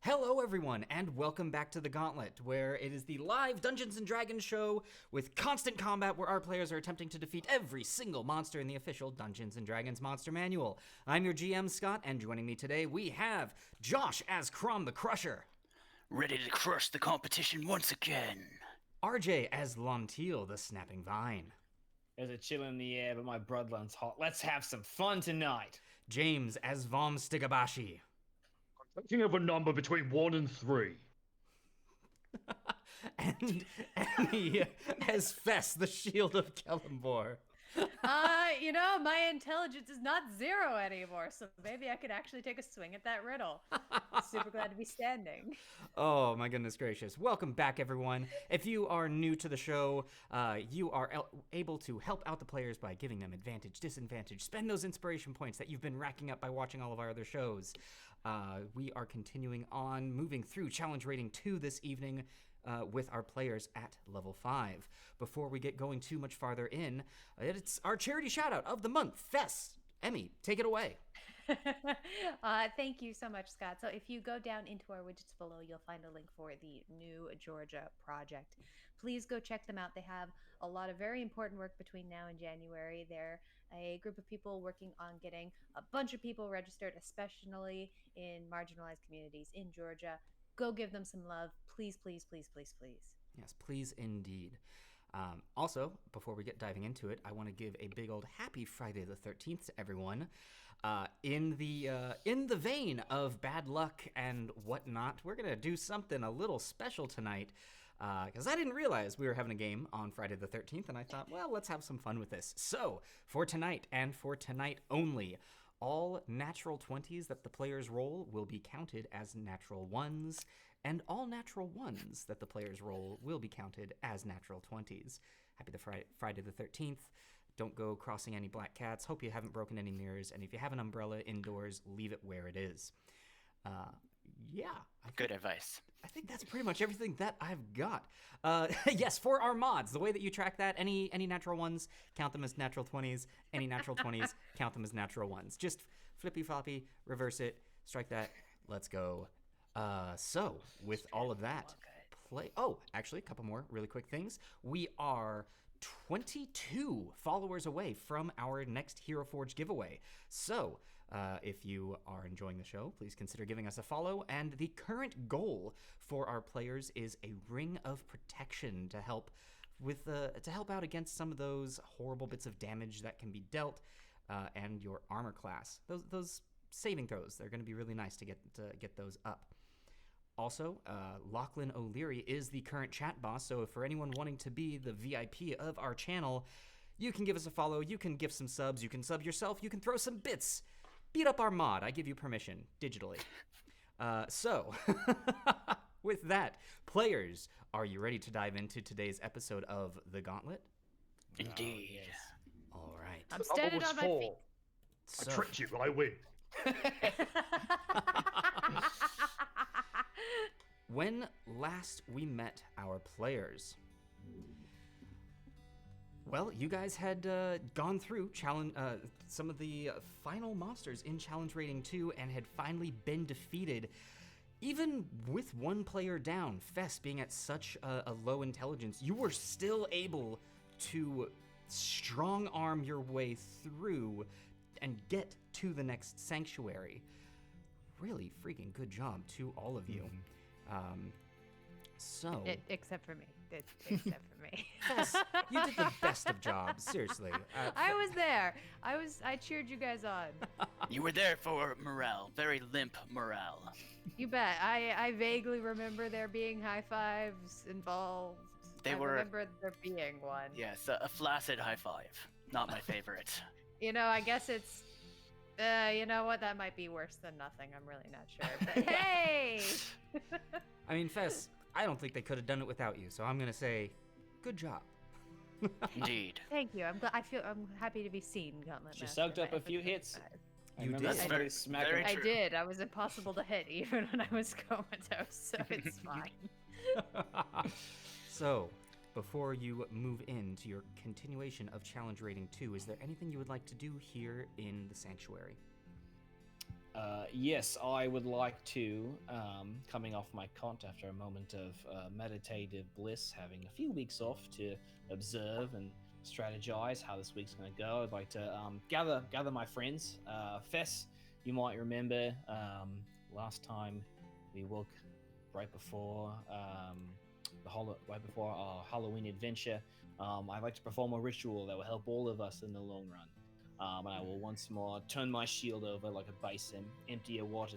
Hello everyone, and welcome back to the Gauntlet, where it is the live Dungeons & Dragons show with constant combat where our players are attempting to defeat every single monster in the official Dungeons & Dragons Monster Manual. I'm your GM, Scott, and joining me today we have Josh as Chrom the Crusher. Ready to crush the competition once again. RJ as Lontil, the Snapping Vine. There's a chill in the air, but my bloodline's hot. Let's have some fun tonight. James as Vomm Stigabashi. Thinking of a number between 1 and 3. And Emmy as Fess, the Shield of Kelemvor. My intelligence is not 0 anymore, so maybe I could actually take a swing at that riddle. Super glad to be standing. Oh, my goodness gracious. Welcome back, everyone. If you are new to the show, you are able to help out the players by giving them advantage, disadvantage, spend those inspiration points that you've been racking up by watching all of our other shows. We are continuing on, moving through Challenge Rating 2 this evening, with our players at level 5. Before we get going too much farther in, it's our charity shout-out of the month, Fess. Emmy, take it away. Thank you so much, Scott. So if you go down into our widgets below, you'll find a link for the New Georgia project. Please go check them out. They have a lot of very important work between now and January. They're a group of people working on getting a bunch of people registered, especially in marginalized communities in Georgia. Go give them some love. Please, please, please, please, please. Yes, please indeed. Also, before we get diving into it, I want to give a big old happy Friday the 13th to everyone. In the vein of bad luck and whatnot, we're going to do something a little special tonight, because I didn't realize we were having a game on Friday the 13th, and I thought, well, let's have some fun with this. So, for tonight, and for tonight only, all natural 20s that the players roll will be counted as natural 1s, and all natural 1s that the players roll will be counted as natural 20s. Happy Friday the 13th. Don't go crossing any black cats. Hope you haven't broken any mirrors, and if you have an umbrella indoors, leave it where it is. Good advice. I think that's pretty much everything that I've got. Yes, for our mods, the way that you track that, any natural 1s, count them as natural 20s. Any natural 20s, count them as natural 1s. Just flippy-floppy, reverse it, strike that, let's go. So, with all of that, actually, a couple more really quick things. We are 22 followers away from our next Hero Forge giveaway. So, if you are enjoying the show, please consider giving us a follow. And the current goal for our players is a Ring of Protection to help out against some of those horrible bits of damage that can be dealt, and your armor class. Those saving throws, they're going to be really nice to get those up. Also, Lachlan O'Leary is the current chat boss, so for anyone wanting to be the VIP of our channel, you can give us a follow, you can give some subs, you can sub yourself, you can throw some bits. Beat up our mod. I give you permission, digitally. So, with that, players, are you ready to dive into today's episode of The Gauntlet? Indeed. Yes. All right. I'm standing on my feet. So, I tricked you, I win. when last we met our players, well, you guys had gone through some of the final monsters in Challenge Rating 2 and had finally been defeated. Even with one player down, Fess being at such a low intelligence, you were still able to strong arm your way through and get to the next sanctuary. Really freaking good job to all of you. Except for me. Except for me. Fess, you did the best of jobs, seriously. I was there. I cheered you guys on. You were there for morale, very limp morale. You bet. I vaguely remember there being high fives involved. I remember there being one. Yes, a flaccid high five. Not my favorite. I guess it's... you know what? That might be worse than nothing. I'm really not sure. But hey! I mean, Fess, I don't think they could have done it without you, so I'm going to say, good job. Indeed. Thank you. I'm happy to be seen, Gauntlet Master. She soaked up a few hits. You did. That's very smacking. I did. I was impossible to hit even when I was comatose, so it's fine. So, before you move into your continuation of Challenge Rating 2, is there anything you would like to do here in the Sanctuary? Yes, I would like to, coming off my cot after a moment of meditative bliss, having a few weeks off to observe and strategize how this week's going to go. I'd like to gather my friends. Fess, you might remember last time we woke right before right before our Halloween adventure. I'd like to perform a ritual that will help all of us in the long run. And I will once more turn my shield over like a bison, empty a water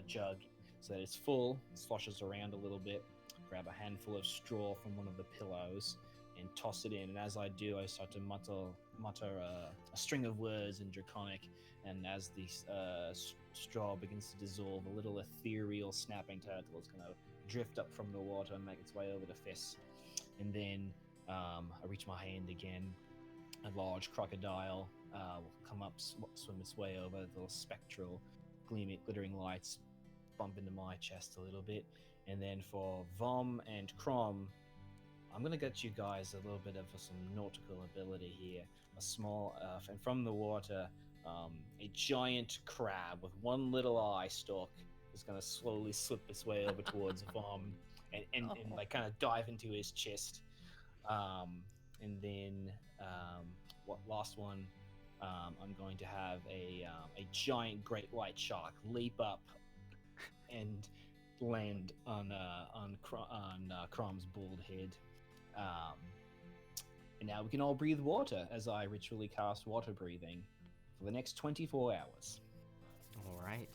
jug so that it's full, sloshes around a little bit, grab a handful of straw from one of the pillows, and toss it in. And as I do, I start to mutter a string of words in Draconic. And as the straw begins to dissolve, a little ethereal snapping turtle is going to drift up from the water and make its way over to Fess. And then I reach my hand again. A large crocodile will come up, swim its way over. The little spectral, glittering lights bump into my chest a little bit. And then for Vomm and Chrom, I'm going to get you guys a little bit of some nautical ability here. A small, and from the water, a giant crab with one little eye stalk is going to slowly slip its way over towards Vomm and like kind of dive into his chest. And then last one, I'm going to have a giant great white shark leap up and land on Chrom's bald head. And now we can all breathe water as I ritually cast water breathing for the next 24 hours. All right.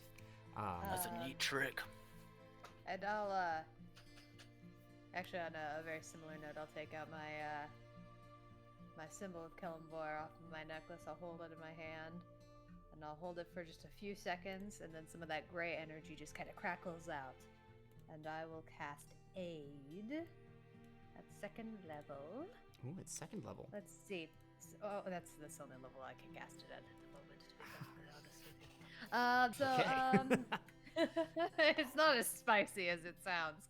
That's a neat trick. And I'll, actually, on a very similar note, I'll take out my my symbol of Kelemvor off of my necklace. I'll hold it in my hand, and I'll hold it for just a few seconds, and then some of that gray energy just kind of crackles out. And I will cast Aid at 2nd level. Ooh, it's 2nd level. Let's see. Oh, that's the only level I can cast it at the moment. It's not as spicy as it sounds.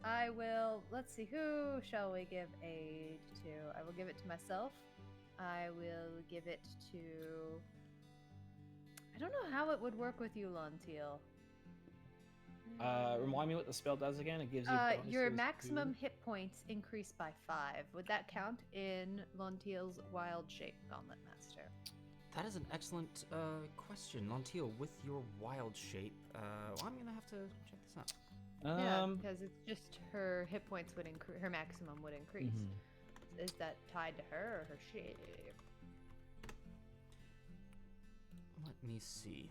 I will, let's see, who shall we give aid to? I will give it to myself. I will give it to, I don't know how it would work with you, Lontil. Remind me what the spell does again. It gives you your bonuses maximum to... hit points increase by 5. Would that count in Lontil's wild shape, Gauntlet Master? That is an excellent question, Lontil. With your wild shape, I'm gonna have to check this out. Yeah, because it's just her hit points would increase. Her maximum would increase. Mm-hmm. Is that tied to her or her shape? Let me see.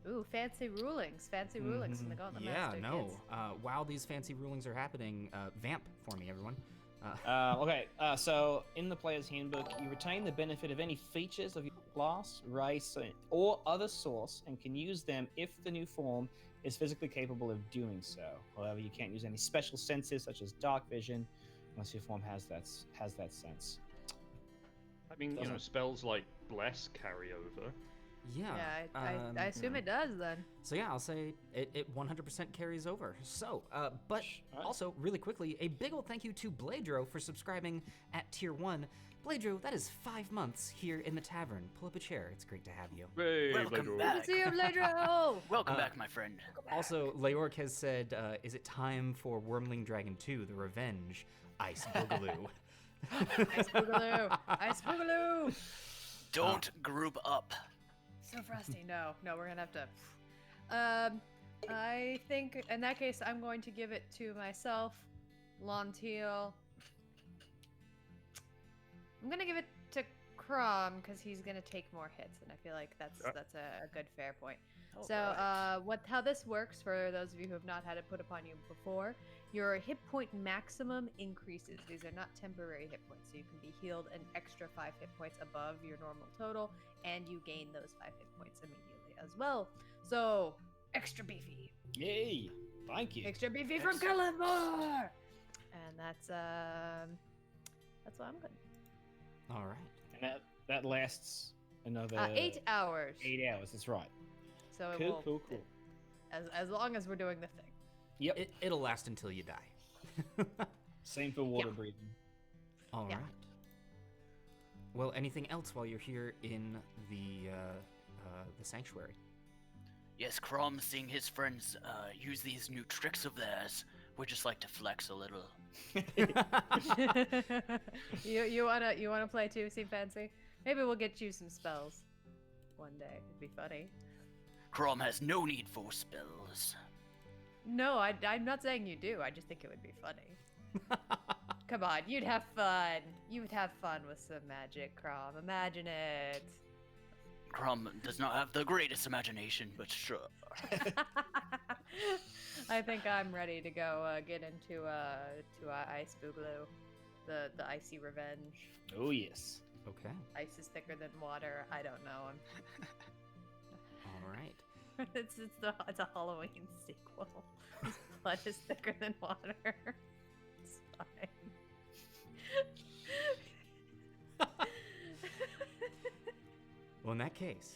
Ooh, fancy rulings. Fancy rulings in the Gauntlet Master. Yeah, no. Kids. While these fancy rulings are happening, vamp for me, everyone. Okay, so in the player's handbook, you retain the benefit of any features of your class, race, or other source, and can use them if the new form is physically capable of doing so. However, you can't use any special senses such as dark vision unless your form has that sense. I mean, you know, spells like bless carry over. Yeah. I assume it does then. So yeah, I'll say it 100% carries over. So, but also really quickly, a big ol' thank you to Bladro for subscribing at tier 1. Bladro, that is 5 months here in the tavern. Pull up a chair. It's great to have you. Hey, Welcome Bladro. back. Good to see you, Bladro! Welcome back, my friend. Also, Leork has said, is it time for Wormling Dragon 2, The Revenge? Ice Boogaloo. Ice Boogaloo! Ice Boogaloo! Don't group up. So frosty. No, we're gonna have to. I think in that case, I'm going to give it to myself, Lontil. I'm gonna give it to Chrom because he's gonna take more hits, and I feel like that's a good fair point. So, how this works for those of you who have not had it put upon you before, your hit point maximum increases. These are not temporary hit points, so you can be healed an extra 5 hit points above your normal total, and you gain those 5 hit points immediately as well. So, extra beefy. Yay! Thank you. Extra beefy from Kelemvor! And that's what I'm good. All right. And that lasts another 8 hours. 8 hours. That's right. So it Cool, will, cool. as long as we're doing the thing. Yep. It'll last until you die. Same for water breathing. All right. Well, anything else while you're here in the the sanctuary. Yes, Chrom, seeing his friends use these new tricks of theirs, would just like to flex a little. you wanna play too? Seem fancy? Maybe we'll get you some spells one day. It'd be funny. Chrom has no need for spells. No, I'm not saying you do. I just think it would be funny. Come on, you'd have fun. You would have fun with some magic, Chrom. Imagine it. Chrom does not have the greatest imagination, but sure. I think I'm ready to go get into Ice Boogaloo, the icy revenge. Oh yes. Okay. Ice is thicker than water. I don't know. All right. it's a Halloween sequel. Blood is thicker than water. It's fine. Well, in that case,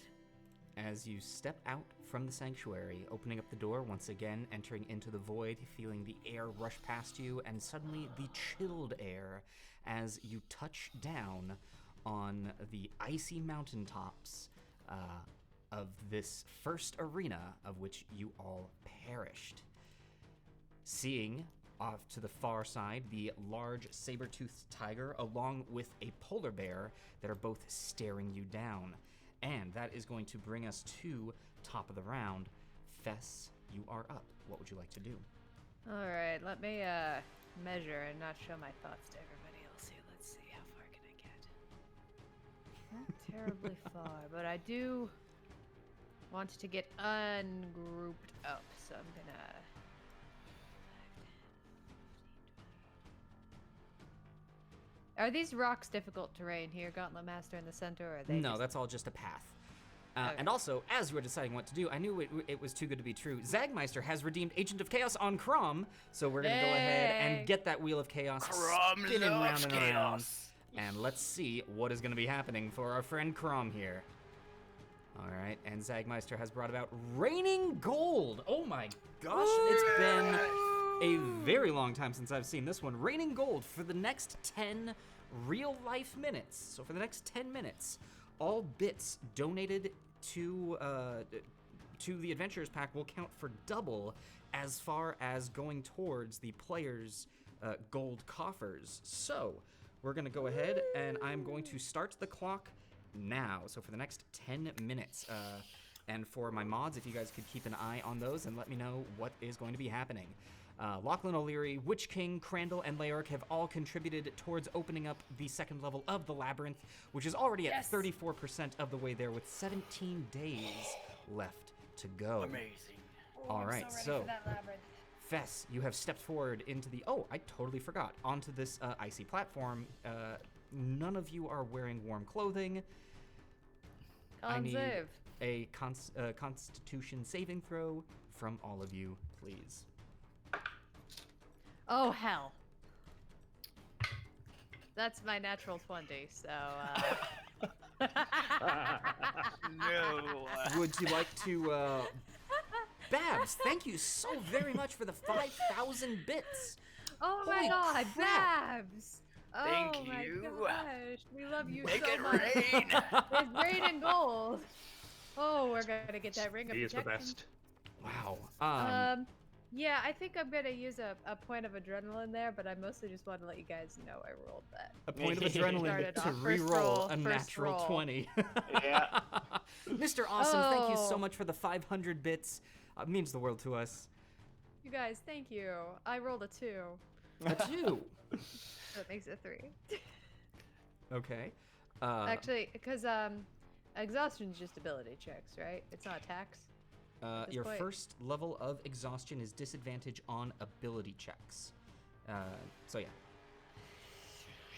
as you step out from the sanctuary, opening up the door once again, entering into the void, feeling the air rush past you, and suddenly the chilled air as you touch down on the icy mountaintops of this first arena of which you all perished. Seeing off to the far side the large saber-toothed tiger along with a polar bear that are both staring you down. And that is going to bring us to top of the round. Fess, you are up. What would you like to do? All right, let me measure and not show my thoughts to everybody else here. Let's see, how far can I get? Not terribly far, but I do want to get ungrouped up, so I'm gonna... Are these rocks difficult terrain here, Gauntlet Master in the center, or are they No, just... that's all just a path. Okay. And also, as you were deciding what to do, I knew it was too good to be true. Zagmeister has redeemed Agent of Chaos on Chrom, so we're going to go ahead Yay! and get that Wheel of Chaos Chrom spinning round loves and around. chaos. And let's see what is going to be happening for our friend Chrom here. All right, and Zagmeister has brought about Raining Gold. Oh my gosh, it's been a very long time since I've seen this one. Raining Gold for the next 10 real-life minutes. So for the next 10 minutes, all bits donated to the Adventurers Pack will count for double as far as going towards the players' gold coffers. So we're going to go ahead, and I'm going to start the clock now. So for the next 10 minutes. And for my mods, if you guys could keep an eye on those and let me know what is going to be happening. Lachlan O'Leary, Witch King, Crandall, and Laork have all contributed towards opening up the second level of the Labyrinth, which is already at 34% of the way there with 17 days left to go. Amazing. All right, so Fess, you have stepped forward into the... Oh, I totally forgot. Onto this icy platform. None of you are wearing warm clothing. I need Save. a Constitution saving throw from all of you, please. Oh, hell. That's my natural 20, so, No. Would you like to, Babs, thank you so very much for the 5,000 bits. Oh my Holy god, crap. Babs! Thank Oh my you. gosh, we love you Make so it much. rain. It's raining gold. Oh, we're gonna get that ring of He is the protection. best. Wow. Yeah, I think I'm gonna use a point of adrenaline there, but I mostly just want to let you guys know I rolled that. A point of adrenaline Started to off. First re-roll roll, a first natural roll. 20. Yeah. Mr. Awesome, thank you so Oh. much for the 500 bits. It means the world to us. You guys, thank you. I rolled a 2. A 2. So it makes it 3. Okay. Actually, because exhaustion's just ability checks, right? It's not attacks. this Your point. first level of exhaustion is disadvantage on ability checks. So yeah.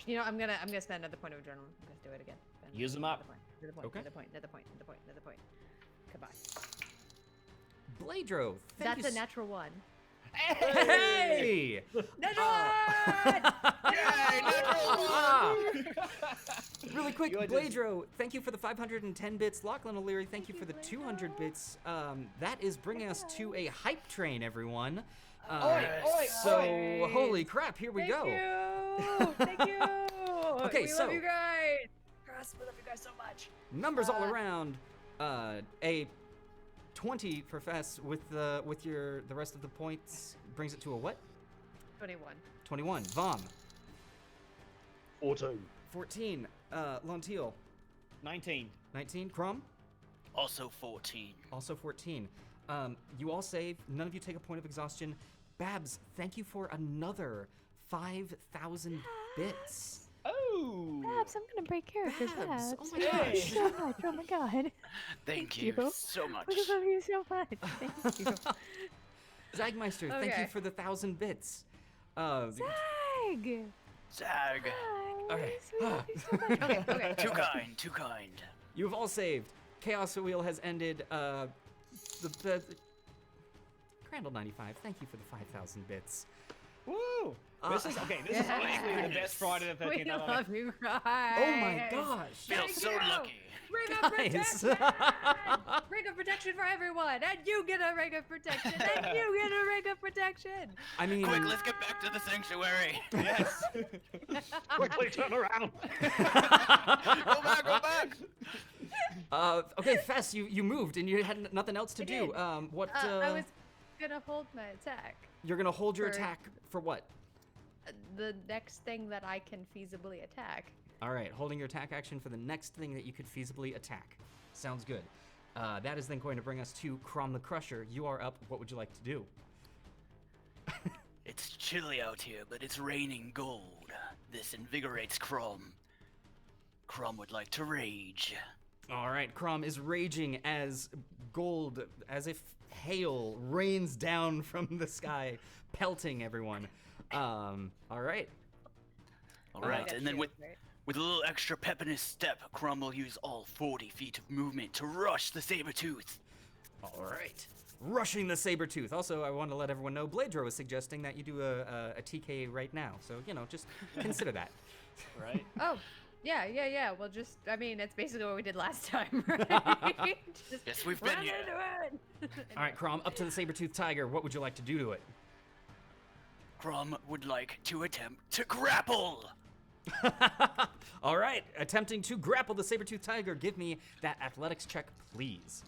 You know, I'm gonna spend another point of adrenaline. I'm gonna do it again. Spend Use 'em up. Another point. Okay. Another point. Another point. Another point. Another point. Come on. Bladro, thank That's you a natural 1. Hey! Natural Yay, Really quick, You are just- Bladro, thank you for the 510 bits. Lachlan O'Leary, thank you for the 200 bits. That is bringing us to a hype train, everyone. So, holy crap, here we go. Thank you. Okay, we so- love you guys. Cross, we love you guys so much. Numbers all around. A 20 for Fess with the rest of the points brings it to a what? 21. 21. Vomm. 14. 14. Lontil. 19. 19. Chrom. Also 14. Also 14. You all save. None of you take a point of exhaustion. Babs, thank you for another 5,000 bits. Oh! Babs, I'm gonna break characters. Babs, Babs. oh my Thank you gosh. so much. Oh my god. Thank you you. so much. I love you so much. Thank you. Zagmeister, thank you Okay. for the 1,000 bits. Zag! Zag. Hi. Okay. We love you so much. Okay, okay. Too kind, too kind. You've all saved. Chaos Wheel has ended. The Crandall 95, thank you for the 5,000 bits. Woo! This is okay. This is honestly the best Friday the We 13th I've love you, guys. Oh my gosh. Feel Thank so you. lucky. Ring of Guys. protection! Ring of protection for everyone! And you get a ring of protection! And you get a ring of protection! I mean, Quick, let's get back to the sanctuary. Yes. Quickly turn around. Go back, go back. okay, Fess, you moved and you had nothing else to I do. did. What? I was gonna hold my attack. You're gonna hold your for- attack for what? The next thing that I can feasibly attack. All right, holding your attack action for the next thing that you could feasibly attack. Sounds good. That is then going to bring us to Chrom the Crusher. You are up. What would you like to do? It's chilly out here, but it's raining gold. This invigorates Chrom. Chrom would like to rage. All right, Chrom is raging as gold, as if hail rains down from the sky, pelting everyone. All right. All right, Got and then shield, with right? with a little extra pep in his step, Chrom will use all 40 feet of movement to rush the Sabertooth. All right. Rushing the Sabertooth. Also, I want to let everyone know Bladro is suggesting that you do a TK right now. So, just consider that. Right. Oh, yeah. Well, I mean, it's basically what we did last time, right? Just Yes, we've been run here. into it. All right, Chrom, up to the Sabertooth Tiger. What would you like to do to it? Chrom would like to attempt to grapple. All right, attempting to grapple the Sabertooth Tiger. Give me that athletics check, please.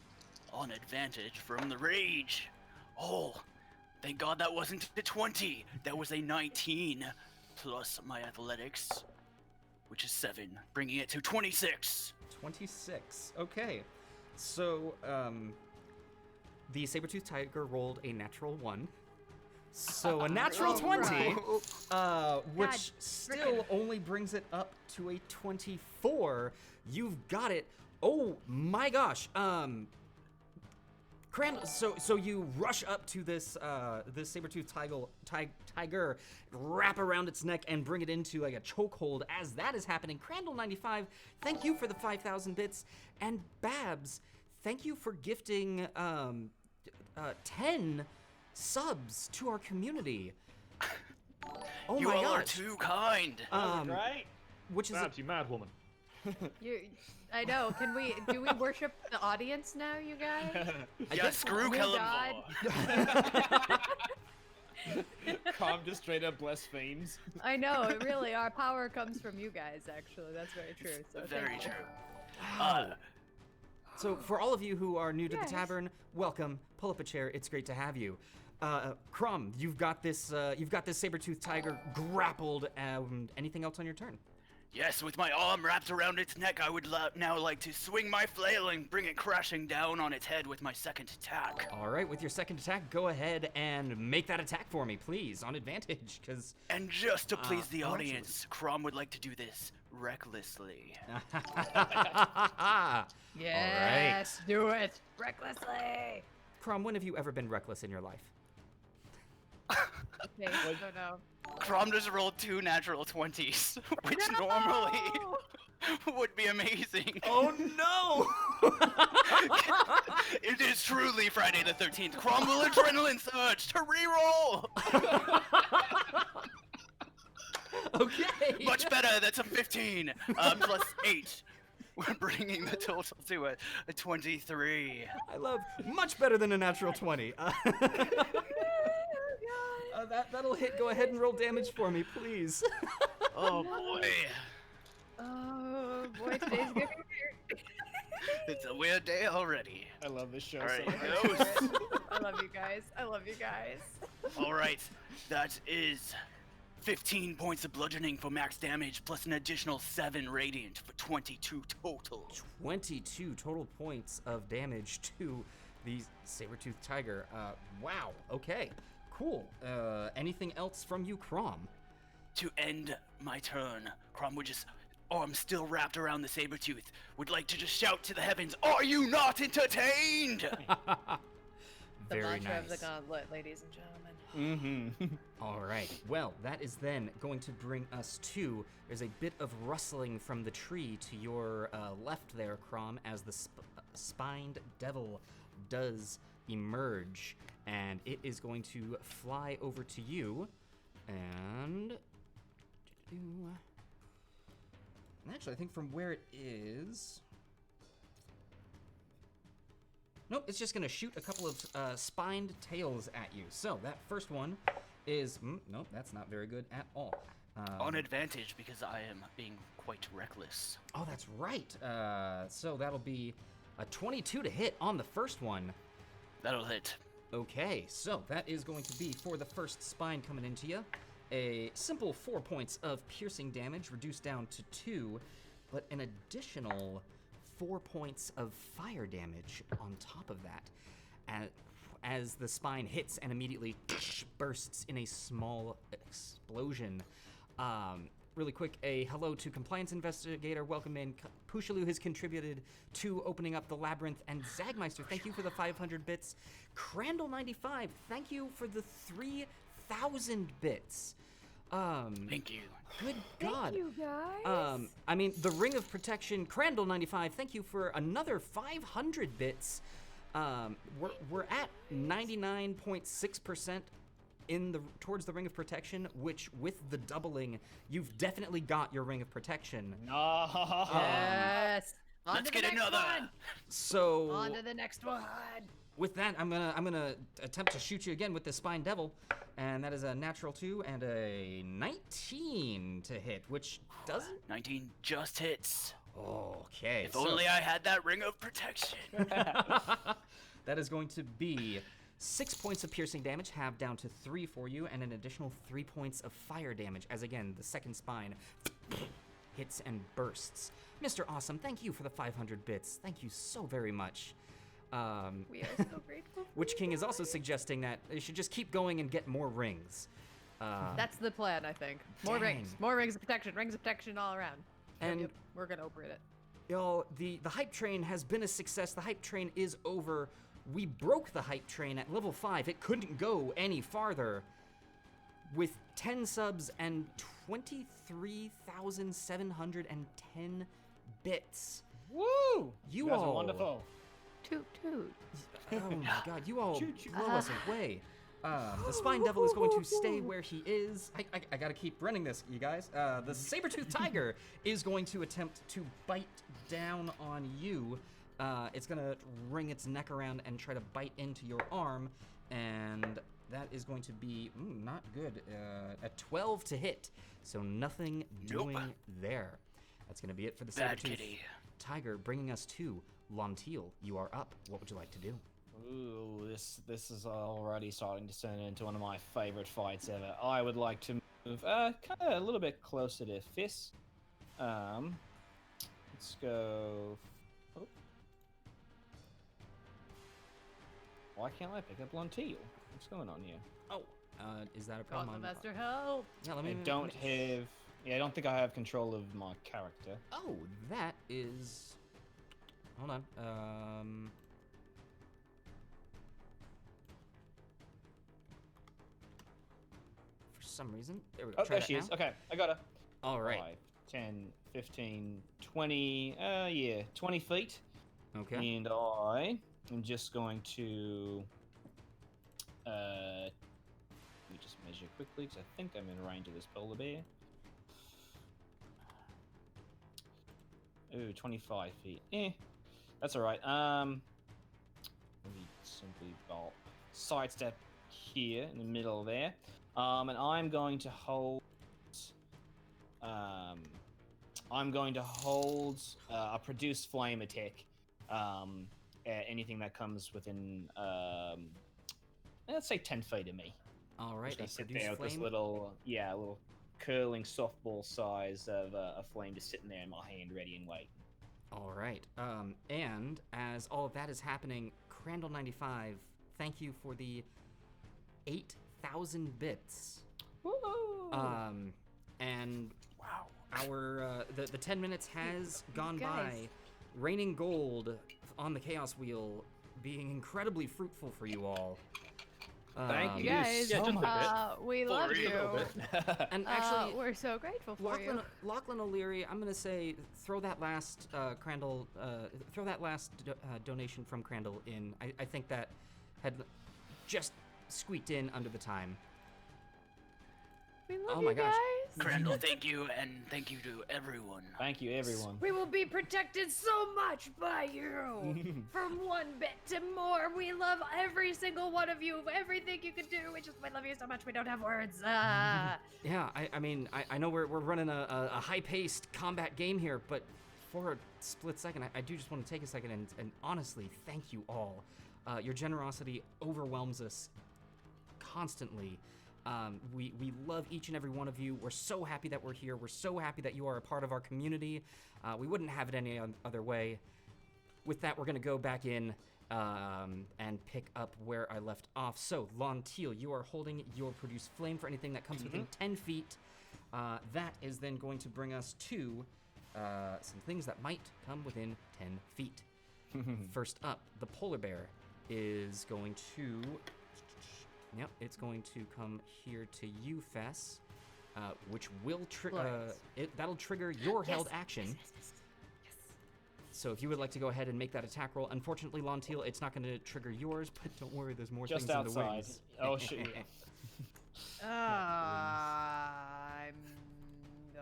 On advantage from the rage. Oh, thank God that wasn't a 20. That was a 19 plus my athletics, which is 7, bringing it to 26. 26. Okay. So, the Sabertooth Tiger rolled a natural 1. So a natural Oh, 20, right. which God still frickin'. only brings it up to a 24. You've got it. Oh my gosh. So you rush up to this Sabertooth tiger, wrap around its neck and bring it into like a chokehold. As that is happening, Crandall 95, thank you for the 5,000 bits, and Babs, thank you for gifting 10 subs to our community. Oh You my all are gosh. too kind. Right. Which is Babs, you mad woman. I know. Do we worship the audience now, you guys? Yeah, screw Oh, God. Kelemvor. Chrom just straight up blasphemes. I know. Really, our power comes from you guys. Actually, that's very true. So Very thank you. true. So for all of you who are new to Yes. the tavern, welcome. Pull up a chair. It's great to have you. Chrom, you've got this Sabertooth Tiger grappled. Anything else on your turn? Yes, with my arm wrapped around its neck, I would now like to swing my flail and bring it crashing down on its head with my second attack. All right, with your second attack, go ahead and make that attack for me, please, on advantage, because... And just to please the oh, audience, Chrom would like to do this recklessly. Yes, do it recklessly. Chrom, when have you ever been reckless in your life? Okay, so no. Chrom just rolled 2 natural 20s, which normally would be amazing. Oh no! It is truly Friday the 13th. Chrom will adrenaline surge to reroll. Okay. Much better. That's a 15 plus 8. We're bringing the total to a 23. I love much better than a natural 20. That'll hit. Go ahead and roll damage for me, please. Oh boy. Oh boy, today's gonna be weird. It's a weird day already. I love this show All right, so much. ghosts. I love you guys. I love you guys. All right, that is 15 points of bludgeoning for max damage, plus an additional 7 radiant for 22 total. 22 total points of damage to the saber-toothed tiger. Wow. Okay. Cool. Anything else from you, Chrom? To end my turn, Chrom would just, arms still wrapped around the saber tooth, would like to just shout to the heavens, "Are you not entertained?" The Very mantra nice. of the gauntlet, ladies and gentlemen. Mm-hmm. All right. Well, that is then going to bring us to. There's a bit of rustling from the tree to your left there, Chrom, as the spined devil does emerge, and it is going to fly over to you, and actually, I think from where it is. Nope, it's just gonna shoot a couple of spined tails at you. So that first one is nope, that's not very good at all. On advantage because I am being quite reckless. Oh, that's right. So that'll be a 22 to hit on the first one. That'll hit. Okay, so that is going to be for the first spine coming into you. A simple 4 points of piercing damage, reduced down to 2, but an additional 4 points of fire damage on top of that. As the spine hits and immediately bursts in a small explosion. Really quick, a hello to Compliance Investigator. Welcome in. Pushaloo has contributed to opening up the labyrinth. And Zagmeister, thank you for the 500 bits. Crandall95, thank you for the 3,000 bits. Thank you. Good God. Thank you, guys. I mean, the Ring of Protection, Crandall95, thank you for another 500 bits. We're at 99.6% towards the Ring of Protection, which with the doubling, you've definitely got your Ring of Protection. No. Yes. On Let's to the get next another. one. So On to the next one. with that, I'm gonna attempt to shoot you again with the Spine Devil, and that is a natural 2 and a 19 to hit, which doesn't. 19 just hits. Okay. If only I had that ring of protection. That is going to be 6 points of piercing damage, halved down to 3 for you, and an additional 3 points of fire damage, as again, the second spine hits and bursts. Mr. Awesome, thank you for the 500 bits. Thank you so very much. We are so grateful. Witch King is also suggesting that you should just keep going and get more rings. That's the plan, I think. More Dang. rings of protection all around. And- Yep, we're gonna operate it. Y'all, the hype train has been a success. The hype train is over. We broke the hype train at level 5. It couldn't go any farther. With 10 subs and 23,710 bits. Woo! You guys all- are wonderful. Toot toot. Oh my god, you all Choo, choo. blow us away. The Spine Devil is going to stay where he is. I gotta keep running this, you guys. The Saber-Toothed Tiger is going to attempt to bite down on you. It's gonna wring its neck around and try to bite into your arm, and that is going to be not good. A 12 to hit, so nothing doing there. That's gonna be it for the Bad Saber-Toothed kitty. Tiger, bringing us to Lontil. You are up. What would you like to do? Ooh, this is already starting to turn into one of my favorite fights ever. I would like to move kind of a little bit closer to Fess. Let's go. Oh. Why can't I pick up Lontil? What's going on here? Oh, is that a problem? Gauntlet Master, help! Yeah, let me. I don't have. Yeah, I don't think I have control of my character. Oh, that is. Hold on. For some reason, there we go. Oh, Try there that she now. is. Okay, I got her. All right. 5, 10, 15, 20. Yeah, 20 feet. Okay. And I am just going to. Let me just measure quickly because I think I'm in range of this polar bear. Ooh, 25 feet. That's all right. Let me simply sidestep here in the middle there. And I'm going to hold. I'm going to hold a produce flame attack Anything that comes within, let's say 10 feet of me. All I'm right, just gonna a sit produce there with this flame. little curling softball size of a flame just sitting there in my hand, ready and waiting. All right. And as all of that is happening, Crandall95, thank you for the 8,000 bits. Woo! And Wow. our the 10 minutes has gone guys. by, raining gold on the Chaos Wheel, being incredibly fruitful for you all. Thank You you guys, so we For love real. you. And actually, We're so grateful for you. Lachlan O'Leary, I'm gonna say throw that last Crandall, throw that last donation from Crandall in. I think that had just squeaked in under the time. We love Oh you my gosh. guys. Crandall, thank you, and thank you to everyone. Thank you, everyone. We will be protected so much by you. From 1 bit to more. We love every single one of you. Everything you can do. We love you so much. We don't have words. Yeah, I mean, I know we're running a high-paced combat game here, but for a split second, I do just want to take a second and honestly thank you all. Your generosity overwhelms us constantly. We love each and every one of you. We're so happy that we're here. We're so happy that you are a part of our community. We wouldn't have it any other way. With that, we're going to go back in and pick up where I left off. So, Lontil, you are holding your Produce Flame for anything that comes within 10 feet. That is then going to bring us to some things that might come within 10 feet. First up, the polar bear is going to... Yep, it's going to come here to you, Fess, which will that'll trigger your held action. Yes. So if you would like to go ahead and make that attack roll, unfortunately, Lontil, it's not going to trigger yours, but don't worry, there's more Just things outside. in the wings. Oh, shit. I'm going.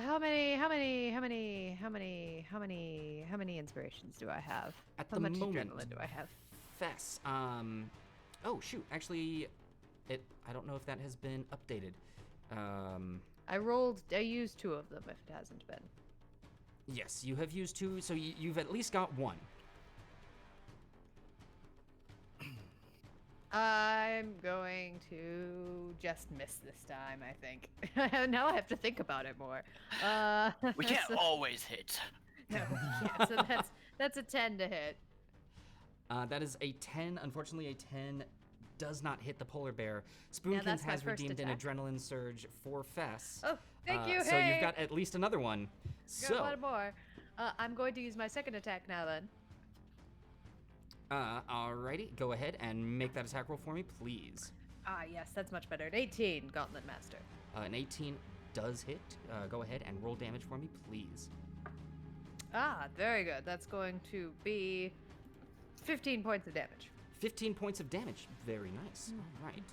How many inspirations do I have? At How the much moment, adrenaline do I have? Fess, oh shoot, actually, I don't know if that has been updated. I used 2 of them if it hasn't been. Yes, you have used 2, so you've at least got 1. I'm going to just miss this time, I think. Now I have to think about it more. We can't so- always hit. No, we can't. So that's a 10 to hit. That is a 10. Unfortunately, a 10 does not hit the polar bear. Spoonkins that's my has first redeemed an attack. adrenaline surge for Fess. Oh, thank you. So Hey, you've got at least another one. got So, one more. I'm going to use my second attack now then. alrighty, go ahead and make that attack roll for me, please. Ah, yes, that's much better. An 18, Gauntlet Master. An 18 does hit. Go ahead and roll damage for me, please. Ah, very good. That's going to be 15 points of damage. 15 points of damage. Very nice. All right.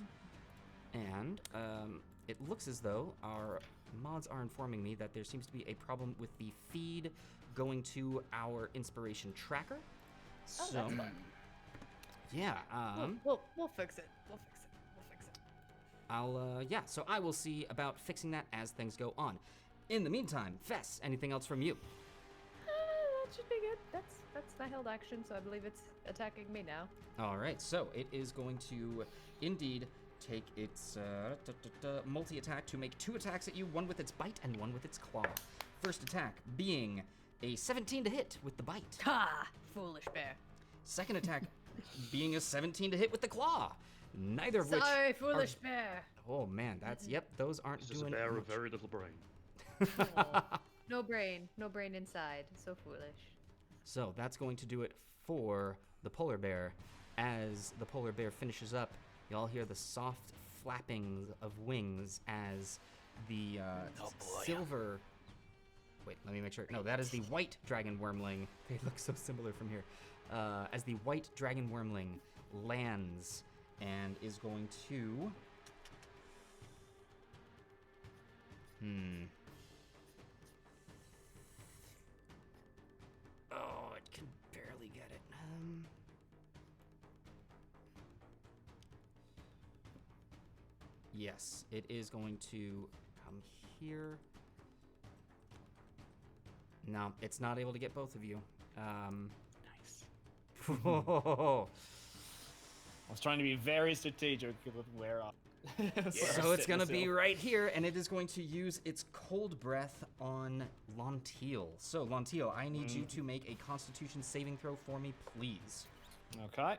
And it looks as though our mods are informing me that there seems to be a problem with the feed going to our inspiration tracker. Oh, So, that's fine. yeah. We'll fix it. We'll fix it. So I will see about fixing that as things go on. In the meantime, Fess, anything else from you? That should be good. That's my held action, so I believe it's attacking me now. All right, so it is going to indeed take its multi-attack to make 2 attacks at you, one with its bite and one with its claw. First attack being a 17 to hit with the bite. Ha! Foolish bear. Second attack being a 17 to hit with the claw. Neither of which Sorry, are- foolish bear. Oh man, that's yep. Those aren't This is a doing bear much. of very little brain. Aw. No brain inside. So foolish. So that's going to do it for the polar bear. As the polar bear finishes up, y'all hear the soft flappings of wings as the Oh, boy. silver. Wait, let me make sure. No, that is the white dragon wormling. They look so similar from here. As the white dragon wormling lands and is going to. Oh, it can barely get it. Yes, it is going to come here. No, it's not able to get both of you. Nice. I was trying to be very strategic with where I. So it's going to be right here, and it is going to use its cold breath on Lontil. So, Lontil, I need you to make a Constitution saving throw for me, please. Okay.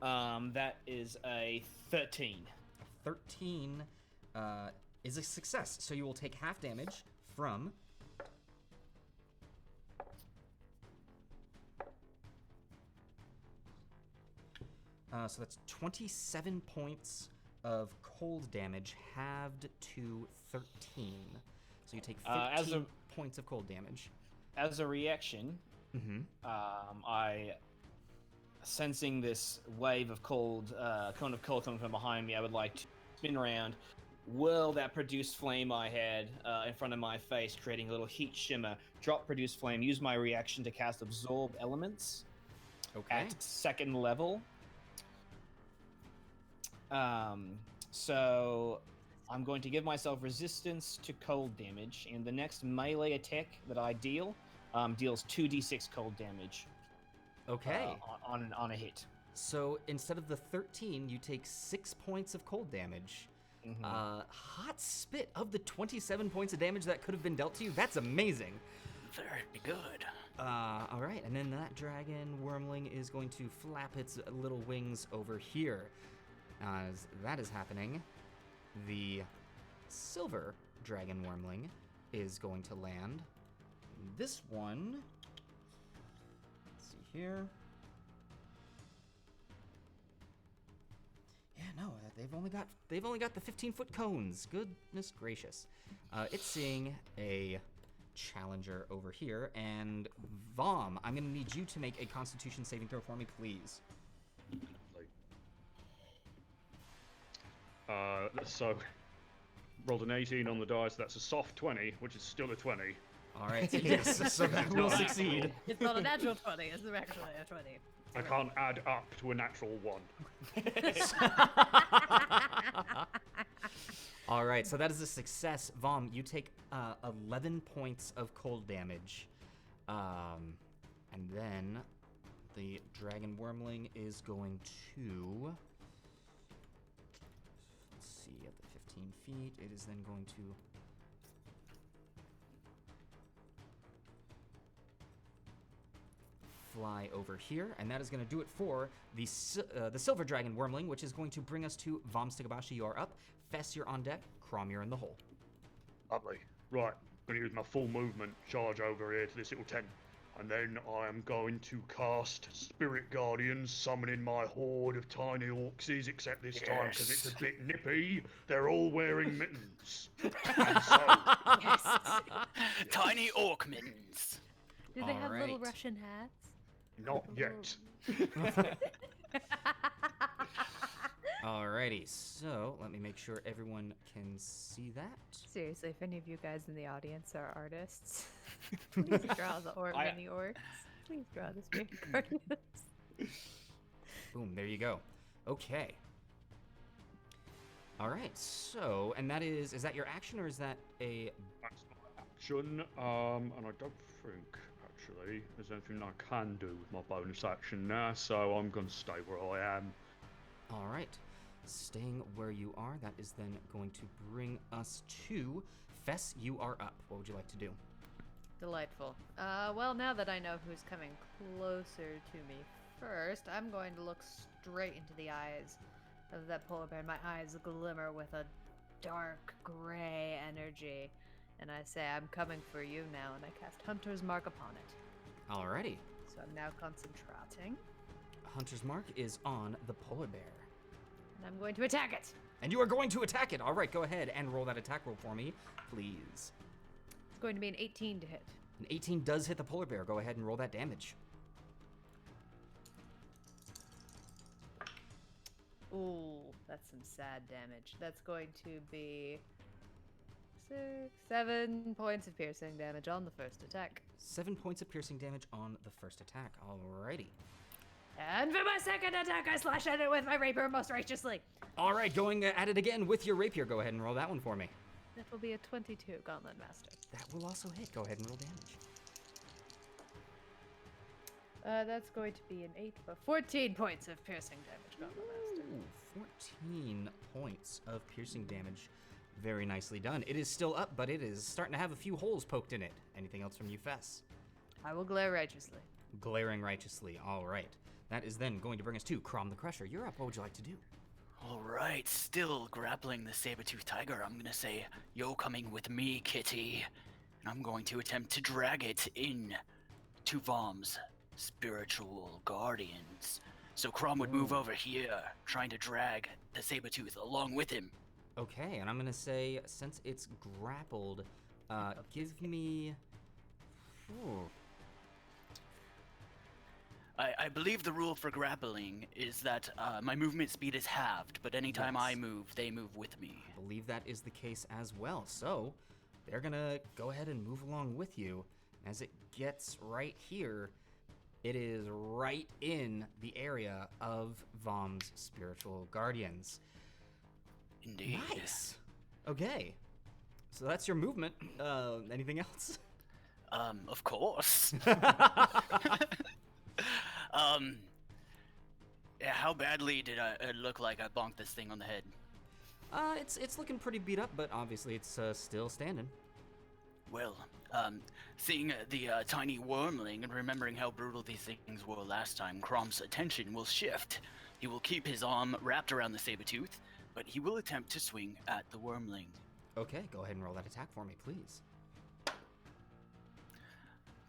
That is a 13. 13 is a success, so you will take half damage from... so that's 27 points of cold damage halved to 13. So you take 15 points of cold damage. As a reaction, I, sensing this wave of cold, cone of cold coming from behind me, I would like to spin around, whirl that produced flame I had in front of my face, creating a little heat shimmer, drop produced flame, use my reaction to cast Absorb Elements at 2nd level. So I'm going to give myself resistance to cold damage, and the next melee attack that I deal deals 2d6 cold damage. Okay. On a hit. So instead of the 13, you take 6 points of cold damage. Hot spit of the 27 points of damage that could have been dealt to you. That's amazing. Very good. All right, and then that dragon wormling is going to flap its little wings over here. As that is happening, the silver dragon wormling is going to land. This one, let's see here. Yeah, no, they've only got the 15-foot cones. Goodness gracious. It's seeing a challenger over here, and Vomm, I'm gonna need you to make a Constitution saving throw for me, please. So, rolled an 18 on the dice. That's a soft 20, which is still a 20. All right, yes, so that will succeed. It's not a natural 20, it's actually a 20. I can't add up to a natural 1. All right, so that is a success. Vomm, you take 11 points of cold damage. And then the dragon wormling is going to... Let's see, at the 15 feet, it is then going to... fly over here, and that is going to do it for the silver dragon wormling, which is going to bring us to Vomm Stigabashi. You are up. Fess, you're on deck. Chrom, you're in the hole. Lovely. Right, I'm going to use my full movement, charge over here to this little tent, and then I am going to cast Spirit Guardians, summoning my horde of tiny orcses, except this time, because it's a bit nippy, they're all wearing mittens. And so, Tiny orc mittens. Do they have little Alright. Russian hats? not yet. Alrighty, so let me make sure everyone can see that. Seriously, if any of you guys in the audience are artists, please draw the mini orcs. Please draw the Spirit Guardians. Boom, there you go. Okay. Alright, so, and that is that your action or is that a... That's my action, and I don't think, actually, there's anything I can do with my bonus action now, so I'm going to stay where I am. Alright, staying where you are, that is then going to bring us to... Fess, you are up. What would you like to do? Delightful. Well, now that I know who's coming closer to me first, I'm going to look straight into the eyes of that polar bear. My eyes glimmer with a dark gray energy. And I say, I'm coming for you now, and I cast Hunter's Mark upon it. Alrighty. So I'm now concentrating, Hunter's Mark is on the polar bear. and I'm going to attack it. And you are going to attack it. Alright, go ahead and roll that attack roll for me, please. It's going to be an 18 to hit. An 18 does hit the polar bear. Go ahead and roll that damage. Ooh, that's some sad damage. That's going to be 7 points of piercing damage on the first attack. 7 points of piercing damage on the first attack. Alrighty. And for my second attack, I slash at it with my rapier most righteously. Alright, going at it again with your rapier. Go ahead and roll that one for me. That will be a 22, Gauntlet Master. That will also hit. Go ahead and roll damage. That's going to be an 8 for 14 points of piercing damage, Gauntlet Master. Ooh, 14 points of piercing damage. Very nicely done. It is still up, but it is starting to have a few holes poked in it. Anything else from you, Fess? I will glare righteously. Glaring righteously. All right. That is then going to bring us to Chrom the Crusher. You're up. What would you like to do? All right, still grappling the saber-toothed tiger, I'm gonna say, "You're coming with me, kitty." And I'm going to attempt to drag it in to Vomm's spiritual guardians. So Chrom would move over here, trying to drag the saber-tooth along with him. Okay, and I'm going to say, since it's grappled, give me... Ooh. I believe the rule for grappling is that my movement speed is halved, but anytime Yes. I move, they move with me. I believe that is the case as well. So they're going to go ahead and move along with you. As it gets right here, it is right in the area of Vomm's spiritual guardians. Indeed. Nice. Okay. So that's your movement. Anything else? Of course. Yeah, how badly did it look like I bonked this thing on the head? It's looking pretty beat up, but obviously it's still standing. Well, seeing the tiny wormling and remembering how brutal these things were last time, Chrom's attention will shift. He will keep his arm wrapped around the saber-tooth, but he will attempt to swing at the wormling. Okay, go ahead and roll that attack for me, please.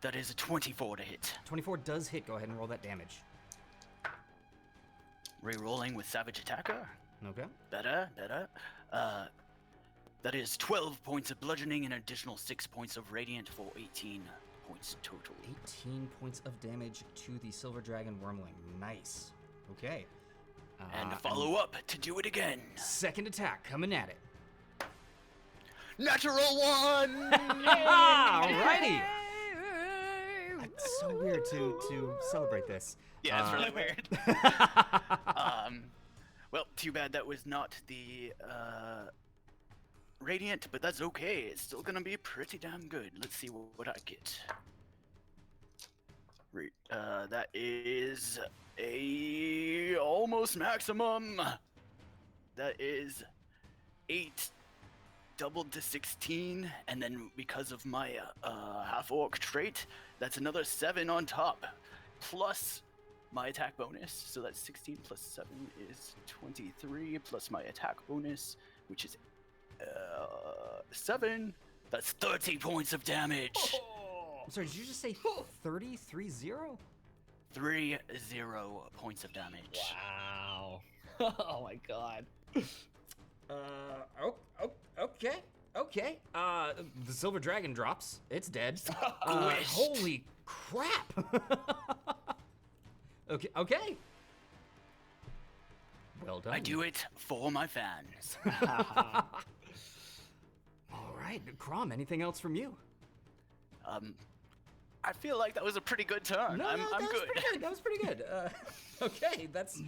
That is a 24 to hit. 24 does hit. Go ahead and roll that damage. Rerolling with Savage Attacker. Okay. Better. That is 12 points of bludgeoning and an additional 6 points of radiant for 18 points total. 18 points of damage to the Silver Dragon Wormling. Nice. Okay. And follow up to do it again. Second attack coming at it. Natural 1! Alrighty. It's so weird to celebrate this. Yeah, it's really weird. Well, too bad that was not the radiant, but that's okay. It's still gonna be pretty damn good. Let's see what I get. That is a almost maximum. That is 8 doubled to 16, and then because of my half-orc trait, that's another 7 on top, plus my attack bonus. So that's 16 plus 7 is 23, plus my attack bonus, which is 7. That's 30 points of damage. I'm sorry, did you just say 30? 3-0? 30 points of damage. Wow. Oh my god. Okay. The Silver Dragon drops. It's dead. Squished. Holy crap. Okay. Well done. I do it for my fans. All right, Chrom, anything else from you? I feel like that was a pretty good turn. I'm good. That was pretty good. Okay, that's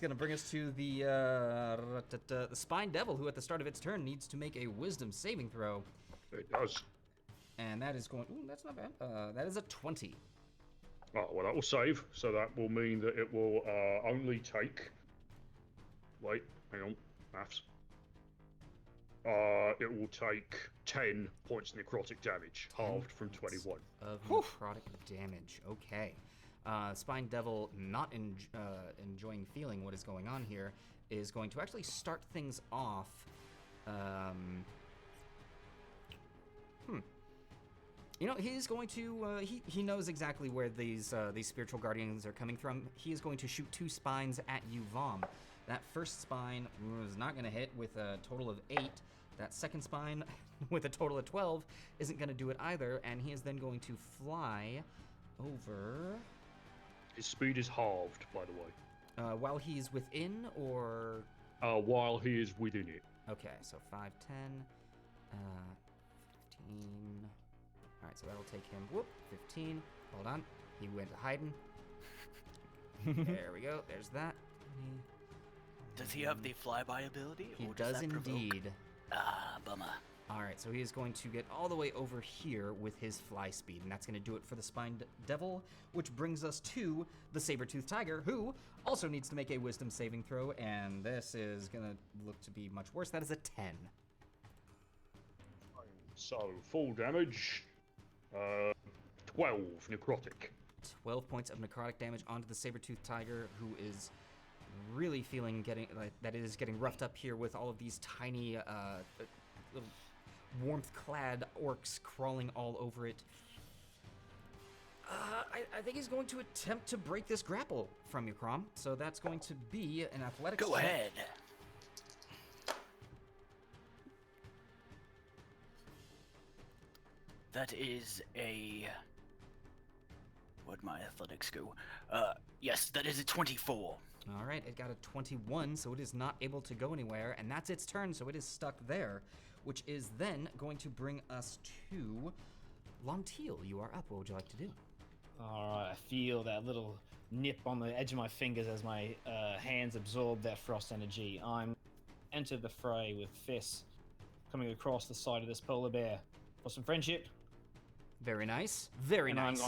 gonna bring us to the Spine Devil, who at the start of its turn needs to make a Wisdom saving throw, It does. and that is going. Ooh, that's not bad. That is a 20. Oh, well, that will save, so that will mean that it will only take... Wait, hang on, maths. It will take 10 points of necrotic damage, 10 halved from points 21. of necrotic damage. Okay. Spine Devil, not enjoying feeling what is going on here, is going to actually start things off. You know, he's going to. He knows exactly where these spiritual guardians are coming from. He is going to shoot 2 spines at you, Vomm. That first spine was not going to hit with a total of 8. That second spine, with a total of 12, isn't going to do it either. And he is then going to fly over. His speed is halved, by the way. While he's within, or While he is within it. okay, so 5, 10, 15. All right, so that'll take him. 15. Hold on, he went hiding. There we go. There's that. Does he have the flyby ability? He or does that provoke? indeed. Ah, bummer. All right, so he is going to get all the way over here with his fly speed, and that's going to do it for the Spined Devil, which brings us to the Saber-Toothed Tiger, who also needs to make a Wisdom saving throw, and this is going to look to be much worse. That is a 10. So, full damage, 12 necrotic. 12 points of necrotic damage onto the Saber-Toothed Tiger, who is really feeling that it is getting roughed up here with all of these tiny little warmth-clad orcs crawling all over it. I think he's going to attempt to break this grapple from you, Chrom. So that's going to be an athletics check. Go ahead. That is a... Where'd my athletics go? Yes, that is a 24. All right, it got a 21, so it is not able to go anywhere, and that's its turn, so it is stuck there, which is then going to bring us to Lontil. You are up. What would you like to do? All right, I feel that little nip on the edge of my fingers as my hands absorb that frost energy. I'm enter the fray with Fess coming across the side of this polar bear for some friendship. Very nice. Very nice.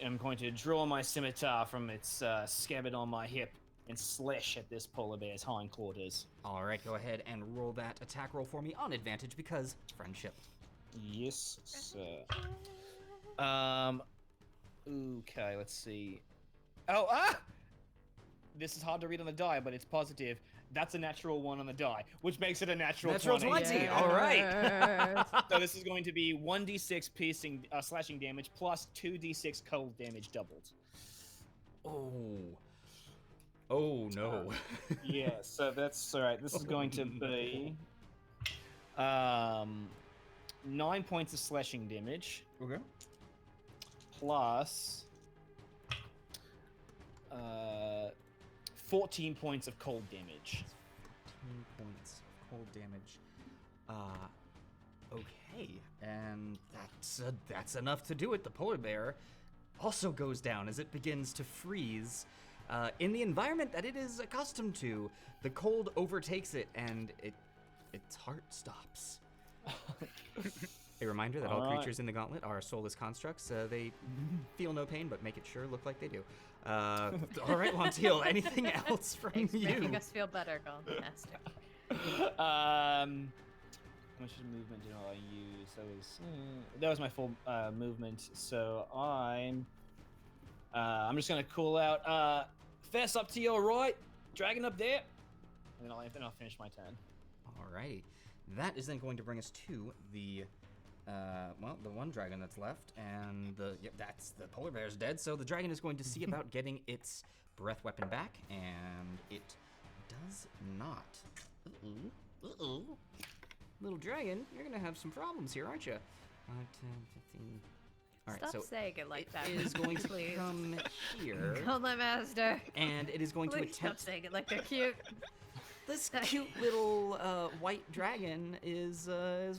I'm going to draw my scimitar from its scabbard on my hip and slash at this polar bear's hindquarters. All right, go ahead and roll that attack roll for me on advantage because friendship. Yes, sir. Okay, let's see. Oh, this is hard to read on the die, but it's positive. That's a natural 1 on the die, which makes it a natural 20. Yeah. All right. So this is going to be 1d6 piercing slashing damage plus 2d6 cold damage doubled. Oh no. Yeah, so that's all right. This is going to be 9 points of slashing damage. Okay. Plus 14 points of cold damage. 14 points of cold damage. Okay, and that's enough to do it. The polar bear also goes down as it begins to freeze. In the environment that it is accustomed to, the cold overtakes it, and its heart stops. A reminder that all creatures in the Gauntlet are soulless constructs. They feel no pain, but make it sure look like they do. All right, Lontil, anything else from Thanks for you? making us feel better, Gauntlet Master. How much movement did I use? That was my full movement. So I'm just gonna call out Fess up to your right, dragon up there, and then I'll finish my turn. Alrighty, that is then going to bring us to the the one dragon that's left, and that's the polar bear's dead. So the dragon is going to see about getting its breath weapon back, and it does not. Uh-oh. Little dragon, you're gonna have some problems here, aren't you? 5, 10, 15. All right, Stop so saying it like that. it is going to please. come here, Gauntlet Master. and it is going to Please stop attempt. saying it like they're cute. This cute little white dragon is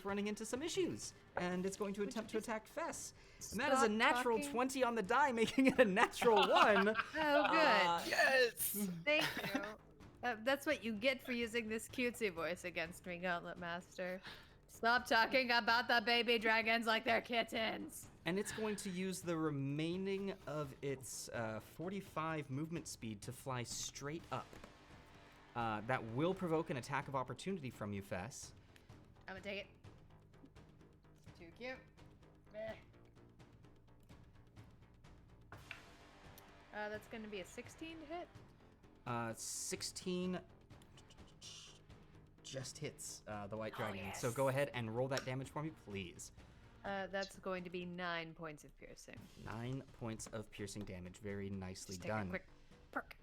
running into some issues, and it's going to attempt to attack Fess. And that is a Stop natural talking. 20 on the die, making it a natural 1. Oh, good. Yes! Thank you. That's what you get for using this cutesy voice against me, Gauntlet Master. Stop talking about the baby dragons like they're kittens. And it's going to use the remaining of its 45 movement speed to fly straight up. That will provoke an attack of opportunity from you, Fess. I'm gonna take it. Too cute. Meh. That's gonna be a 16 to hit. 16 just hits the white dragon. yes. So go ahead and roll that damage for me, please. That's going to be 9 points of piercing. 9 points of piercing damage. Very nicely Just take a done. quick perk.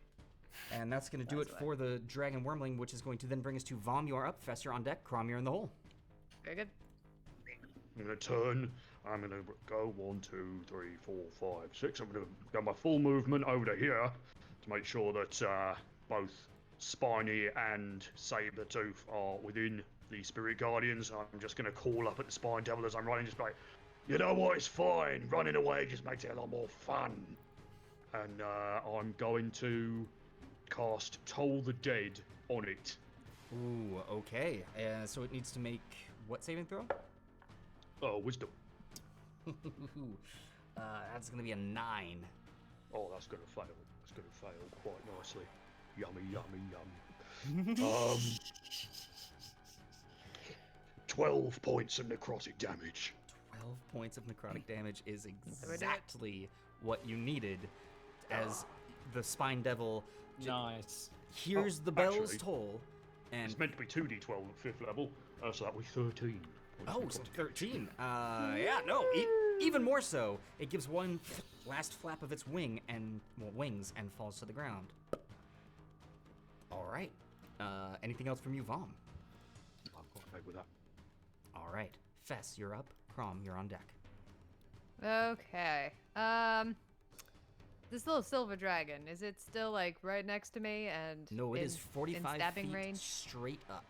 And that's going to do it That's for the dragon wormling, which is going to then bring us to Vomm. You are up. Fess, you're on deck. Chrom, you're in the hole. Very good. I'm gonna turn. I'm gonna go 1, 2, 3, 4, 5, 6. I'm gonna go my full movement over to here to make sure that both Spiny and Saber-Tooth are within the Spirit Guardians. I'm just gonna call up at the Spine Devil as I'm running, just like, you know what? It's fine. Running away just makes it a lot more fun. And I'm going to cast Toll the Dead on it. Ooh, okay. So it needs to make what saving throw? Oh, wisdom. That's gonna be a 9. Oh, that's gonna fail. That's gonna fail quite nicely. Yummy, yummy, yum. 12 points of necrotic damage. 12 points of necrotic damage is exactly what you needed as the Spine Devil Nice. hears Oh, the bells actually, toll. And It's meant to be 2d12 at 5th level, so that was 13. points of oh, so necrotic 13. Yeah, no, even more so. It gives one last flap of its wings and falls to the ground. All right. Anything else from you, Vomm? I'm quite happy with that. All right. Fess, you're up. Chrom, you're on deck. Okay. This little silver dragon, is it still like right next to me and No, it in, is 45 in stabbing feet range? straight up.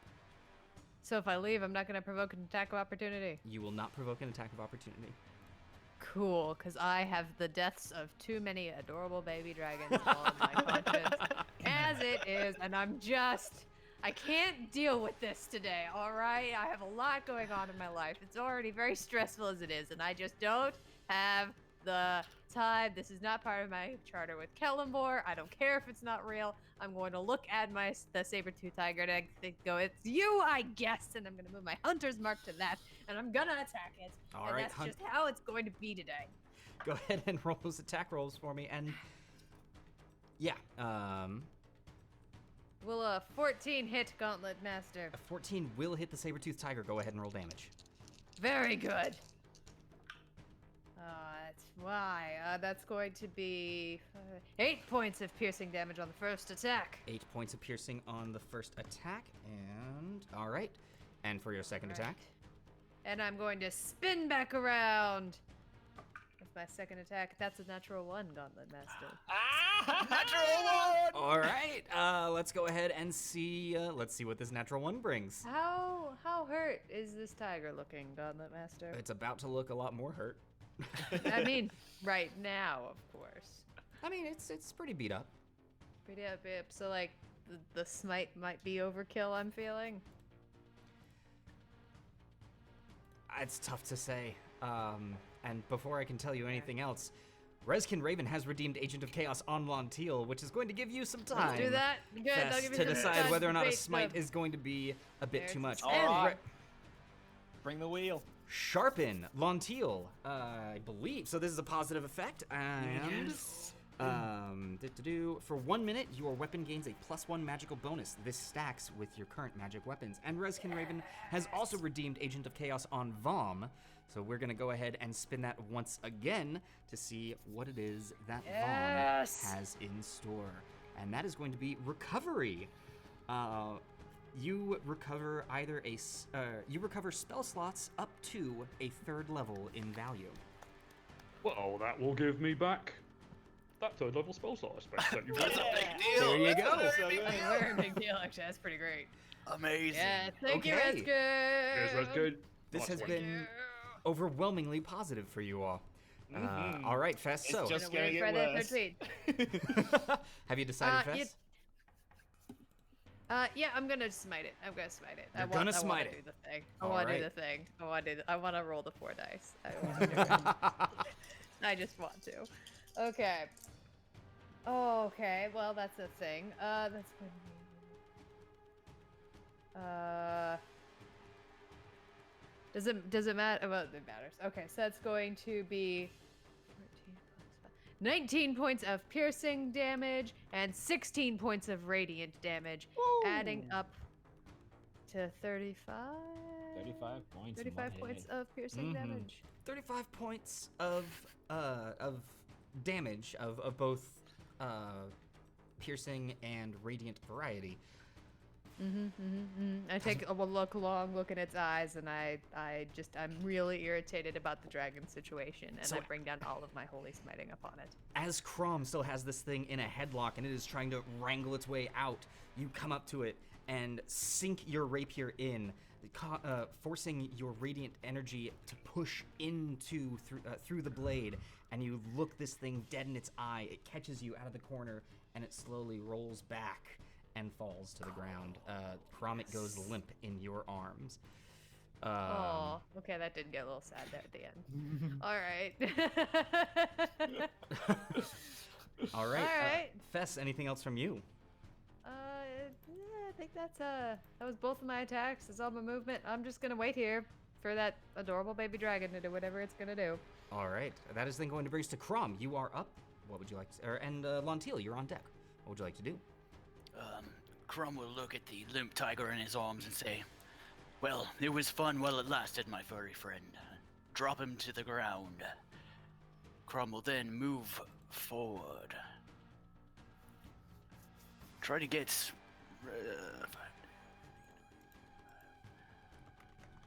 So if I leave, I'm not gonna provoke an attack of opportunity. You will not provoke an attack of opportunity. Cool, because I have the deaths of too many adorable baby dragons on my conscience as it is, and I can't deal with this today, alright? I have a lot going on in my life. It's already very stressful as it is, and I just don't have the time. This is not part of my charter with Kelemvor. I don't care if it's not real. I'm going to look at the saber-tooth tiger and go, it's you, I guess, and I'm going to move my hunter's mark to that, and I'm going to attack it. All And right, that's just how it's going to be today. Go ahead and roll those attack rolls for me. And yeah, Will a 14 hit, Gauntlet Master? a 14 will hit the saber-tooth tiger. Go ahead and roll damage. Very good. That's why. That's going to be 8 points of piercing damage on the first attack. 8 points of piercing on the first attack. And all right. And for your second attack? And I'm going to spin back around. That's my second attack. That's a natural 1, Gauntlet Master. Natural 1! All right. Let's go ahead and see. Let's see what this natural 1 brings. How hurt is this tiger looking, Gauntlet Master? It's about to look a lot more hurt. I mean, right now, of course. I mean, it's pretty beat up. Pretty up. So like, the smite might be overkill. I'm feeling. It's tough to say. And before I can tell you anything else, Rezkin Raven has redeemed Agent of Chaos on Lontil, which is going to give you some time. Let's do that. Good. Fess, That'll give me to some decide time whether or to not a debate smite the- is going to be a bit There's too the much. spell. And Alright. Bring the wheel. Sharpen Lontil, I believe. So this is a positive effect, and for 1 minute, your weapon gains a +1 magical bonus. This stacks with your current magic weapons. And Rezkin Raven has also redeemed Agent of Chaos on Vomm. So we're gonna go ahead and spin that once again to see what it is that Yes! Vomm has in store, and that is going to be recovery. You recover you recover spell slots up to a 3rd level in value. Well, that will give me back that 3rd level spell slot aspect that you That's got. a big deal. There you That's go. a very big That's a deal. very big deal, actually. That's pretty great. Amazing. Yeah, thank you, Okay. Redskins. Yes, that's good. This Nice has one. been overwhelmingly positive for you all. All right, Fess. It's So, just Gonna gonna wait get for the worse. third tweet. have you decided, you- Fess? Yeah, I'm gonna smite it. I'm gonna smite it. You're gonna I smite wanna it. do the thing. I All wanna right. do the thing. I wanna roll the 4 dice. I wanna do it. I just want to. Okay. Oh, okay. Well, that's a thing. That's going to be. Does it matter? Well, it matters. Okay, so that's going to be 14 plus 5. 19 points of piercing damage and 16 points of radiant damage, adding up to 35. 35 points. in 35 one points hit. of piercing Mhm. damage. 35 points of damage of both piercing and radiant variety. I take a long look in its eyes, and I'm really irritated about the dragon situation, and So- I bring down all of my holy smiting upon it. As Chrom still has this thing in a headlock and it is trying to wrangle its way out, you come up to it and sink your rapier in, forcing your radiant energy to push through the blade, and you look this thing dead in its eye. It catches you out of the corner, and it slowly rolls back and falls to the ground. Chrom, it goes limp in your arms. Oh, okay, that did get a little sad there at the end. All right. All right. All right. Fess, anything else from you? Yeah, I think that was both of my attacks. That's all my movement. I'm just gonna wait here for that adorable baby dragon to do whatever it's gonna do. All right. That is then going to bring us to Chrom. You are up. What would you like to... and Lontil, you're on deck. What would you like to do? Chrom will look at the limp tiger in his arms and say, "Well, it was fun while it lasted, my furry friend. Drop him to the ground." Chrom will then move forward. Try to get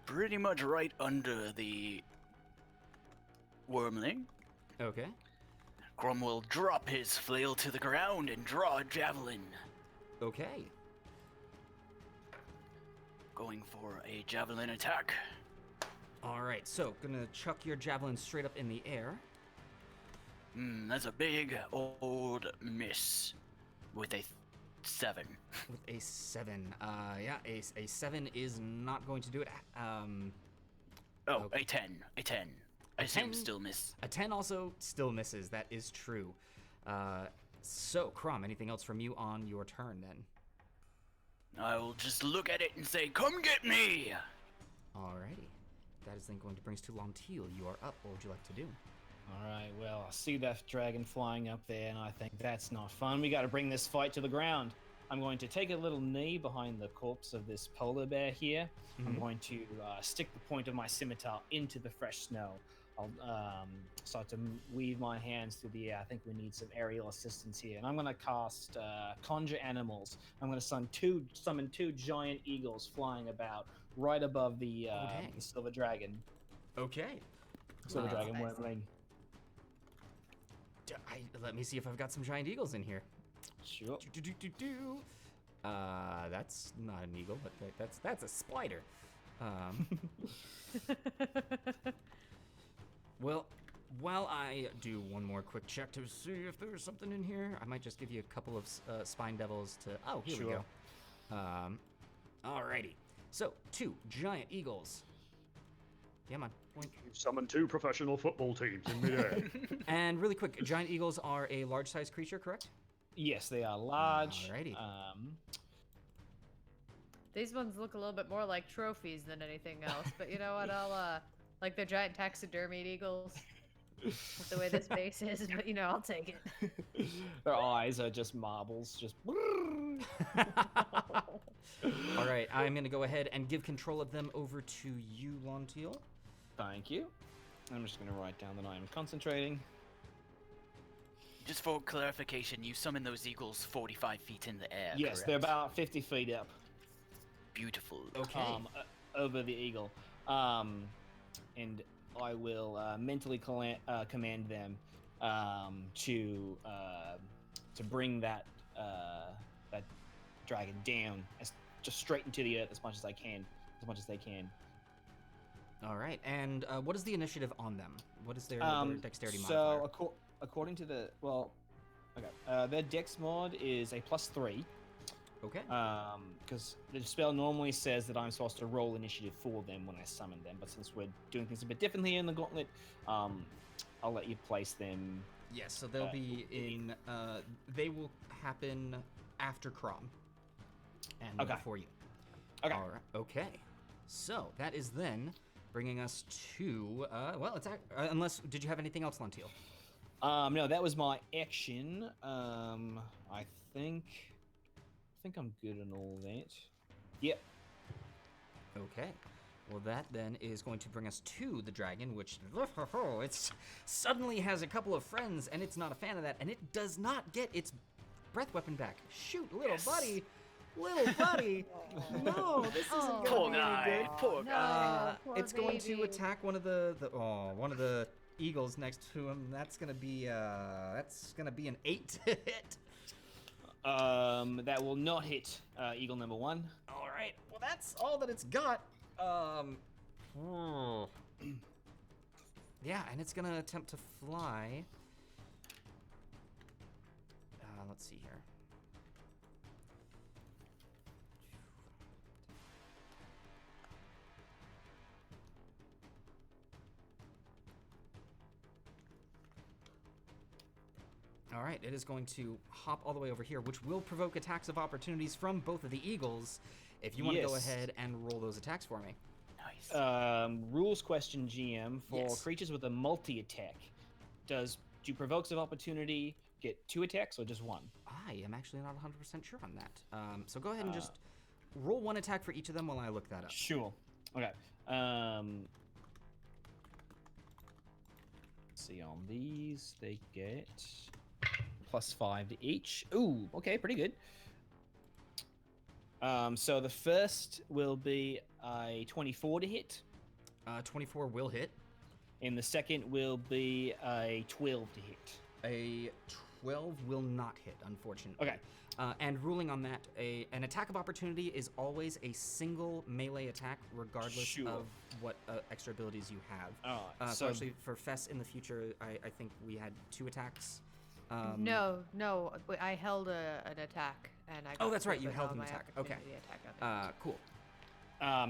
pretty much right under the wormling. Okay. Chrom will drop his flail to the ground and draw a javelin. Okay. Going for a javelin attack. All right. So, gonna chuck your javelin straight up in the air. That's a big old miss with a 7. With a 7. Yeah, a 7 is not going to do it. Okay. A 10. A 10. I assume 10? still miss. A 10 also still misses. That is true. So, Chrom, anything else from you on your turn then? I will just look at it and say, "Come get me!" Alrighty. That is then going to bring us to Lontil. You are up. What would you like to do? All right, well, I see that dragon flying up there, and I think that's not fun. We got to bring this fight to the ground. I'm going to take a little knee behind the corpse of this polar bear here. I'm going to stick the point of my scimitar into the fresh snow. I'll start to weave my hands through the air. I think we need some aerial assistance here. And I'm going to cast Conjure Animals. I'm going to summon two giant eagles flying about right above the silver dragon. Okay. Silver dragon nice. wormling. Let me see if I've got some giant eagles in here. Sure. That's not an eagle, but that's a spider. Well, while I do one more quick check to see if there's something in here, I might just give you a couple of spine devils to... Oh, here we go. Alrighty. So, 2 giant eagles. Yeah, man. You summon 2 professional football teams in midair. And really quick, giant eagles are a large-sized creature, correct? Yes, they are large. Alrighty. These ones look a little bit more like trophies than anything else, but you know what? I'll like they're giant taxidermied eagles. With the way this base is, but you know, I'll take it. Their eyes are just marbles, just. All right, I'm going to go ahead and give control of them over to you, Lontil. Thank you. I'm just going to write down that I am concentrating. Just for clarification, you summon those eagles 45 feet in the air. Yes, correct? they're about 50 feet up. Beautiful. Okay. Over the eagle. And I will mentally command them to bring that dragon down just straight into the earth as much as they can. All right, and what is the initiative on them? What is their dexterity modifier? So according to their dex mod is a +3. Okay. Because the spell normally says that I'm supposed to roll initiative for them when I summon them, but since we're doing things a bit differently in the Gauntlet, I'll let you place them. Yes, so they'll be in. They will happen after Chrom and before you. Okay. All right. Okay. So that is then bringing us to. Well, it's unless did you have anything else, Lontil? No, that was my action. I think I'm good on all that. Yep. Okay. Well, that then is going to bring us to the dragon, which it suddenly has a couple of friends, and it's not a fan of that, and it does not get its breath weapon back. Shoot, little buddy. No, this isn't going to be any good. Poor guy. It's going to attack one of the eagles next to him. That's gonna be an 8 to hit. That will not hit eagle number 1. All right. Well, that's all that it's got. Yeah, and it's gonna attempt to fly. Let's see here. All right, it is going to hop all the way over here, which will provoke attacks of opportunities from both of the eagles. If you want to go Yes. ahead and roll those attacks for me. Nice. Rules question, GM, for Yes. creatures with a multi-attack. Do provokes of opportunity get 2 attacks or just 1? I am actually not 100% sure on that. So go ahead and just roll 1 attack for each of them while I look that up. Sure. Okay. See, on these, they get +5 to each. Ooh, okay, pretty good. So the first will be a 24 to hit, 24 will hit. and the second will be a 12 to hit. A 12 will not hit, unfortunately. Okay. And ruling on that, an attack of opportunity is always a single melee attack, regardless Sure. of what extra abilities you have. Alright, So so actually, for Fess in the future, I think we had 2 attacks. No, I held an attack, and I. Oh, got that's right, hit, you but held now an my attack. Okay. opportunity attack got hit. Cool.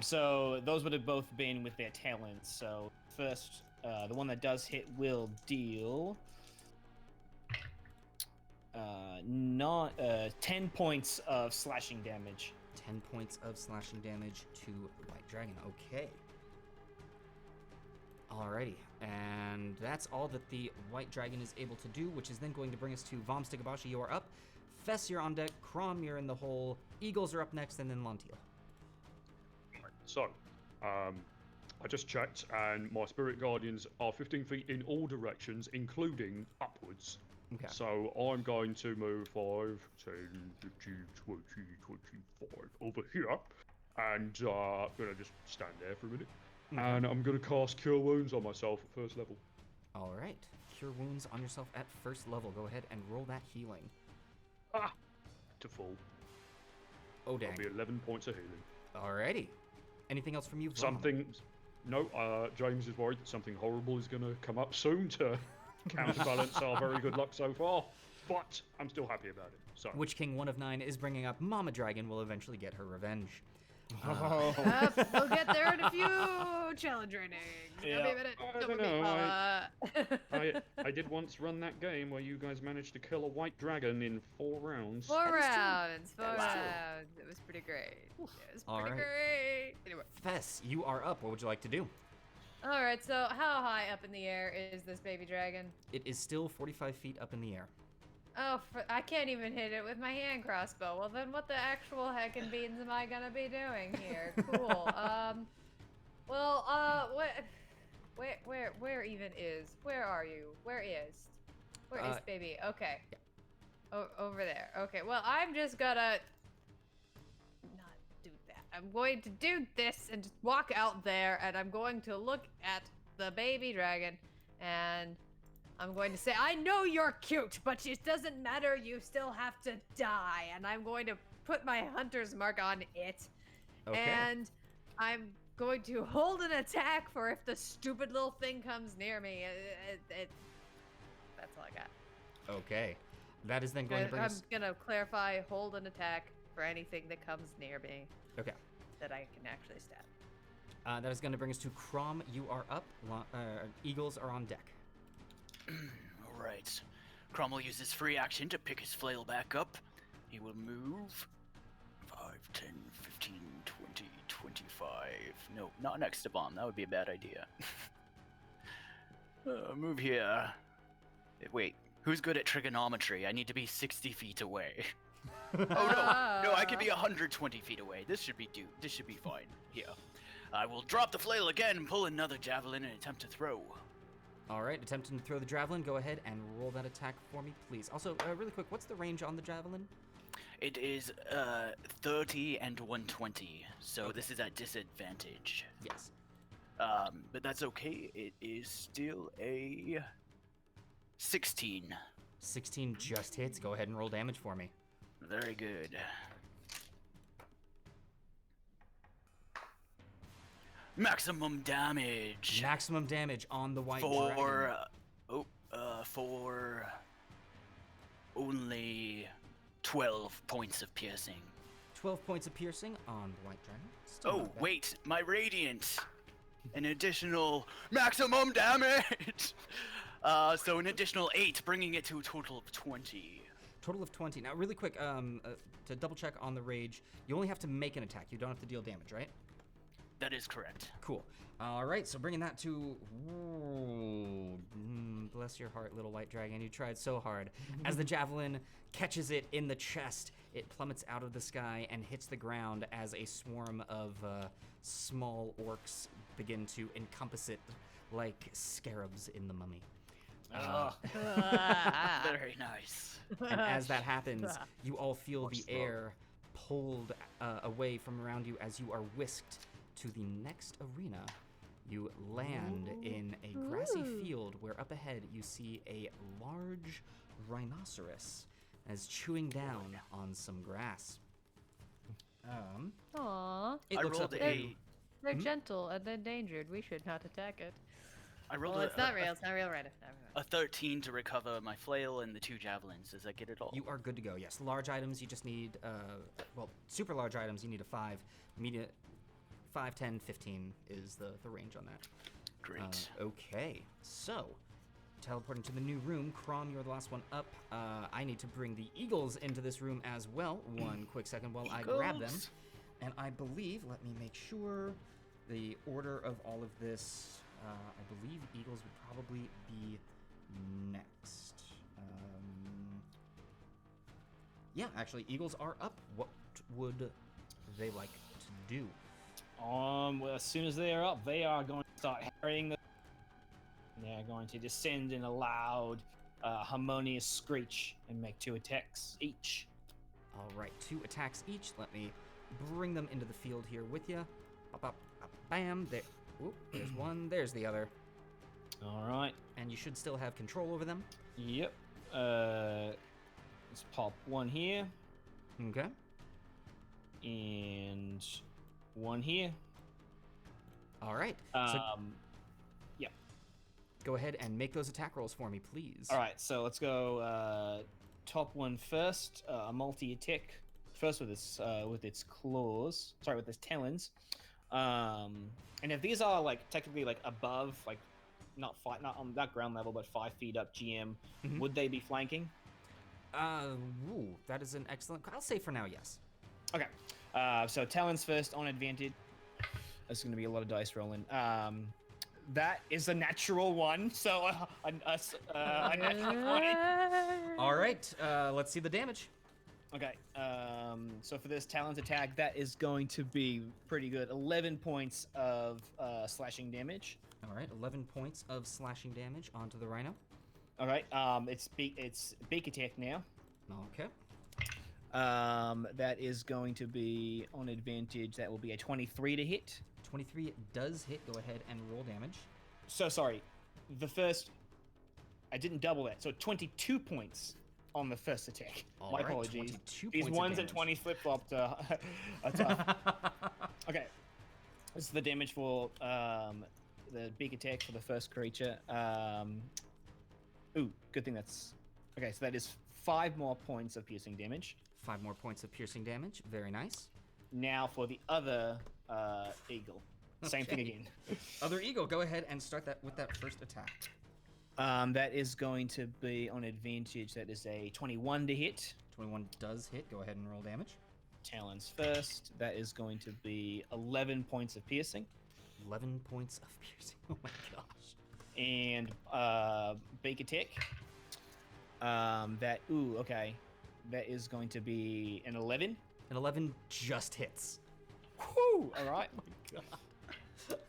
So those would have both been with their talents. So first, the one that does hit will deal 10 points of slashing damage. 10 points of slashing damage to the White Dragon. Okay. Alrighty. And that's all that the White Dragon is able to do, which is then going to bring us to Vomm Stigabashi. You are up. Fess, you're on deck. Chrom, you're in the hole. Eagles are up next, and then Lontil. So, I just checked, and my spirit guardians are 15 feet in all directions, including upwards. Okay. So I'm going to move 5, 10, 15, 20, 25 over here, and I'm gonna just stand there for a minute, and I'm gonna cast Cure Wounds on myself at first level. All right. Cure wounds on yourself at first level. Go ahead and roll that healing. To full. Oh, dang. That'll be 11 points of healing. Alrighty. Anything else from you, Vomm? Something. No, James is worried that something horrible is gonna come up soon to counterbalance our very good luck so far, but I'm still happy about it. So. Witch King 1 of 9 is bringing up Mama Dragon will eventually get her revenge. We'll get there in a few challenge ratings. Give me a minute. I Don't don't be- know, I did once run that game where you guys managed to kill a white dragon in 4 rounds. 4 rounds. 4 That is true. rounds. It was pretty great. It was All pretty right. great. Anyway. Fess, you are up. What would you like to do? All right. So how high up in the air is this baby dragon? It is still 45 feet up in the air. Oh, I can't even hit it with my hand crossbow. Well, then what the actual heck and beans am I gonna be doing here? Cool. Where even is? Where are you? Where is baby? Okay. Over there. Okay. Well, I'm just gonna not do that. I'm going to do this and just walk out there, and I'm going to look at the baby dragon, and I'm going to say, I know you're cute, but it doesn't matter. You still have to die. And I'm going to put my hunter's mark on it. Okay. And I'm going to hold an attack for if the stupid little thing comes near me. That's all I got. Okay. That is then going to bring I'm us... going to clarify, hold an attack for anything that comes near me Okay. that I can actually stab. That is going to bring us to Chrom. You are up. Eagles are on deck. Alright. Chrom will use his free action to pick his flail back up. He will move 5, 10, 15, 20, 25. No, not next to Vomm. That would be a bad idea. Move here. Wait, who's good at trigonometry? I need to be 60 feet away. Oh no, I could be 120 feet away. This should be fine. Here. I will drop the flail again, pull another javelin, and attempt to throw. All right. Attempting to throw the javelin. Go ahead and roll that attack for me, please. Also, really quick, what's the range on the javelin? It is 30 and 120, so this is at disadvantage. Yes. But that's okay. It is still a 16. 16 just hits. Go ahead and roll damage for me. Very good. Maximum damage. Maximum damage on the white for dragon. for only 12 points of piercing. 12 points of piercing on the white dragon. Still Oh, not bad. wait, my radiant. An additional maximum damage. So an additional 8, bringing it to a total of 20. Total of 20. Now, really quick, to double check on the rage, you only have to make an attack. You don't have to deal damage, right? That is correct. Cool. All right, so bringing that to... bless your heart, little white dragon. You tried so hard. As the javelin catches it in the chest, it plummets out of the sky and hits the ground as a swarm of small orcs begin to encompass it like scarabs in the mummy. Very nice. And as that happens, you all feel the air pulled away from around you as you are whisked to the next arena. You land in a grassy field where up ahead you see a large rhinoceros as chewing down on some grass. Aww. It I looks rolled up at a. you. They're gentle and endangered. We should not attack it. I rolled Well, a, it's not real. It's not real, right? a 13 to recover my flail and the 2 javelins. Does that get it all? You are good to go. Yes, large items you just need. Well, super large items you need a 5. Medium, 5, 10, 15 is the range on that. Great. Okay, so teleporting to the new room. Chrom, you're the last one up. I need to bring the eagles into this room as well. One quick second while I grab them. Eagles. And I believe, let me make sure, the order of all of this, I believe eagles would probably be next. Yeah, actually, eagles are up. What would they like to do? Well, as soon as they are up, they are going to start harrying the. They're going to descend in a loud, harmonious screech and make 2 attacks each. All right, 2 attacks each. Let me bring them into the field here with you. Bam, there. Oop, there's one, there's the other. All right. And you should still have control over them. Yep. Let's pop one here Okay. and one here. All right. So Yep. go ahead and make those attack rolls for me, please. All right. So let's go top one first. A multi-attack. First with its claws. Sorry, with its talons. And if these are like technically like above, like not on that ground level, but 5 feet up, GM, Mhm. would they be flanking? That is an excellent. I'll say for now, yes. Okay. So talons first on advantage. There's going to be a lot of dice rolling. That is a natural 1, so a natural 20. All right. Let's see the damage. Okay. So for this talons attack, that is going to be pretty good. 11 points of slashing damage. All right. 11 points of slashing damage onto the rhino. All right. It's beak attack now. Okay. That is going to be on advantage. That will be a 23 to hit. 23 does hit. Go ahead and roll damage. So sorry. The first. I didn't double that. So 22 points on the first attack. All My right, apologies. 22 These points of ones and damage. 20 flip flopped. Are tough. Okay. This is the damage for the big attack for the first creature. Ooh, good thing that's. Okay, so that is 5 more points of piercing damage. 5 more points of piercing damage. Very nice. Now for the other eagle. Same thing Okay. again. Other eagle, go ahead and start that with that first attack. That is going to be on advantage. That is a 21 to hit. 21 does hit. Go ahead and roll damage. Talons first. That is going to be 11 points of piercing. 11 points of piercing. Oh my gosh. And beak attack. Okay. That is going to be an 11. An 11 just hits. Whew! All right. Oh my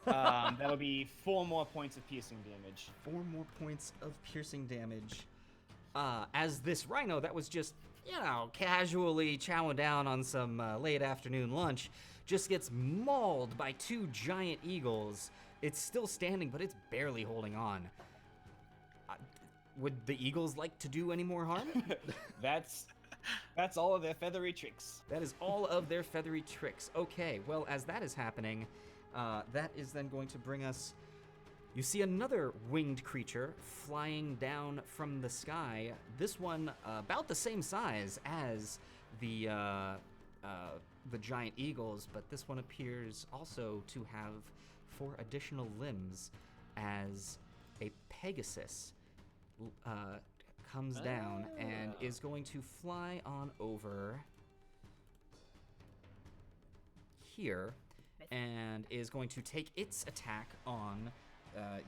god. That'll be 4 more points of piercing damage. 4 more points of piercing damage. As this rhino that was just, casually chowing down on some late afternoon lunch, just gets mauled by 2 giant eagles. It's still standing, but it's barely holding on. Would the eagles like to do any more harm? That's all of their feathery tricks. That is all of their feathery tricks. Okay, well, as that is happening, that is then going to bring us... You see another winged creature flying down from the sky. This one about the same size as the giant eagles, but this one appears also to have 4 additional limbs as a Pegasus. comes down and is going to fly on over here and is going to take its attack on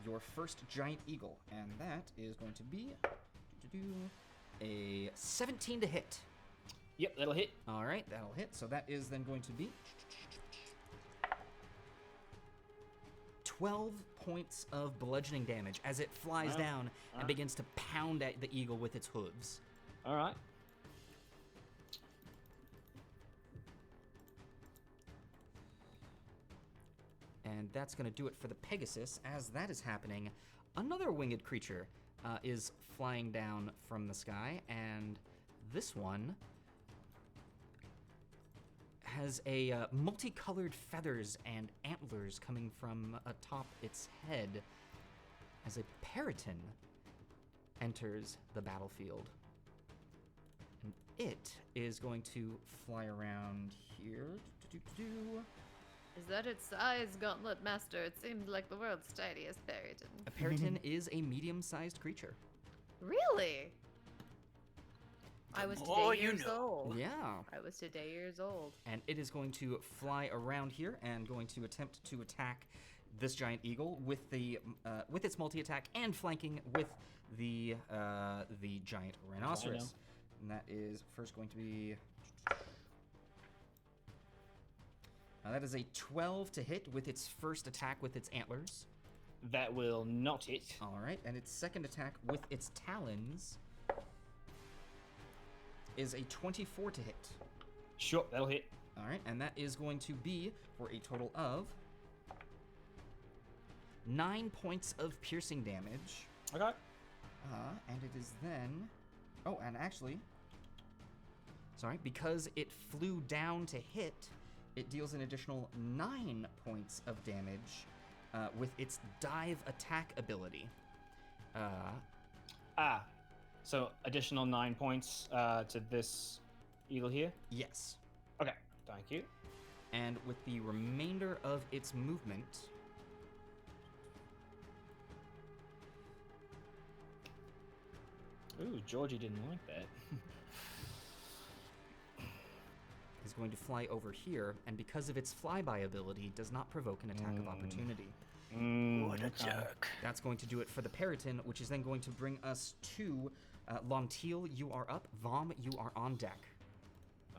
your first giant eagle, and that is going to be a 17 to hit. Yep, that'll hit. All right, that'll hit. So that is then going to be 12 points of bludgeoning damage as it flies down and begins to pound at the eagle with its hooves. All right. And that's going to do it for the Pegasus. As that is happening, another winged creature is flying down from the sky, and this one has a multicolored feathers and antlers coming from atop its head as a Periton enters the battlefield. And it is going to fly around here. Is that its size, Gauntlet Master? It seemed like the world's tiniest Periton. A Periton is a medium-sized creature. Really? I was more today you years know. old. Yeah. I was today years old. And it is going to fly around here and going to attempt to attack this giant eagle with the with its multi-attack and flanking with the giant rhinoceros. And that is first going to be that is a 12 to hit with its first attack with its antlers. That will not hit. All right, and its second attack with its talons is a 24 to hit. Sure, that'll hit. All right, and that is going to be for a total of 9 points of piercing damage. Okay. And it is then... Oh, and actually... Sorry, because it flew down to hit, it deals an additional 9 points of damage with its dive attack ability. So additional 9 points to this eagle here? Yes. Okay, thank you. And with the remainder of its movement... Ooh, Georgie didn't like that. is going to fly over here, and because of its flyby ability, does not provoke an attack of opportunity. What a jerk. That's going to do it for the Periton, which is then going to bring us to Lontil. You are up. Vomm, you are on deck.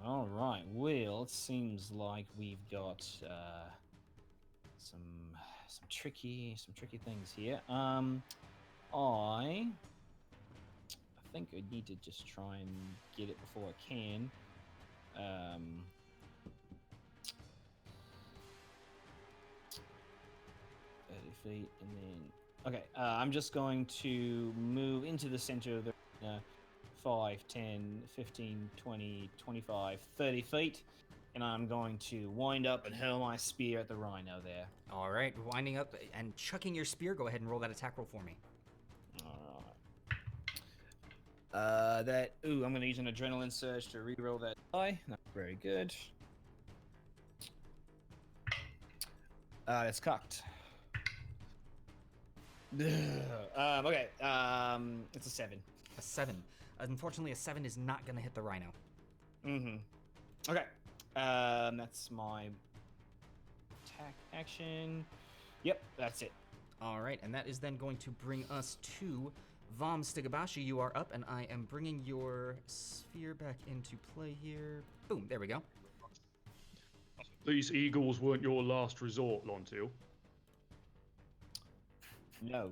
All right. Well, it seems like we've got some tricky things here. I think I need to just try and get it before I can. 30 feet, and then... Okay, I'm just going to move into the center of the 5, 10, 15, 20, 25, 30 feet, and I'm going to wind up and hurl my spear at the rhino there. All right, winding up and chucking your spear. Go ahead and roll that attack roll for me. I'm going to use an adrenaline surge to reroll that die. Not very good. It's cocked. Okay, it's a 7. A 7. Unfortunately, a 7 is not going to hit the rhino. Okay, that's my attack action. Yep, that's it. All right, and that is then going to bring us to Vomm Stigabashi. You are up, and I am bringing your sphere back into play here. Boom, there we go. These eagles weren't your last resort, Lontil. No.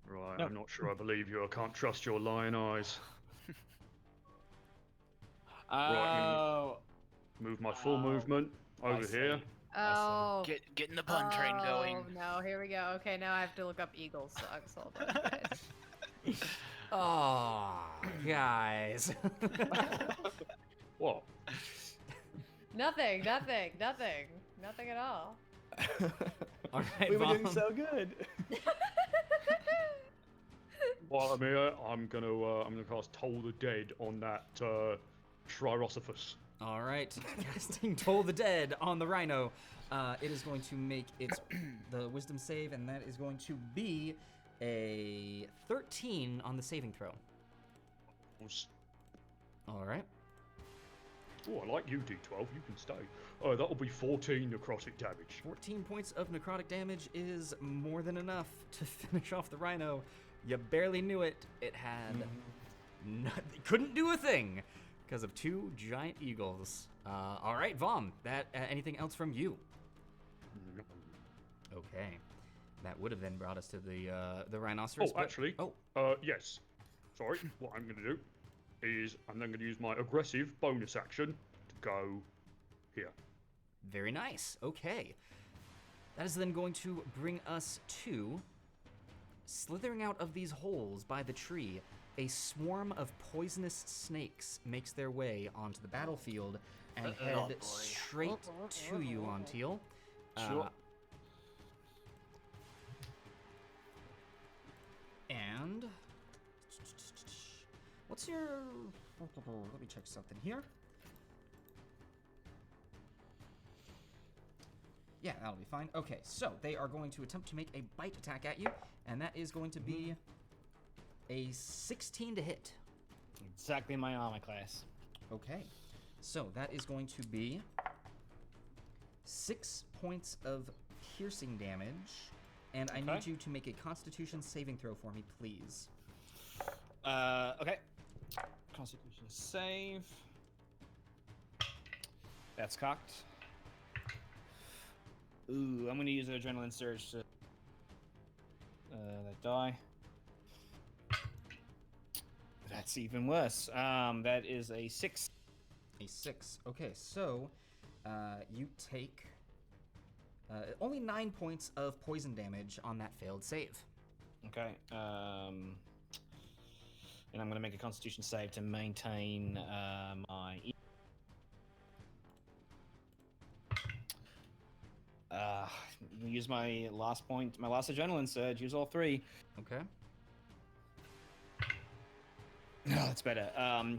Right, No. I'm not sure I believe you. I can't trust your lion eyes. Oh. Move my full movement over see. here. Oh. Getting the pun train going. Oh, no, here we go. Okay, now I have to look up eagles. So hold on, guys. Oh, guys. What? Nothing at all. All right, We were doing Vomm. so good. Well, I'm here. I'm gonna cast Toll the Dead on that Trirosophus. All right, casting Toll the Dead on the rhino. It is going to make its the wisdom save, and that is going to be a 13 on the saving throw. All right. Oh, I like you, D12. You can stay. That'll be 14 necrotic damage. 14 points of necrotic damage is more than enough to finish off the rhino. You barely knew it. It had it couldn't do a thing because of 2 giant eagles. All right, Vomm. That anything else from you? No. Okay, that would have then brought us to the rhinoceros. Oh, actually. Oh, Yes. Sorry. What I'm going to do is I'm then going to use my aggressive bonus action to go here. very nice. Okay, that is then going to bring us to slithering out of these holes by the tree. A swarm of poisonous snakes makes their way onto the battlefield and Oh, head boy. straight to you, Lontil. Sure. And what's your? Let me check something here. Yeah, that'll be fine. Okay, so they are going to attempt to make a bite attack at you, and that is going to be a 16 to hit. Exactly my armor class. Okay, so that is going to be 6 points of piercing damage, and I need Okay. you to make a Constitution saving throw for me, please. Okay. Constitution save. That's cocked. Ooh, I'm gonna use an adrenaline surge to that die. That's even worse. That is a 6. A 6. Okay, so you take only 9 points of poison damage on that failed save. Okay. And I'm gonna make a Constitution save to maintain my. Use my last point, my last adrenaline surge. Use all 3. Okay. No, that's better.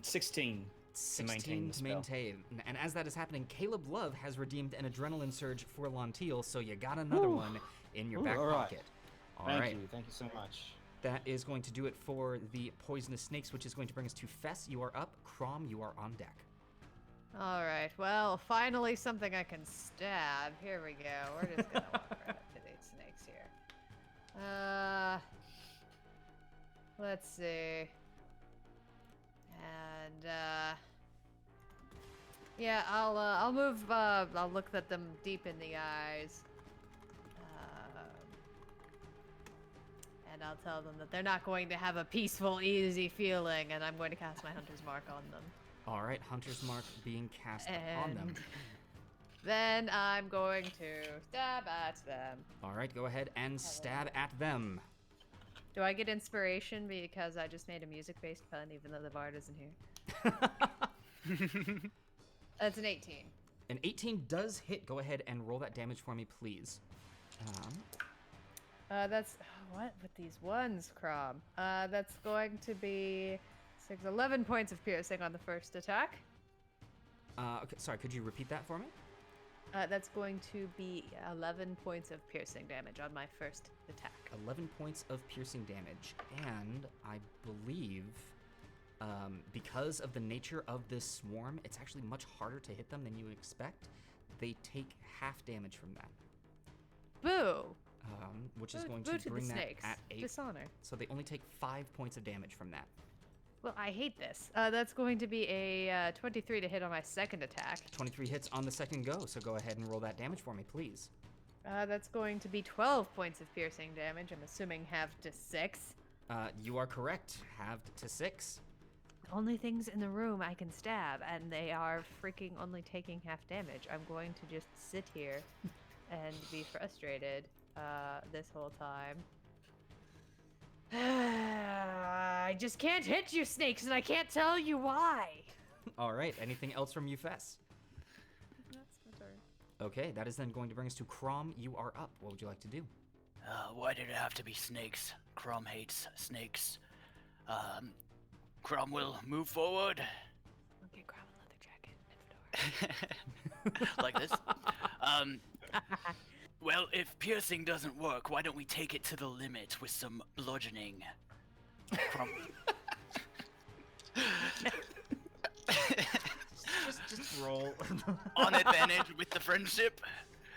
16. 16 the to spell. maintain. And as that is happening, Caleb Love has redeemed an adrenaline surge for Lontil, so you got another one in your Ooh, back all right. pocket. All right. Thank you so much. That is going to do it for the poisonous snakes, which is going to bring us to Fess. You are up. Chrom, you are on deck. All right. Well, finally something I can stab. Here we go. We're just gonna walk right up to these snakes here. Let's see. And yeah, I'll move. I'll look at them deep in the eyes. And I'll tell them that they're not going to have a peaceful, easy feeling, and I'm going to cast my Hunter's Mark on them. All right, Hunter's Mark being cast on them. And then I'm going to stab at them. All right, go ahead and stab at them. Do I get inspiration because I just made a music-based pun, even though the bard isn't here? That's an 18. An 18 does hit. Go ahead and roll that damage for me, please. That's what with these ones, Chrom? That's going to be 11 points of piercing on the first attack. Okay, sorry, could you repeat that for me? That's going to be 11 points of piercing damage on my first attack. 11 points of piercing damage. And I believe, because of the nature of this swarm, it's actually much harder to hit them than you would expect. They take half damage from that. Boo! Which is Boo- going boo to to bring the that snakes. at 8. Dishonor. So they only take 5 points of damage from that. Well, I hate this. That's going to be a 23 to hit on my second attack. 23 hits on the second go, so go ahead and roll that damage for me, please. That's going to be 12 points of piercing damage. I'm assuming halved to 6. You are correct. Halved to 6. The only things in the room I can stab, and they are freaking only taking half damage. I'm going to just sit here and be frustrated this whole time. I just can't hit you, snakes, and I can't tell you why. All right, anything else from you, Fess? That's my turn. Okay, that is then going to bring us to Chrom. You are up. What would you like to do? Why did it have to be snakes? Chrom hates snakes. Chrom will move forward. Okay, grab a leather jacket and like this. Well, if piercing doesn't work, why don't we take it to the limit with some bludgeoning? From... Just roll. On advantage with the friendship.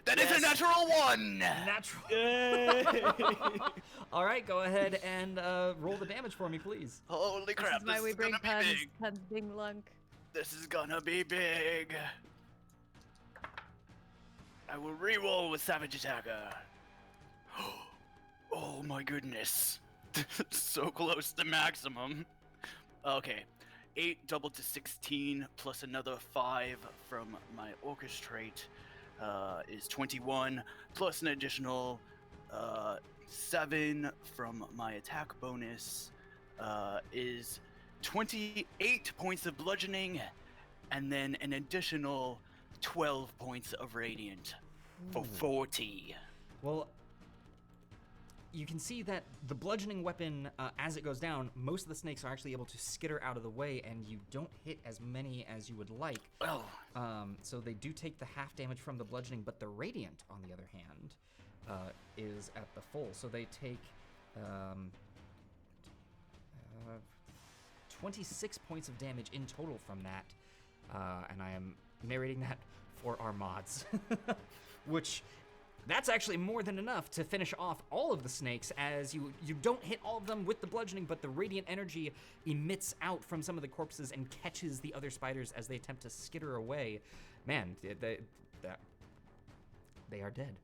That is a Yes. natural 1! Natural. Yay! All right, go ahead and roll the damage for me, please. Holy This crap, is why this we is bring gonna be puns. big. Puns being lunk. This is gonna be big. I will re-roll with Savage Attacker. Oh my goodness. So close to maximum. Okay. 8 doubled to 16 plus another 5 from my orchestrate is 21 plus an additional 7 from my attack bonus is 28 points of bludgeoning and then an additional 12 points of radiant for 40. Well, you can see that the bludgeoning weapon, as it goes down, most of the snakes are actually able to skitter out of the way, and you don't hit as many as you would like. Oh, So they do take the half damage from the bludgeoning, but the radiant, on the other hand, is at the full. So they take 26 points of damage in total from that, and I am narrating that for our mods, which that's actually more than enough to finish off all of the snakes, as you don't hit all of them with the bludgeoning, but the radiant energy emits out from some of the corpses and catches the other spiders as they attempt to skitter away. Man, they are dead.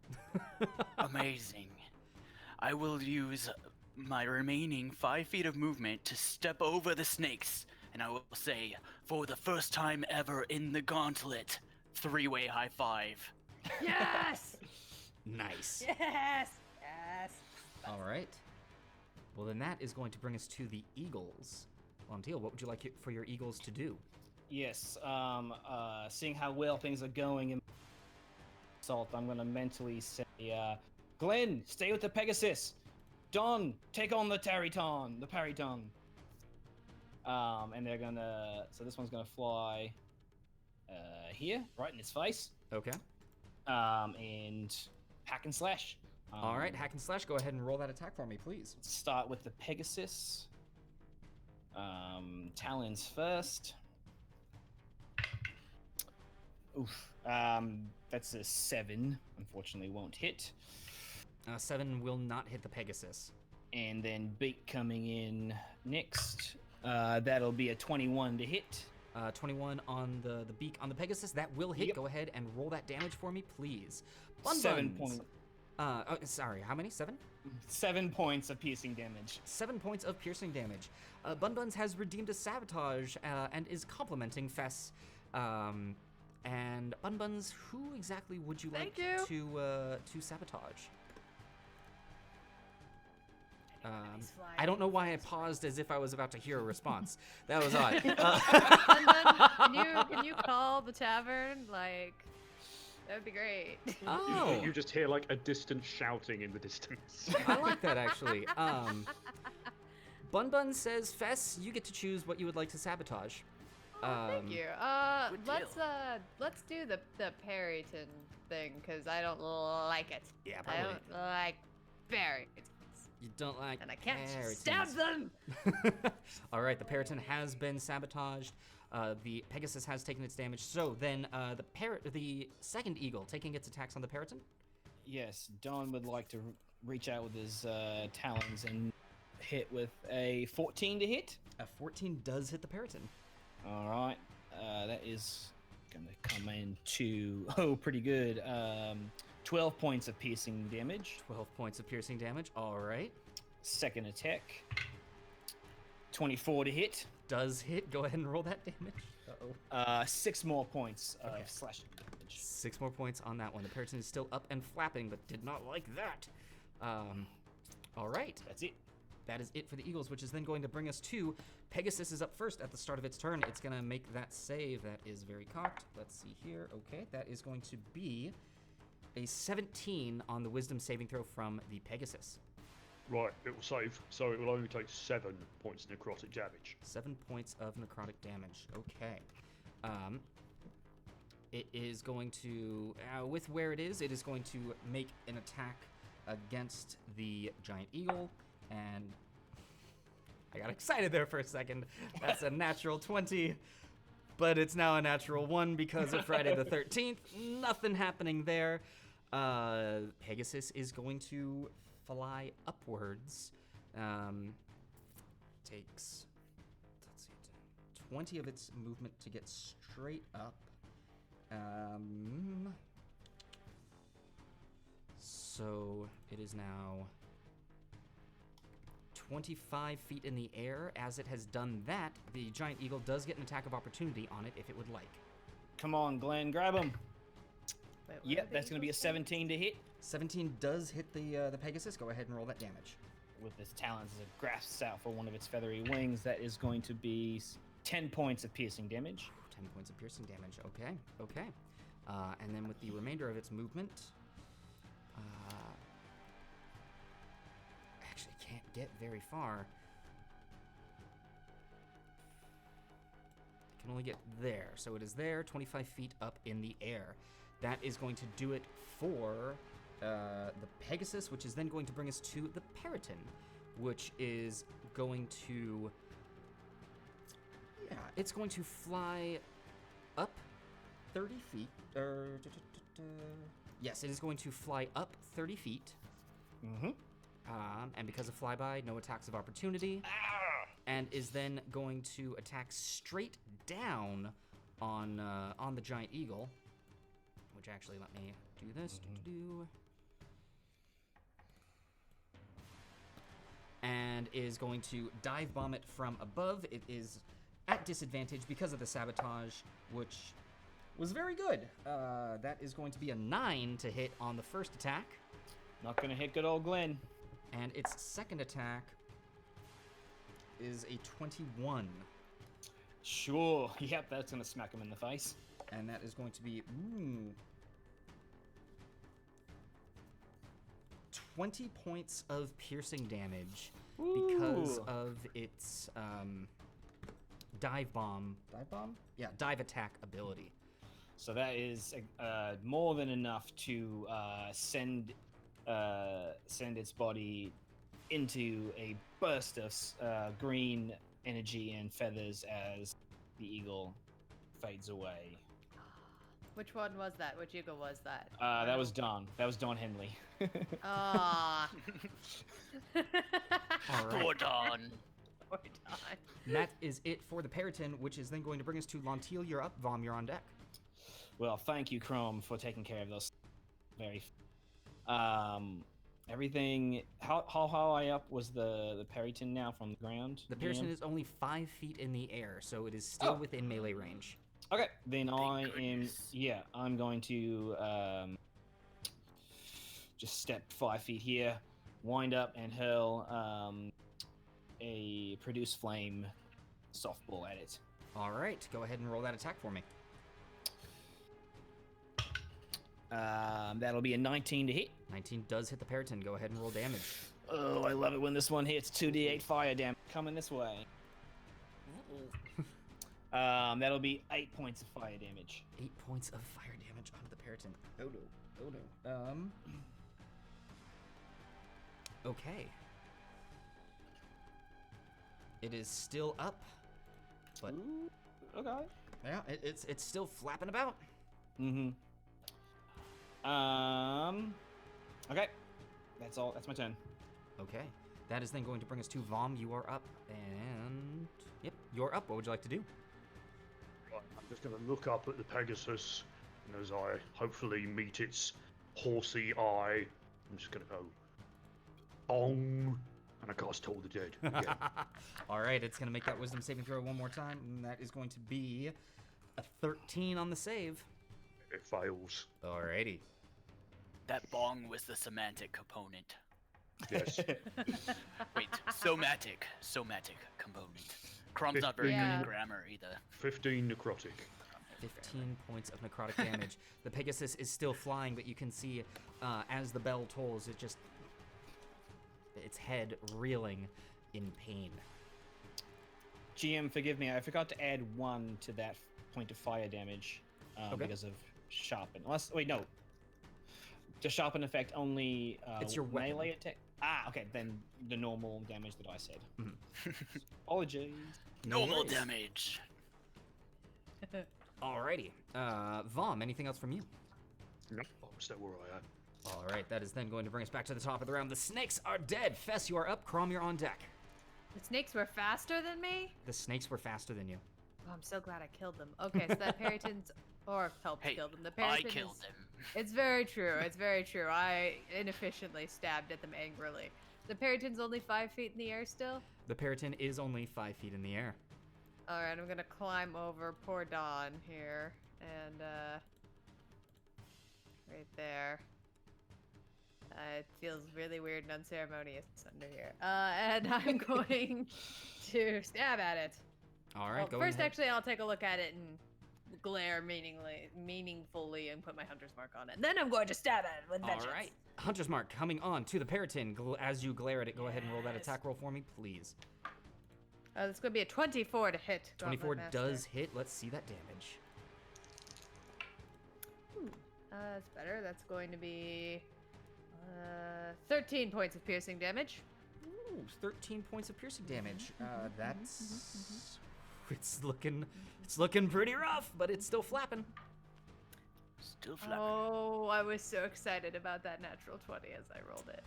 amazing. I will use my remaining 5 feet of movement to step over the snakes, and I will say, for the first time ever in the gauntlet, 3-way high five. Yes! Nice. Yes! Yes! All right. Well, then that is going to bring us to the eagles. Lontil, what would you like for your eagles to do? Yes, seeing how well things are going in Assault, I'm gonna mentally say, Glenn, stay with the Pegasus. Don, take on the Tariton, the Pariton. And they're gonna, so this one's gonna fly here, right in his face, Okay. and hack and slash. All right, hack and slash. Go ahead and roll that attack for me, please. Start with the Pegasus. Talons first. Oof. That's a 7. Unfortunately, won't hit. 7 will not hit the Pegasus. And then beak coming in next. That'll be a 21 to hit. 21 on the beak on the Pegasus. That will hit. Yep. Go ahead and roll that damage for me, please. 7 Buns. points. Sorry, how many? 7? 7 points of piercing damage. 7 points of piercing damage. Bun Buns has redeemed a sabotage and is complimenting Fess. And Bun Buns, who exactly would you like Thank you. to sabotage? Anybody's flying. I don't know why I paused as if I was about to hear a response. That was odd. Can you call the tavern? Like, that would be great. Oh, You just hear like a distant shouting in the distance. I like that actually. Bun Bun says, Fess, you get to choose what you would like to sabotage. Thank you. Good Let's do the Perryton thing, because I don't like it. Yeah, I probably. don't like Perrytons. You don't like And I can't Peritons. stab them! All right, the Periton has been sabotaged. The Pegasus has taken its damage. So then the second eagle taking its attacks on the Periton. Yes, Don would like to reach out with his talons and hit with a 14 to hit. A 14 does hit the Periton. All right, that is gonna come in to pretty good. 12 points of piercing damage. 12 points of piercing damage. All right. Second attack. 24 to hit. Does hit. Go ahead and roll that damage. Uh-oh. 6 more points Okay. of slashing damage. 6 more points on that one. The Periton is still up and flapping, but did not like that. All right. That's it. That is it for the Eagles, which is then going to bring us to Pegasus is up first at the start of its turn. It's going to make that save. That is very cocked. Let's see here. Okay, that is going to be a 17 on the Wisdom saving throw from the Pegasus. Right, it will save, so it will only take 7 points of necrotic damage. 7 points of necrotic damage. Okay. it is going to, with where it is going to make an attack against the giant eagle, and I got excited there for a second. That's a natural 20, but it's now a natural 1 because of Friday the 13th. Nothing happening there. Pegasus is going to fly upwards. Takes, let's see, 20 of its movement to get straight up. So it is now 25 feet in the air. As it has done that, the giant eagle does get an attack of opportunity on it if it would like. Come on, Glenn, grab him. Wait, what Yep, did that's going to be a eagle say? 17 to hit. 17 does hit the Pegasus. Go ahead and roll that damage. With its talons as it grasps out for one of its feathery wings, that is going to be 10 points of piercing damage. 10 points of piercing damage. Okay. And then with the remainder of its movement, actually can't get very far. It can only get there. So it is there, 25 feet up in the air. That is going to do it for the Pegasus, which is then going to bring us to the Periton, which is going to... Yeah, it's going to fly up 30 feet. Yes, it is going to fly up 30 feet. Mm-hmm. And because of flyby, no attacks of opportunity. And is then going to attack straight down on the giant eagle. Which actually, let me do this. And is going to dive bomb it from above. It is at disadvantage because of the sabotage, which was very good. That is going to be a 9 to hit on the first attack. Not going to hit good old Glenn. And its second attack is a 21. Sure. Yep, that's going to smack him in the face. And that is going to be 20 points of piercing damage because Ooh. of its dive bomb. Dive bomb? Yeah, dive attack ability. So that is more than enough to send its body into a burst of green energy and feathers as the eagle fades away. Which one was that? Which eagle was that? That was Don. That was Don Henley. Ah. All right. Poor Don. Poor Don. And that is it for the Periton, which is then going to bring us to Lontil. You're up. Vomm, you're on deck. Well, thank you, Chrom, for taking care of those. Very. Everything. How high up was the Periton now from the ground? The GM? Periton is only 5 feet in the air, so it is still within melee range. Okay, then Thank goodness. I'm going to just step 5 feet here, wind up and hurl a produce flame softball at it. All right, go ahead and roll that attack for me. That'll be a 19 to hit. 19 does hit the Periton. Go ahead and roll damage. Oh, I love it when this one hits. 2d8 fire damage coming this way. That'll be 8 points of fire damage. 8 points of fire damage onto the Periton. Oh no. Okay. It is still up, but Ooh, okay. yeah, it's still flapping about. Mm-hmm. Okay. That's all. That's my turn. Okay. That is then going to bring us to Vomm. You are up, and yep, you're up. What would you like to do? Right, I'm just going to look up at the Pegasus, and as I hopefully meet its horsey eye, I'm just going to go, bong, and I cast Toll the Dead again. All right, it's going to make that wisdom saving throw one more time, and that is going to be a 13 on the save. It fails. Alrighty. That bong was the semantic component. Yes. Wait, somatic component. Chrom's not very good Yeah. at grammar either. 15 necrotic. 15 points of necrotic damage. The Pegasus is still flying, but you can see as the bell tolls, its head reeling in pain. GM, forgive me. I forgot to add 1 to that point of fire damage. Okay. because of sharpen. Unless wait, no. The sharpen effect only It's your weapon. melee attack. Ah, okay, then the normal damage that I said. Mhm. Apologies. Normal worries. damage. Alrighty. Vomm, anything else from you? Nope, I'll stay where I am. All right, that is then going to bring us back to the top of the round. The snakes are dead. Fess, you are up. Chrom, you're on deck. The snakes were faster than me? The snakes were faster than you. Oh, I'm so glad I killed them. Okay, so that Periton's or helped Hey, kill them. The I Periton killed is, him. It's very true. It's very true. I inefficiently stabbed at them angrily. The Periton's only 5 feet in the air still. The Periton is only 5 feet in the air. All right, I'm gonna climb over poor Dawn here, and right there. It feels really weird and unceremonious under here. And I'm going to stab at it. All right, Well, go first, ahead. actually, I'll take a look at it and glare meaningfully and put my hunter's mark on it. Then I'm going to stab at it with vengeance. All right. Hunter's Mark coming on to the Periton. As you glare at it, go ahead and roll that attack roll for me, please. It's going to be a 24 to hit. 24 Gauntlet does Master. hit. Let's see that damage. That's better. That's going to be 13 points of piercing damage. Ooh, 13 points of piercing damage. That's... It's looking pretty rough, but it's still flapping. Still flapping. Oh, I was so excited about that natural 20 as I rolled it.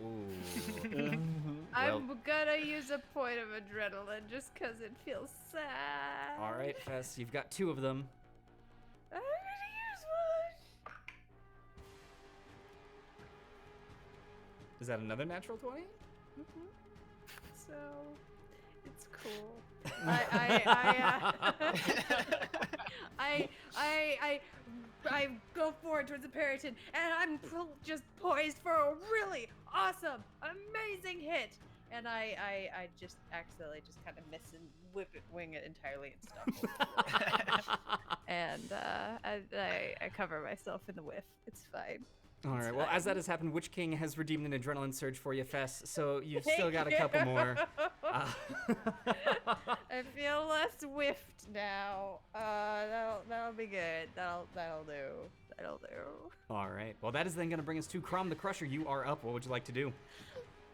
Ooh. I'm gonna use a point of adrenaline just because it feels sad. All right, Fess, you've got 2 of them. I'm gonna use one. Is that another natural 20? So, it's cool. I go forward towards the Periton, and I'm just poised for a really awesome, amazing hit. And I just accidentally just kind of miss and wing it entirely and stumble. And I cover myself in the whiff. It's fine. All It's right, well, as fine. that has happened, Witch King has redeemed an adrenaline surge for you, Fess, so you've still got a couple more. I feel less whiffed now. That'll be good. That'll do. That'll do. All right, well, that is then going to bring us to Chrom the Crusher. You are up. What would you like to do?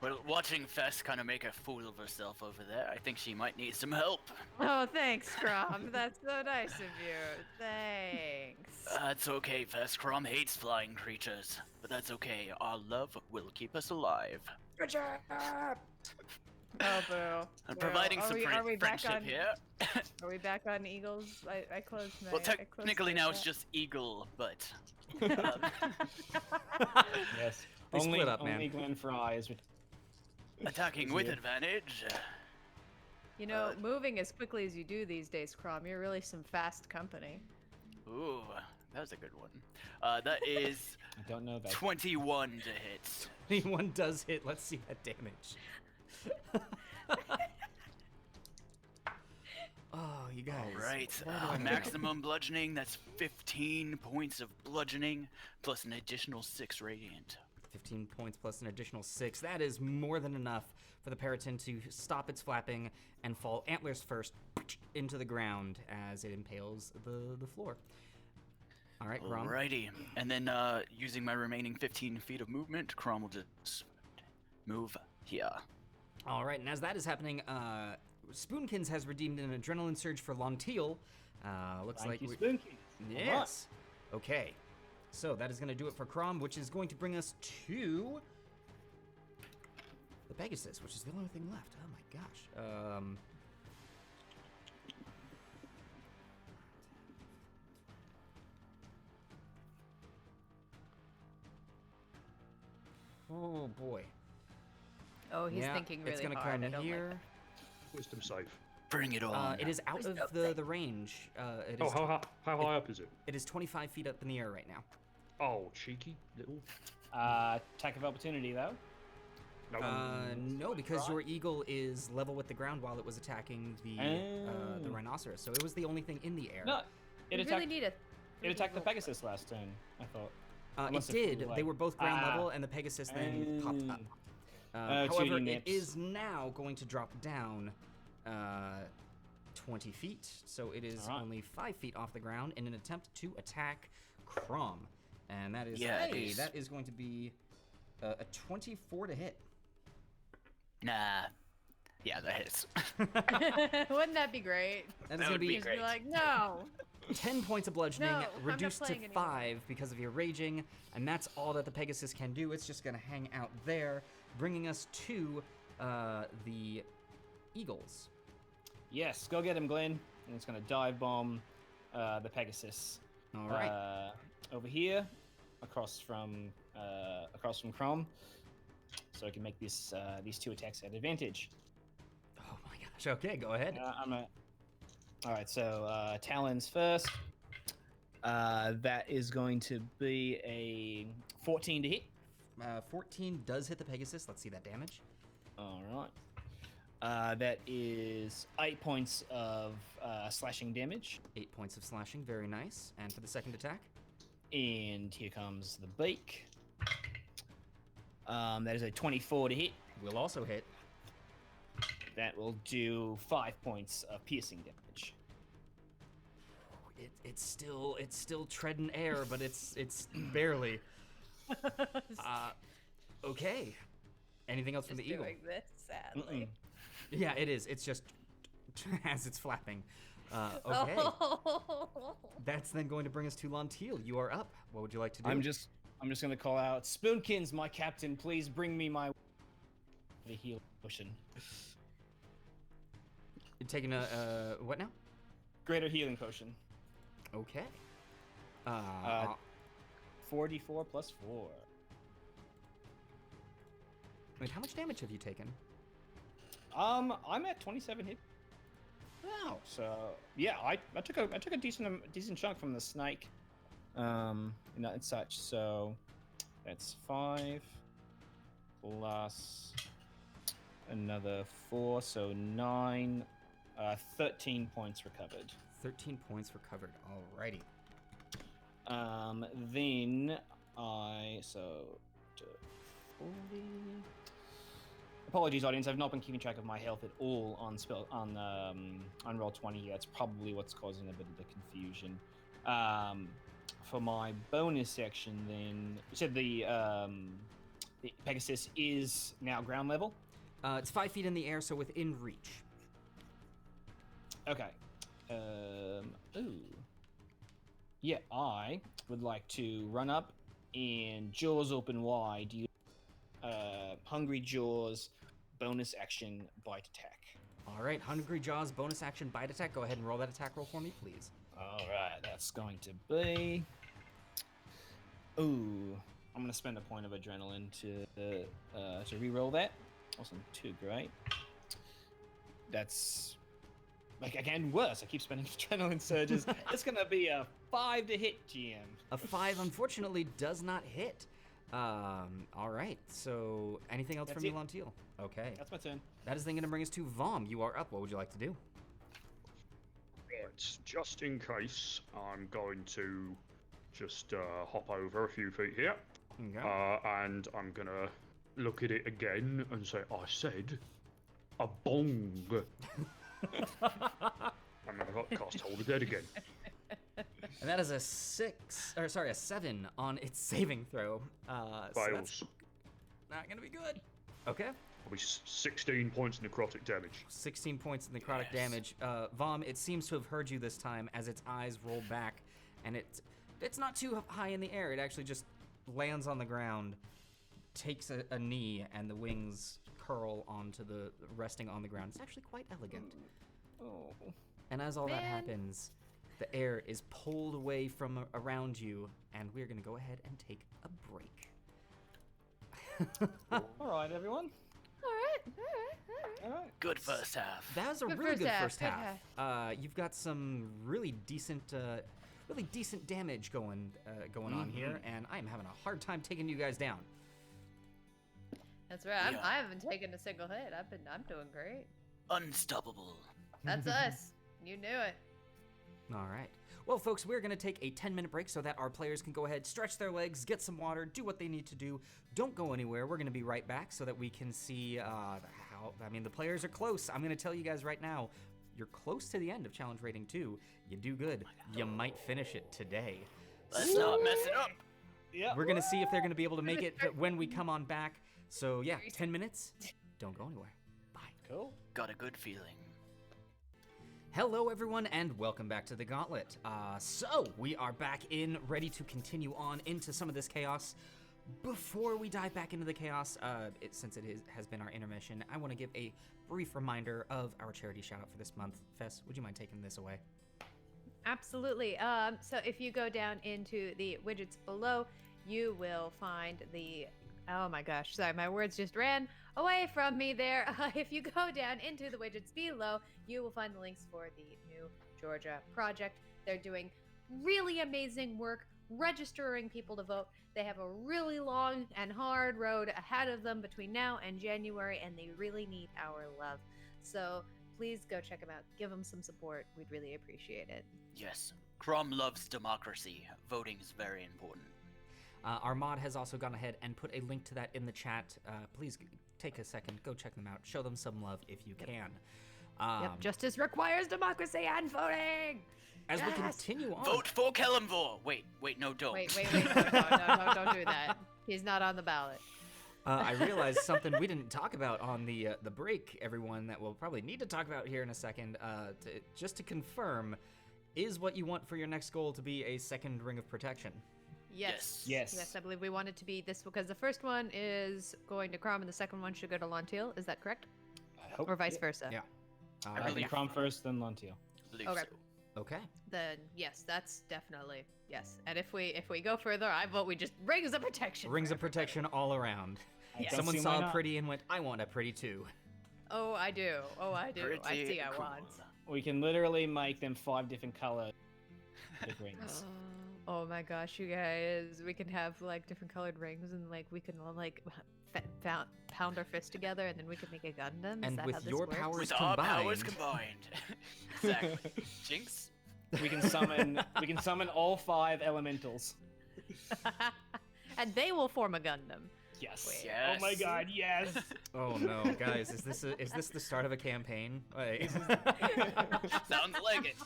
Well, watching Fess kind of make a fool of herself over there, I think she might need some help. Oh, thanks, Chrom. That's so nice of you. Thanks. That's okay, Fess. Chrom hates flying creatures, but that's okay. Our love will keep us alive. Oh, boo. I'm Boo. providing some are we back friendship on, here. Are we back on Eagles? I closed my. Well, I closed technically my now it's chat. just Eagle, but Yes. They only split up, man. only Glen Fry is attacking with Yeah. advantage. You know, moving as quickly as you do these days, Chrom, you're really some fast company. Ooh, that was a good one. That is I don't know that. 21 to hit. 21 does hit. Let's see that damage. Oh, you guys. All right, where do I go? maximum bludgeoning. That's 15 points of bludgeoning plus an additional 6 radiant. 15 points plus an additional 6. That is more than enough for the Periton to stop its flapping and fall antlers first into the ground as it impales the floor. All right, Chrom. Alrighty, and then using my remaining 15 feet of movement, Chrom will just move here. All right, and as that is happening, Spoonkins has redeemed an adrenaline surge for Lontil. Looks Thank like you, we- Spooky. Yes. Okay. So that is going to do it for Chrom, which is going to bring us to the Pegasus, which is the only thing left. Oh my gosh. Oh boy. Oh, he's Yeah, thinking really it's gonna hard. come I don't here. like Wisdom save. Bring it on. It is out Wisdom of save. the range. It Oh, is how high up is it? it is 25 feet up in the air right now. Oh, cheeky little. Attack of opportunity though. No. No, because your eagle is level with the ground while it was attacking the Oh. rhinoceros. So it was the only thing in the air. No, We it really attacked. need a. It attacked the Pegasus last turn. I thought. It Unless it did. flew They away. were both ground Ah. level, and the Pegasus then popped up. Oh, However, cheating it nips. is now going to drop down 20 feet, so it is Alright. only 5 feet off the ground in an attempt to attack Chrom. And that is Yeah, it is. that is going to be a 24 to hit. Nah. Yeah, that hits. Wouldn't that be great? That is That going to would be be Just great. be like, no. 10 points of bludgeoning, No, I'm not reduced to playing anymore. 5 because of your raging, and that's all that the Pegasus can do. It's just going to hang out there, bringing us to the Eagles. Yes, go get him, Glenn. And it's going to dive bomb the Pegasus. All right. Over here, across from Chrom, so I can make this these 2 attacks at advantage. Oh my gosh. Okay, go ahead. All right, so Talons first. That is going to be a 14 to hit. 14 does hit the Pegasus. Let's see that damage. All right. That is 8 points of slashing damage. 8 points of slashing. Very nice. And for the second attack? And here comes the beak. That is a 24 to hit. Will also hit. That will do 5 points of piercing damage. It's still treading air, but it's barely. Okay. Anything else from Just the eagle? doing this, sadly. Yeah, it is. It's just as it's flapping. Okay. That's then going to bring us to Lontil. You are up. What would you like to do? I'm just gonna call out, Spoonkins, my captain, please bring me my the heal potion. You're taking a what now? Greater healing potion. Okay. 44 plus 4. Wait, how much damage have you taken? I'm at 27 hit. Wow. So yeah, I took a decent chunk from the snake, and such. So that's 5 plus another 4, so 9, 13 points recovered. 13 points recovered. Alrighty. Then 40. Apologies, audience. I've not been keeping track of my health at all on Roll20. That's probably what's causing a bit of the confusion. For my bonus section, then you said the Pegasus is now ground level. It's 5 feet in the air, so within reach. Okay. Yeah, I would like to run up and jaws open wide. Hungry Jaws, bonus action, bite attack. All right, Hungry Jaws, bonus action, bite attack. Go ahead and roll that attack roll for me, please. All right, that's going to be. Ooh, I'm gonna spend a point of adrenaline to re-roll that. Wasn't too great. That's like again worse. I keep spending adrenaline surges. It's gonna be a 5 to hit, GM. A 5, unfortunately, does not hit. All right, so anything else That's from you, it. Lontil? Okay. That's my turn. That is then going to bring us to Vomm. You are up. What would you like to do? Right, just in case, I'm going to just hop over a few feet here, Okay. and I'm gonna look at it again and say, "I said a bong." And I've got cast Hold of Dead again. And that is a 7 on its saving throw. So that's Fails. not going to be good. Okay. Will be 16 points necrotic damage. 16 points of necrotic Yes. damage. Vomm, it seems to have heard you this time as its eyes roll back, and it's not too high in the air. It actually just lands on the ground, takes a knee, and the wings curl onto the resting on the ground. It's actually quite elegant. Oh. And as all that Man. happens, the air is pulled away from around you, and we're gonna go ahead and take a break. All right, everyone. All right. All right. Good first half. That was a Good really first good half, first good half. You've got some really decent damage going on here, and I'm having a hard time taking you guys down. That's right. Yeah. I haven't taken a single hit. I'm doing great. Unstoppable. That's us. You knew it. All right. Well, folks, we're going to take a 10-minute break so that our players can go ahead, stretch their legs, get some water, do what they need to do. Don't go anywhere. We're going to be right back so that we can see the players are close. I'm going to tell you guys right now, you're close to the end of challenge rating 2. You do good. You might finish it today. Let's not mess it up. Yeah. We're gonna see if they're gonna be able to make it when we come on back. So yeah, 10 minutes. Don't go anywhere. Bye. Cool. Got a good feeling. Hello, everyone, and welcome back to the Gauntlet. So we are back in, ready to continue on into some of this chaos. Before we dive back into the chaos, since it has been our intermission, I want to give a brief reminder of our charity shout out for this month. Fess, would you mind taking this away? Absolutely. So if you go down into the widgets below, you will find the. Oh my gosh, sorry, my words just ran away from me there. If you go down into the widgets below, you will find the links for the new Georgia project. They're doing really amazing work registering people to vote. They have a really long and hard road ahead of them between now and January, and they really need our love. So please go check them out. Give them some support. We'd really appreciate it. Yes, Chrom loves democracy. Voting is very important. Our mod has also gone ahead and put a link to that in the chat. Please take a second, go check them out. Show them some love if you can. Yep, justice requires democracy and voting. As we Yes! continue on. Vote for Kelemvor. Wait, no, don't. Wait, no, don't do that. He's not on the ballot. I realized something we didn't talk about on the break, everyone, that we'll probably need to talk about here in a second. Just to confirm, is what you want for your next goal to be a second ring of protection? Yes. Yes. I believe we want it to be this because the first one is going to Chrom and the second one should go to Lontil. Is that correct? I hope. Or vice versa? Yeah. I believe- think Chrom first, then Lontil. Believe Okay. so. Okay. Then yes, that's definitely yes. And if we go further, I vote we just rings of protection. Rings for of protection all around. I don't Someone see why saw a not. pretty and went, I want a pretty too. everybody. Oh, I do. I Pretty see. I cool. want. We can literally make them 5 different color rings. Oh my gosh, you guys! We can have like different colored rings, and like we can all like pound our fists together, and then we can make a Gundam. Is And that with how this your works? powers With our powers combined. combined. Exactly. Jinx? We can summon all 5 elementals. and they will form a Gundam. Yes. Yes. Oh my god, yes. Oh no, guys, is this the start of a campaign? Wait. Sounds like it.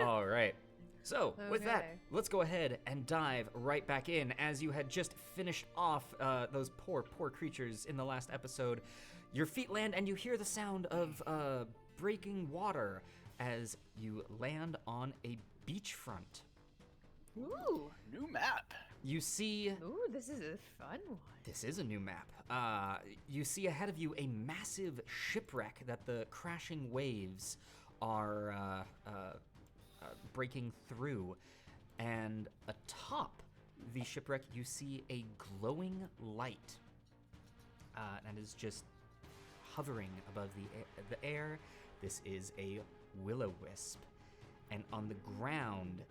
All right. So, with that, Okay. let's go ahead and dive right back in. As you had just finished off those poor creatures in the last episode, your feet land and you hear the sound of breaking water as you land on a beachfront. Ooh, New map. You see, this is a fun one. this is a new map. You see ahead of you a massive shipwreck that the crashing waves are breaking through, and atop the shipwreck you see a glowing light that is just hovering above the air. This is a will-o-wisp, and on the ground,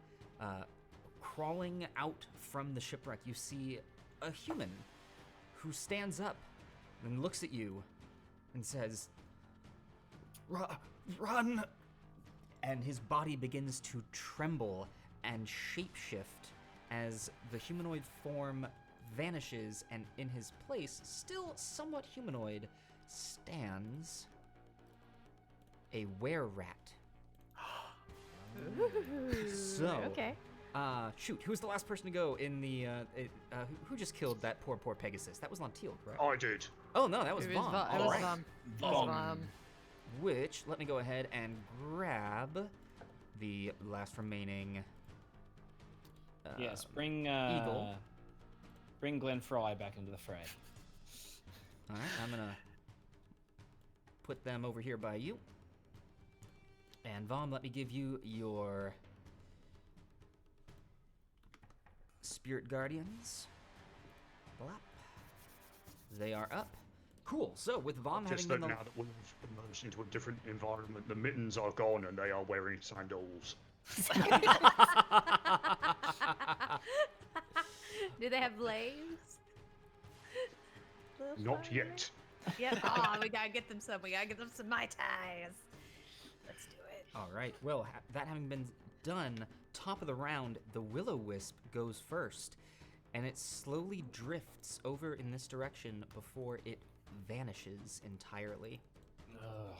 crawling out from the shipwreck, you see a human who stands up and looks at you and says, "Run!" And his body begins to tremble and shapeshift as the humanoid form vanishes, and in his place, still somewhat humanoid, stands a were-rat. So, Okay. shoot, who was the last person to go in the, who just killed that poor Pegasus? That was Lontil, correct? I did. Oh, no, that was It Vomm. Vomm. It All was right. Vomm. It was Vomm. Vomm. Which, let me go ahead and grab the last remaining Yes, bring Eagle. Bring Glenn Fry back into the fray. All right, I'm gonna put them over here by you. And Vomm, let me give you your Spirit Guardians. Blop. They are up. Cool. So with Vomm Just having that been now that we've emerged into a different environment, the mittens are gone and they are wearing sandals. Do they have blades? Not yet. Yep. Oh, we gotta get them some. We gotta get them some Mai Tais. Let's do it. All right. Well, that having been done, top of the round, the will-o-wisp goes first, and it slowly drifts over in this direction before it vanishes entirely. Ugh.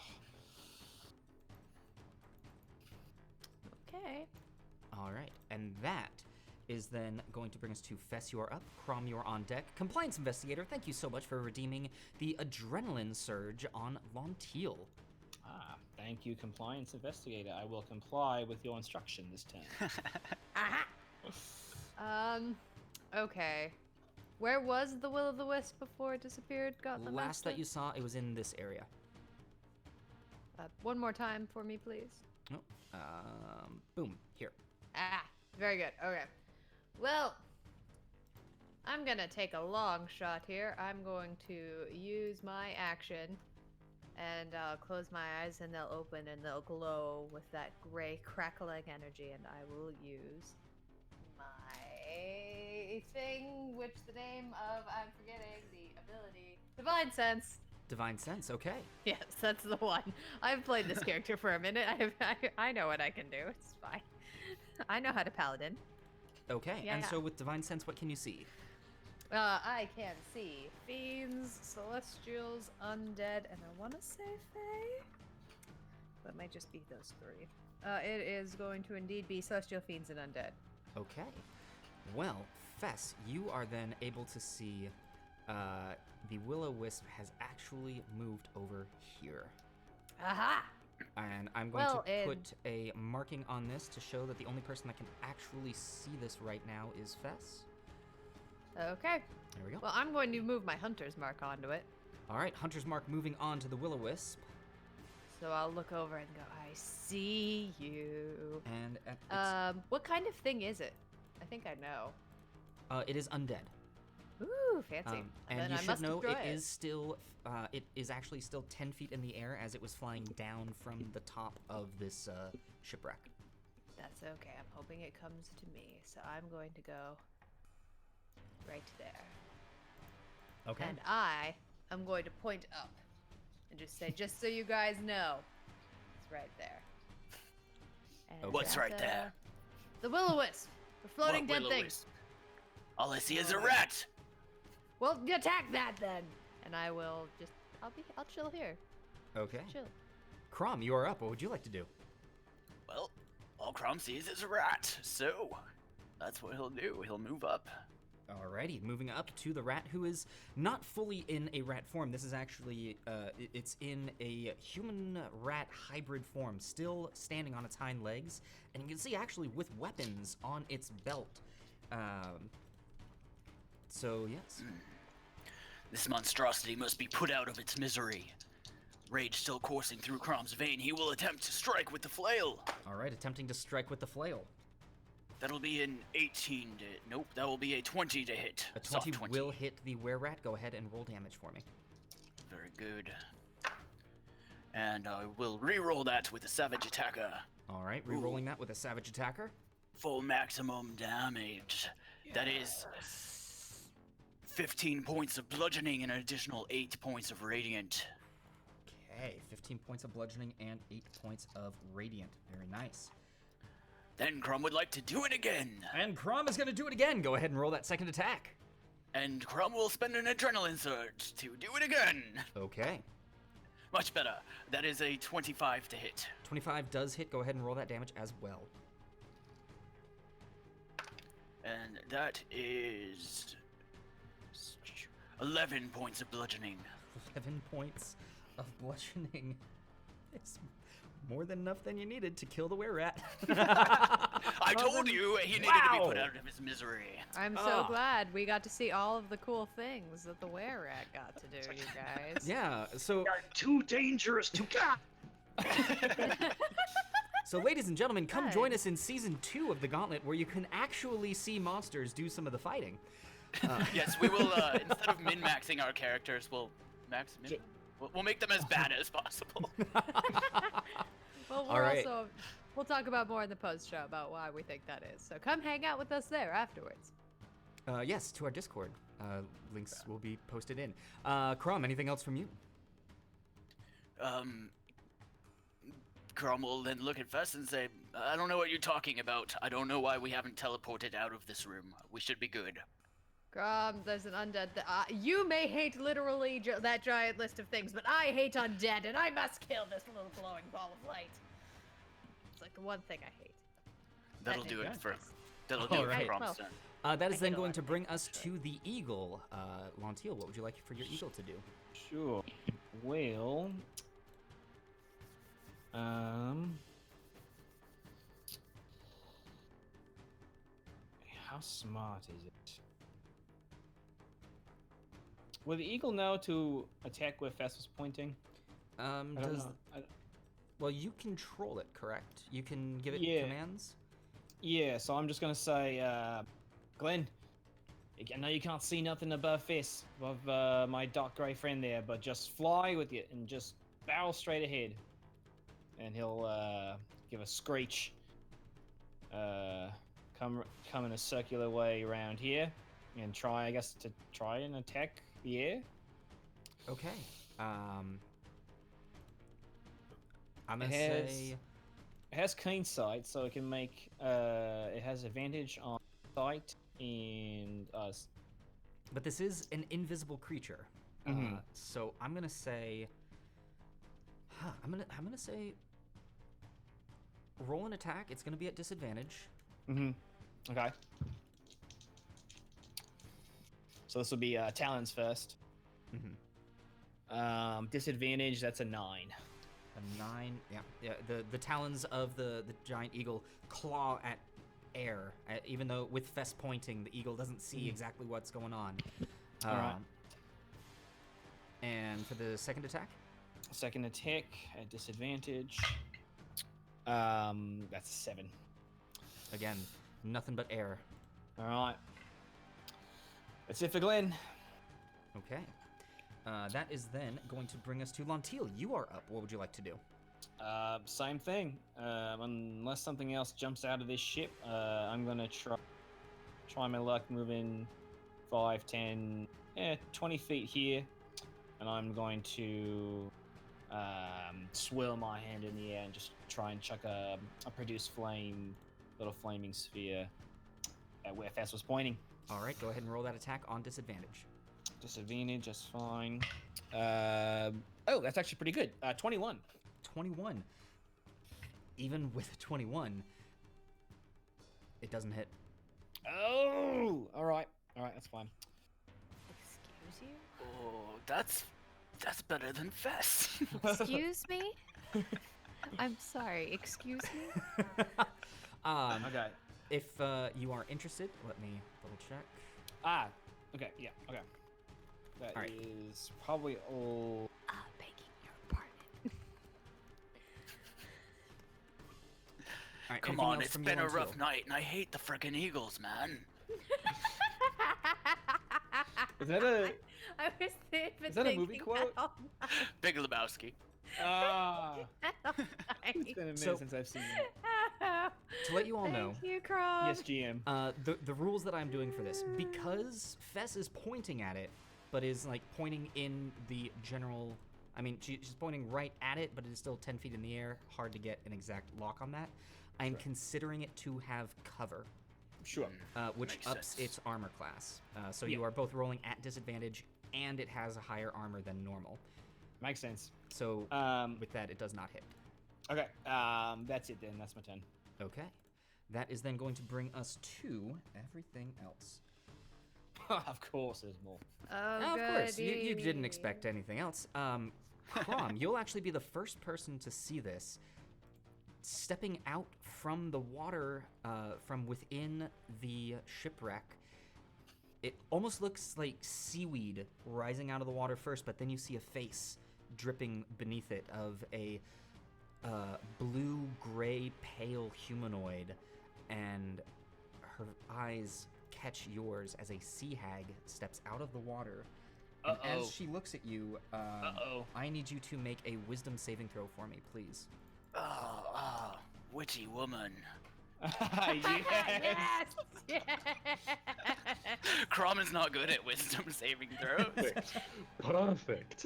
is then going to bring us to Fess, you're up. Chrom, you're on deck. Compliance investigator, thank you so much for redeeming the adrenaline surge on Lontil. Ah, thank you, compliance investigator. I will comply with your instruction this turn. Okay. Where was the will-o'-the-wisp before it disappeared? Gauntlet Last Master? that you saw, it was in this area. One more time for me, please. Oh, boom, here. Ah, very good. Okay. Well, I'm gonna take a long shot here. I'm going to use my action, and I'll close my eyes, and they'll open, and they'll glow with that gray crackling energy, and I will use my thing, which the name of, I'm forgetting, the ability, Divine Sense. Divine Sense, okay. Yes, that's the one. I've played this character for a minute. I know what I can do. It's fine. I know how to paladin. Okay, Yeah, and yeah. so with Divine Sense, what can you see? I can see fiends, celestials, undead, and I want to say fae. That might just be those three. It is going to indeed be celestial fiends and undead. Okay. Well, Fess, you are then able to see the will-o'-wisp has actually moved over here. Aha! And I'm going Well, to put a marking on this to show that the only person that can actually see this right now is Fess. Okay. There we go. Well, I'm going to move my hunter's mark onto it. All right, Hunter's Mark moving on to the will-o'-wisp. So I'll look over and go, I see you. And What kind of thing is it? I think I know. it is undead. Ooh, fancy. And Then you I should must know destroy it is still, it is actually still 10 feet in the air as it was flying down from the top of this shipwreck. That's okay. I'm hoping it comes to me. So I'm going to go right there. Okay. And I am going to point up and just say, just so you guys know, it's right there. And What's right there? The will-o'-wisp. The floating What dead thing. will-o'-wisp? All I see is a rat. Well, attack that then. And I will just, I'll chill here. Okay. Chill. Chrom, you are up. What would you like to do? Well, all Chrom sees is a rat, so that's what he'll do. He'll move up. Alrighty, moving up to the rat, who is not fully in a rat form. This is actually, it's in a human-rat hybrid form, still standing on its hind legs, and you can see actually with weapons on its belt. So yes. This monstrosity must be put out of its misery. Rage still coursing through Chrom's vein, he will attempt to strike with the flail. Alright, attempting to strike with the flail. That'll be an 18 to... Nope, that will be a 20 to hit. A 20 Soft 20. will hit the were-rat. Go ahead and roll damage for me. Very good. And I will re-roll that with a savage attacker. Alright, re-rolling that with a savage attacker. Full maximum damage. That is 15 points of bludgeoning and an additional 8 points of radiant. Okay, 15 points of bludgeoning and 8 points of radiant. Very nice. Then Chrom would like to do it again. And Chrom is going to do it again. Go ahead and roll that second attack. And Chrom will spend an adrenaline surge to do it again. Okay. Much better. That is a 25 to hit. 25 does hit. Go ahead and roll that damage as well. And that is 11 points of bludgeoning. 11 points of bludgeoning. It's more than enough than you needed to kill the were-rat. I told you he needed to be put out of his misery. I'm so glad we got to see all of the cool things that the were-rat got to do, you guys. Yeah, so... They're too dangerous to catch. So ladies and gentlemen, come Hi. join us in Season 2 of the Gauntlet, where you can actually see monsters do some of the fighting. Yes, we will, instead of min-maxing our characters, we'll we'll make them as bad as possible. Well, All we're right. also, we'll talk about more in the post-show about why we think that is. So come hang out with us there afterwards. Yes, to our Discord. Links will be posted in. Chrom, anything else from you? Chrom will then look at Fess and say, I don't know what you're talking about. I don't know why we haven't teleported out of this room. We should be good. There's an undead. You may hate literally that giant list of things, but I hate undead, and I must kill this little glowing ball of light. It's like the one thing I hate. That'll That do thing it is for... nice. That'll do it Alright. for Well, Crom's turn. That is I then get a going lot to of bring things, us but- to the eagle. Lontil, what would you like for your eagle to do? Sure. Well, how smart is it? Will the eagle know to attack where Fess was pointing? I don't Does know. well, you control it, correct? You can give it Yeah. commands. Yeah, so I'm just gonna say, Glenn, I know you can't see nothing above Fess, above my dark grey friend there, but just fly with it and just barrel straight ahead. And he'll give a screech. Come in a circular way around here, and try, I guess, to try and attack the air. Okay. I'm gonna It has- say. It has keen sight, so it can make. It has advantage on sight and us. But this is an invisible creature. Mhm. So I'm gonna say. I'm gonna say. Roll an attack. It's gonna be at disadvantage. Okay. So this will be talons first. Disadvantage. That's a 9. A 9. Yeah. The talons of the giant eagle claw at air. Even though with Fess pointing, the eagle doesn't see exactly what's going on. Alright. And for the second attack. Second attack at disadvantage. That's a 7. Again, nothing but air. All right. That's it for Glenn. Okay. That is then going to bring us to Lontil. You are up. What would you like to do? Same thing. Unless something else jumps out of this ship, I'm gonna try my luck moving 5, 10, 20 feet here, and I'm going to swirl my hand in the air and just try and chuck a produce flame, little flaming sphere at where Fess was pointing. All right, go ahead and roll that attack on disadvantage. Disadvantage, that's fine. That's actually pretty good. 21. 21. Even with a 21, it doesn't hit. Oh, all right, that's fine. Excuse you? Oh, that's better than Fess. Excuse me? I'm sorry. Excuse me? Okay. If you are interested, let me double check. Okay, yeah, okay. That All right. is probably all. Begging your pardon. All right, Come anything on, else it's from been you, a rough Lontil? night, and I hate the frickin' Eagles, man. Is that a? I was thinking Is that a movie quote? Big Lebowski. It's been a minute So- since I've seen it. To let you all know, Thank you, Chrom. Yes, GM. the rules that I'm doing for this, because Fess is pointing at it, but is like pointing in the general. I mean, she's pointing right at it, but it is still 10 feet in the air. Hard to get an exact lock on that. I'm Sure. considering it to have cover, Sure. which Makes ups sense. its armor class. So Yeah. you are both rolling at disadvantage, and it has a higher armor than normal. Makes sense. So Um. with that, it does not hit. Okay. That's it then. That's my turn. Okay. That is then going to bring us to everything else. Of course, there's more. Oh, Of course, you didn't goody. expect anything else. Chrom, you'll actually be the first person to see this. Stepping out from the water, from within the shipwreck, it almost looks like seaweed rising out of the water first, but then you see a face dripping beneath it of a blue-gray, pale humanoid, and her eyes catch yours as a sea hag steps out of the water. And Uh-oh. as she looks at you, Uh-oh. I need you to make a wisdom saving throw for me, please. Witty woman. Yes. Yes. Chrom is not good at wisdom saving throws. Perfect.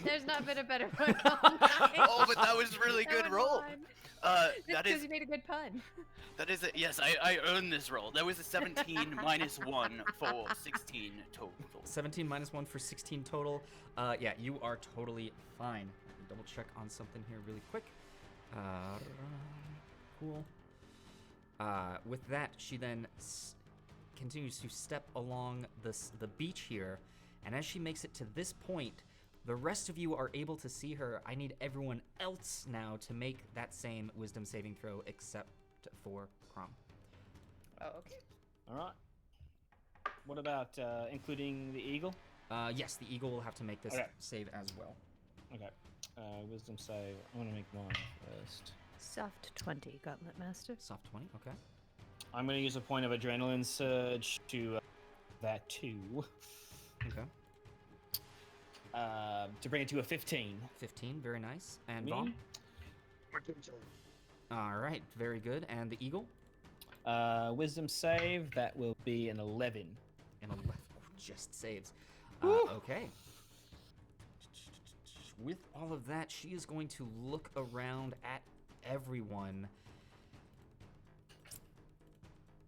There's not been a better one all night. Oh, but that was really good roll. That's That because is you made a good pun. yes, I earned this roll. That was a 17 minus 1 for 16 total. 17 minus 1 for 16 total. Yeah, you are totally fine. Let me double check on something here really quick. Cool. With that, she then continues to step along the beach here, and as she makes it to this point, the rest of you are able to see her. I need everyone else now to make that same wisdom saving throw except for Chrom. Oh, okay. All right. What about including the eagle? Yes, the eagle will have to make this Okay. save as well. Okay. Wisdom save. I'm gonna make mine first. Soft 20, Gauntlet Master. Soft 20, okay. I'm gonna use a point of adrenaline surge to that too. Okay. To bring it to a 15. 15, very nice. And Me? Vomm? All right, very good. And the eagle? Wisdom save. That will be an 11. And a left just saves. Okay. With all of that, she is going to look around at everyone.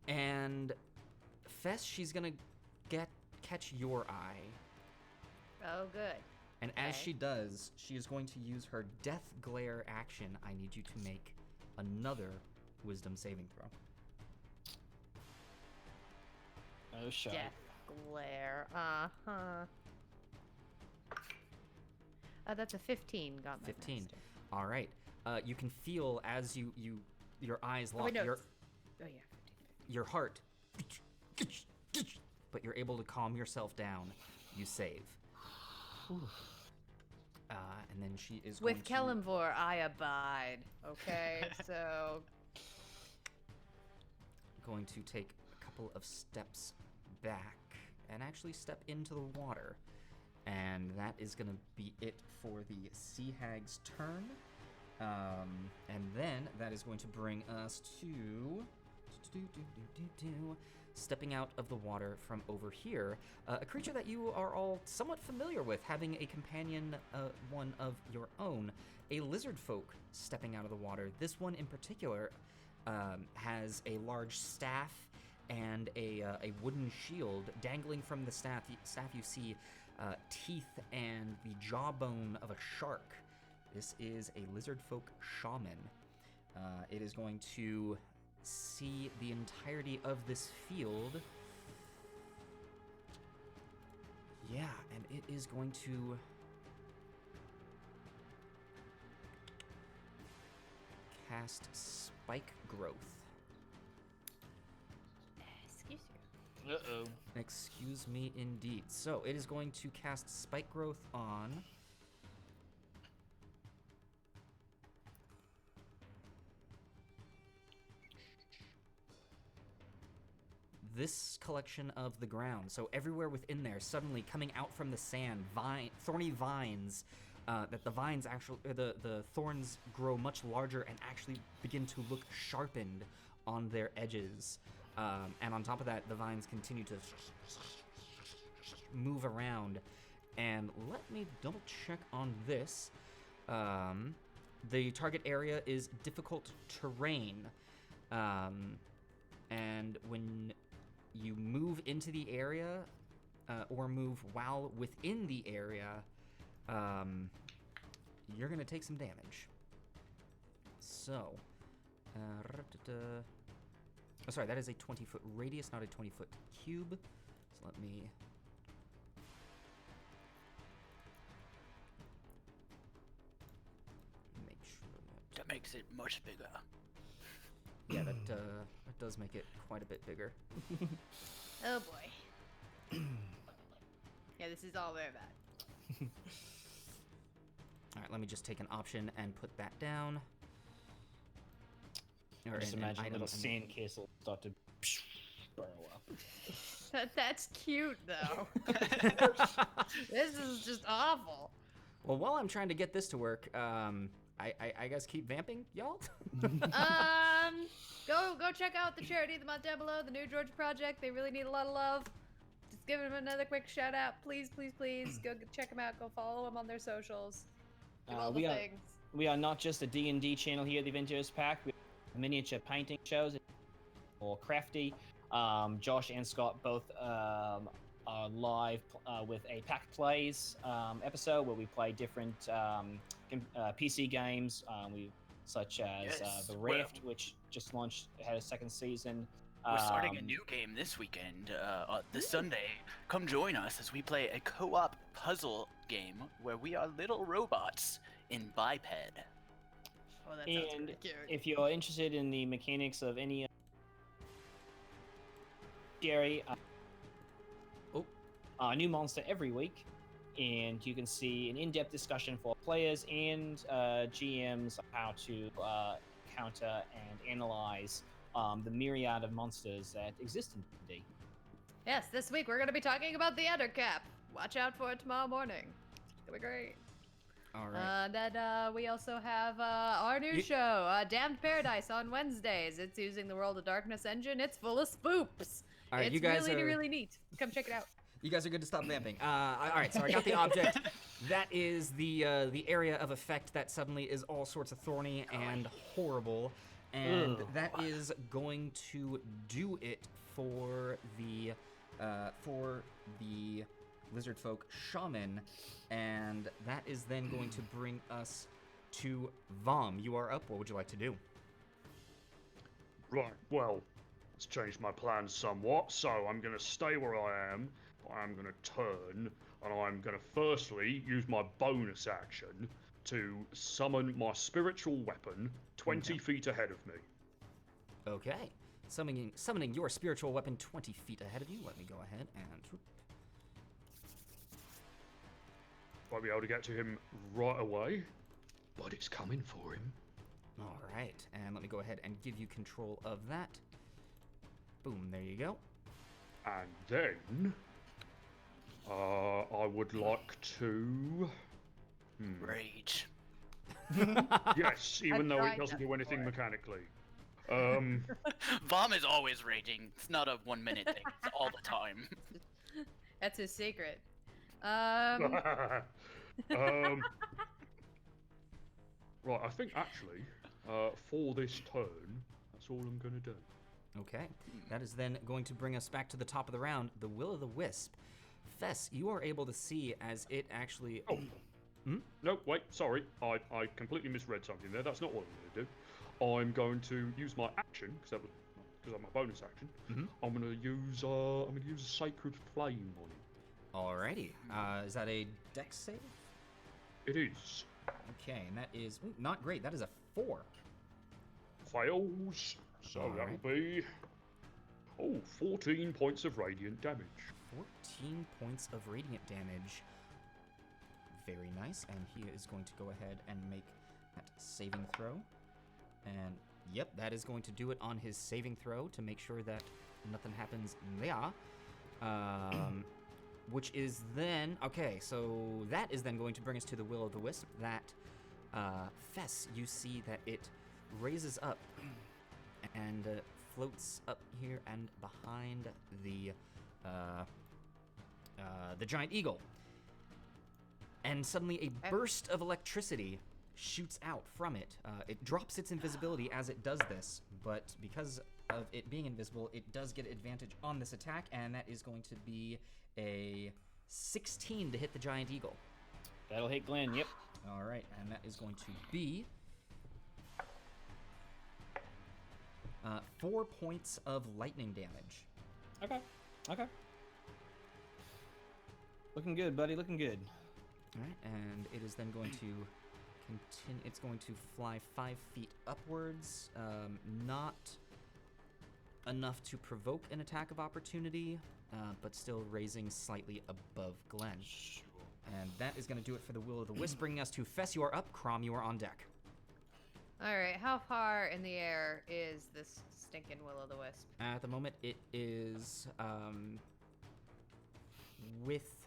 And Fess, she's gonna catch your eye. Oh, good. And as Okay. she does, she is going to use her Death Glare action. I need you to make another Wisdom saving throw. Oh, shit. Death glare. Uh-huh. That's a 15, Gauntlet 15. Master. All right. You can feel as your eyes Oh, lock, wait, no. your Oh, yeah, 15. your heart, but you're able to calm yourself down. You save. And then she is With going to... Kelemvor, I abide. Okay, so going to take a couple of steps back and actually step into the water. And that is going to be it for the Sea Hag's turn. And then that is going to bring us to... stepping out of the water from over here, a creature that you are all somewhat familiar with, having a companion, one of your own, a lizard folk stepping out of the water. This one in particular has a large staff and a wooden shield dangling from the staff. You see teeth and the jawbone of a shark. This is a lizard folk shaman. It is going to see the entirety of this field. Yeah, and it is going to cast Spike Growth. excuse you. Uh-oh. Excuse me indeed. So it is going to cast Spike Growth on this collection of the ground. So everywhere within there, suddenly coming out from the sand, thorny vines, that the vines actually, the thorns grow much larger and actually begin to look sharpened on their edges. And on top of that, the vines continue to move around. And let me double check on this. The target area is difficult terrain. And when you move into the area, or move while within the area, you're gonna take some damage. So, oh, sorry, that is a 20-foot radius, not a 20-foot cube. So let me... make sure That makes it much bigger. yeah, that does make it quite a bit bigger. Oh boy. Yeah, this is all very bad. All right, let me just take an option and put that down. Or Just an imagine a item, little I mean. sand castle start to burrow up. That's cute though. This is just awful. Well, while I'm trying to get this to work, I guess keep vamping, y'all? Go check out the charity, the month down below, the New Georgia Project. They really need a lot of love. Just give them another quick shout out, please, please, please. Go check them out. Go follow them on their socials. Do all the things. We are not just a D&D channel here at the Avengers Pack. We have miniature painting shows or crafty. Josh and Scott both are live with a Pack Plays episode where we play different PC games. We such as Yes, the well- Rift, which just launched, had a second season. We're starting a new game this weekend, this Sunday. Come join us as we play a co-op puzzle game where we are little robots in biped. Oh, that sounds And pretty cute. if you're interested in the mechanics of any Jerry, new monster every week, and you can see an in-depth discussion for players and GMs on how to counter and analyze the myriad of monsters that exist in D&D. Yes, this week we're going to be talking about the Undercap. Watch out for it tomorrow morning. It's going to be great. All right. Then we also have our new show, Damned Paradise, on Wednesdays. It's using the World of Darkness engine. It's full of spoops. All right, it's you guys really, are- really neat. Come check it out. You guys are good to stop vamping. All right, so I got the object. That is the area of effect that suddenly is all sorts of thorny and horrible, and that is going to do it for the lizard folk shaman, and that is then going to bring us to Vomm. You are up. What would you like to do? Right, well, let's change my plans somewhat. So I'm going to stay where I am, but I'm going to turn, and I'm going to firstly use my bonus action to summon my spiritual weapon 20 feet ahead of me. Okay. Summoning your spiritual weapon 20 feet ahead of you. Let me go ahead and... I'll be able to get to him right away, but it's coming for him. All right, and let me go ahead and give you control of that. Boom, there you go. And then, I would like to... Rage. Yes, even though it tried doesn't that do anything before. mechanically. Vom is always raging. It's not a 1 minute thing. It's all the time. That's his secret. Right, I think actually, for this turn, that's all I'm gonna do. Okay, that is then going to bring us back to the top of the round, the Will-o'-the-Wisp. Fess, you are able to see as it actually... Oh. No, wait, sorry. I completely misread something there. That's not what I'm going to do. I'm going to use my action, because I'm my bonus action. I'm going to use a sacred flame on it. Alrighty, is that a dex save? It is. Okay, and that is not great. That is a 4. Fails. So All that right. will be 14 points of radiant damage. 14 points of radiant damage. Very nice, and he is going to go ahead and make that saving throw. And yep, that is going to do it on his saving throw to make sure that nothing happens there. Which is then, okay, so that is then going to bring us to the Will-o'-the-Wisp. That, Fess, you see that it raises up and floats up here and behind the giant eagle. And suddenly a burst of electricity shoots out from it. It drops its invisibility as it does this, but because of it being invisible, it does get advantage on this attack, and that is going to be a 16 to hit the giant eagle. That'll hit Glenn, yep. All right, and that is going to be 4 points of lightning damage. Okay. Looking good, buddy, looking good. All right, and it is then going to continue. It's going to fly 5 feet upwards, not enough to provoke an attack of opportunity, but still raising slightly above Glenn. And that is going to do it for the Will-o'-the-Wisp, bringing us to Fess. You are up. Chrom, you are on deck. All right, how far in the air is this stinking Will-o'-the-Wisp? At the moment, it is with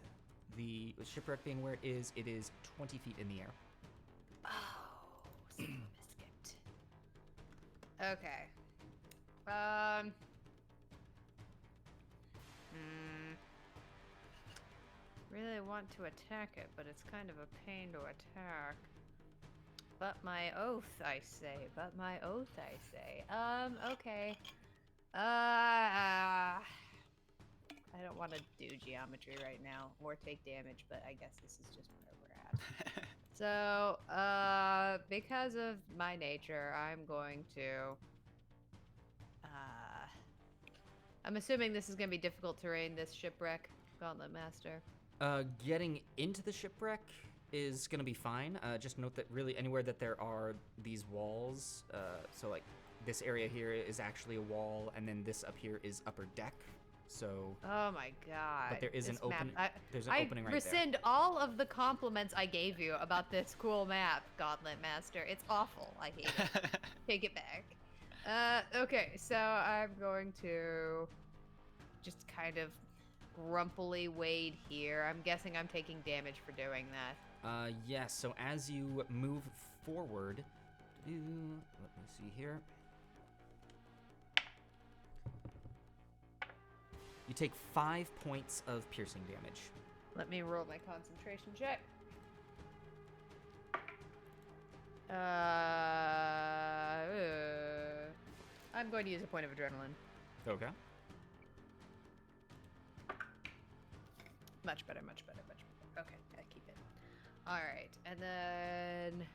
the shipwreck being where it is 20 feet in the air. Oh, son of a biscuit. Okay. Really want to attack it, but it's kind of a pain to attack. But my oath, I say. Okay. I don't want to do geometry right now or take damage, but I guess this is just where we're at. So, because of my nature, I'm going to. I'm assuming this is going to be difficult terrain, this shipwreck, Gauntlet Master. Getting into the shipwreck is gonna be fine. Just note that really anywhere that there are these walls, so like this area here is actually a wall, and then this up here is upper deck. So, Oh my god. but there is an this map- open. There's an I opening right rescind all of the compliments I gave you about this cool map, Gauntlet Master. It's awful. I hate it. Take it back. Okay, so I'm going to just kind of grumpily wade here. I'm guessing I'm taking damage for doing that. Yes. So as you move forward, let me see here. You take 5 points of piercing damage. Let me roll my concentration check. I'm going to use a point of adrenaline. Okay. Much better, much better, much better. Okay, I keep it. All right, and then...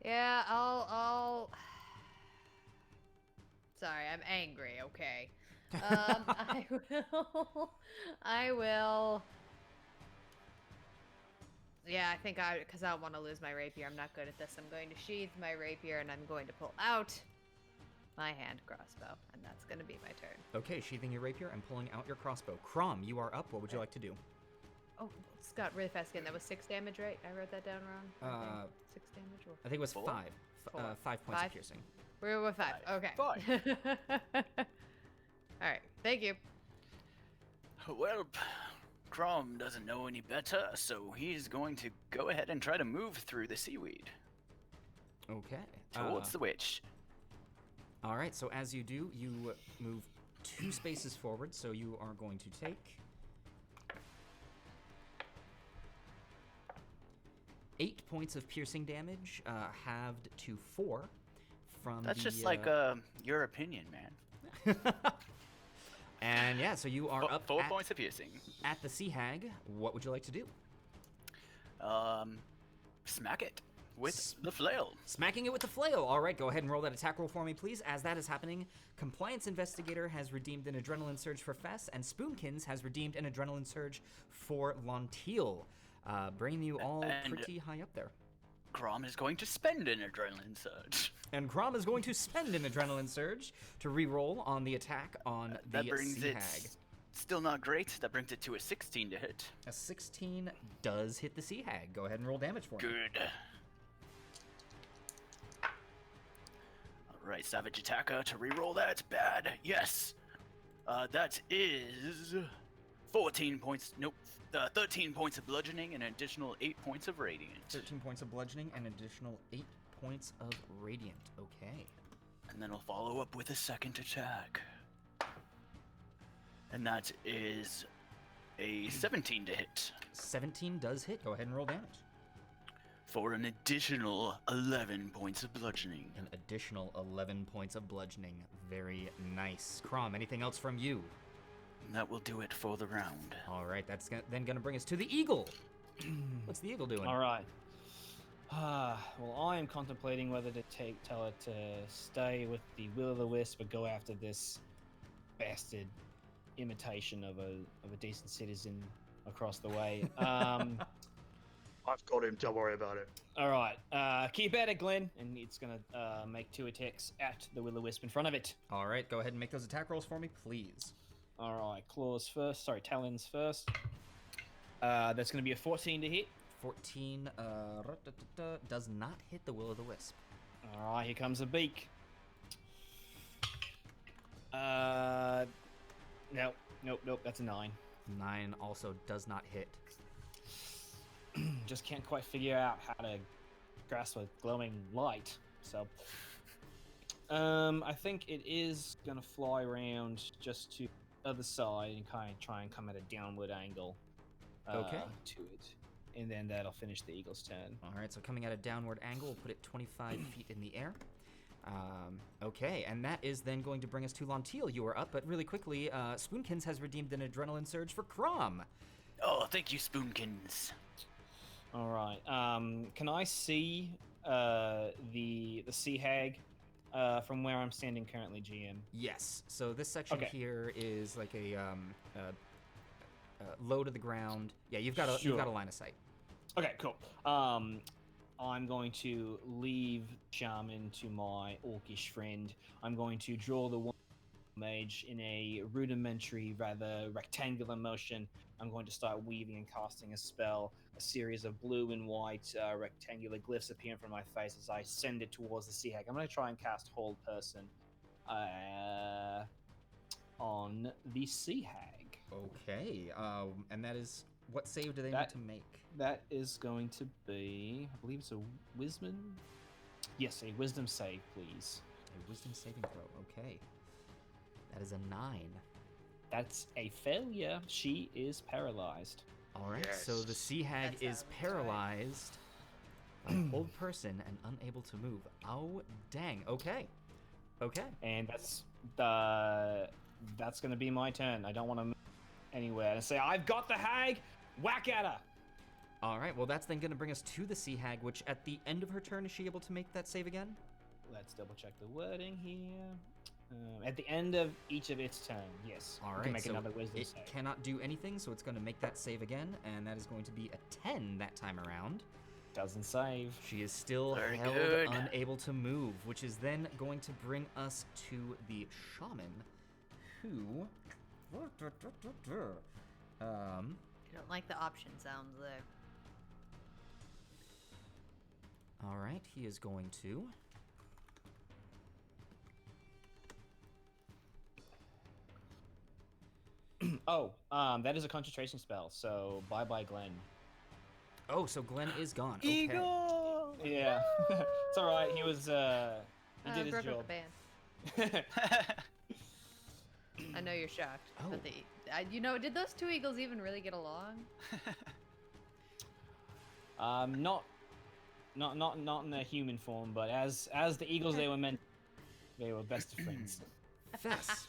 Yeah, I'll... Sorry, I'm angry, okay. I will... Yeah, I think because I don't want to lose my rapier. I'm not good at this. I'm going to sheath my rapier, and I'm going to pull out my hand crossbow, and that's going to be my turn. Okay, sheathing your rapier and pulling out your crossbow. Chrom, you are up. What would you like to do? Oh, Scott, really fast again. That was 6 damage, right? I wrote that down wrong. I think. 6 damage or... I think it was 4? 5. 4. 5 points 5? of piercing. We're with 5. Okay. 5. All right. Thank you. Well, Chrom doesn't know any better, so he's going to go ahead and try to move through the seaweed Okay. towards the witch. All right, so as you do, you move 2 spaces forward, so you are going to take 8 points of piercing damage, halved to 4 from That's the, just like your opinion, man. And yeah, so you are up 4 at, points of piercing. at the sea hag. What would you like to do? Smack it with the flail. Smacking it with the flail. All right, go ahead and roll that attack roll for me, please. As that is happening, Compliance Investigator has redeemed an adrenaline surge for Fess, and Spoonkins has redeemed an adrenaline surge for Lontil, bringing you all And- pretty high up there. Chrom is going to spend an adrenaline surge. And Chrom is going to spend an adrenaline surge to re-roll on the attack on the That brings sea it hag. still not great. That brings it to a 16 to hit. A 16 does hit the sea hag. Go ahead and roll damage for me. Good. Alright, Savage Attacker to reroll that. Bad. Yes. That is 14 points. Nope. 13 points of bludgeoning and an additional 8 points of radiant. 13 points of bludgeoning and an additional 8 points of radiant. Okay. And then I'll follow up with a second attack. And that is a 17 to hit. 17 does hit. Go ahead and roll damage. For an additional 11 points of bludgeoning. An additional 11 points of bludgeoning. Very nice. Chrom, anything else from you? That will do it for the round. All right, that's then going to bring us to the eagle. What's the eagle doing? All right. Well, I am contemplating whether to tell it to stay with the will-o'-the-wisp or go after this bastard imitation of a decent citizen across the way. I've got him. Don't worry about it. All right. Keep at it, Glenn, and it's gonna make 2 attacks at the will-o'-wisp in front of it. All right, go ahead and make those attack rolls for me, please. All right. Claws first. Sorry, talons first. That's gonna be a 14 to hit. 14 does not hit the will-o'-the-wisp. All right. Here comes a beak. Nope. That's a 9. 9 also does not hit. Just can't quite figure out how to grasp a glowing light. So, I think it is gonna fly around just to the other side and kind of try and come at a downward angle. Okay. To it, and then that'll finish the eagle's turn. All right, so coming at a downward angle, we'll put it 25 feet in the air. Okay, and that is then going to bring us to Lontil. You are up, but really quickly, Spoonkins has redeemed an adrenaline surge for Chrom. Oh, thank you, Spoonkins. All right. Can I see the sea hag from where I'm standing currently, GM? Yes. So this section Okay. here is like a low to the ground. Yeah, you've got a Sure. line of sight. Okay, cool. I'm going to leave Shaman to my orcish friend. I'm going to draw the one mage in a rudimentary, rather rectangular motion. I'm going to start weaving and casting a spell. A series of blue and white rectangular glyphs appear in front of my face as I send it towards the sea hag. I'm going to try and cast Hold Person on the sea hag. Okay. And that is what save do they need to make? That is going to be, I believe it's a wisdom. Yes, a wisdom save, please. A wisdom saving throw. Okay. That is a 9. That's a failure. She is paralyzed. All right. So the sea hag That is sounds right. paralyzed, an old person, and unable to move. Oh, dang. Okay. Okay. And that's going to be my turn. I don't want to move anywhere and say, I've got the hag. Whack at her. All right. Well, that's then going to bring us to the sea hag, which at the end of her turn, is she able to make that save again? Let's double check the wording here. At the end of each of its turn, yes. All You right. can make So another wisdom it save. cannot do anything, so it's going to make that save again, and that is going to be a 10 that time around. Doesn't save. She is still Very held good. unable to move, which is then going to bring us to the shaman, who. I don't like the option sounds there. All right, he is going to. That is a concentration spell, so bye-bye, Glenn. Oh, so Glenn is gone. Okay. Eagle! Yeah. It's alright, he was, he did his broke job. up the band. I know you're shocked. Oh. But you know, did those two eagles even really get along? Not in their human form, but as the eagles they were meant, they were best of friends. Fess,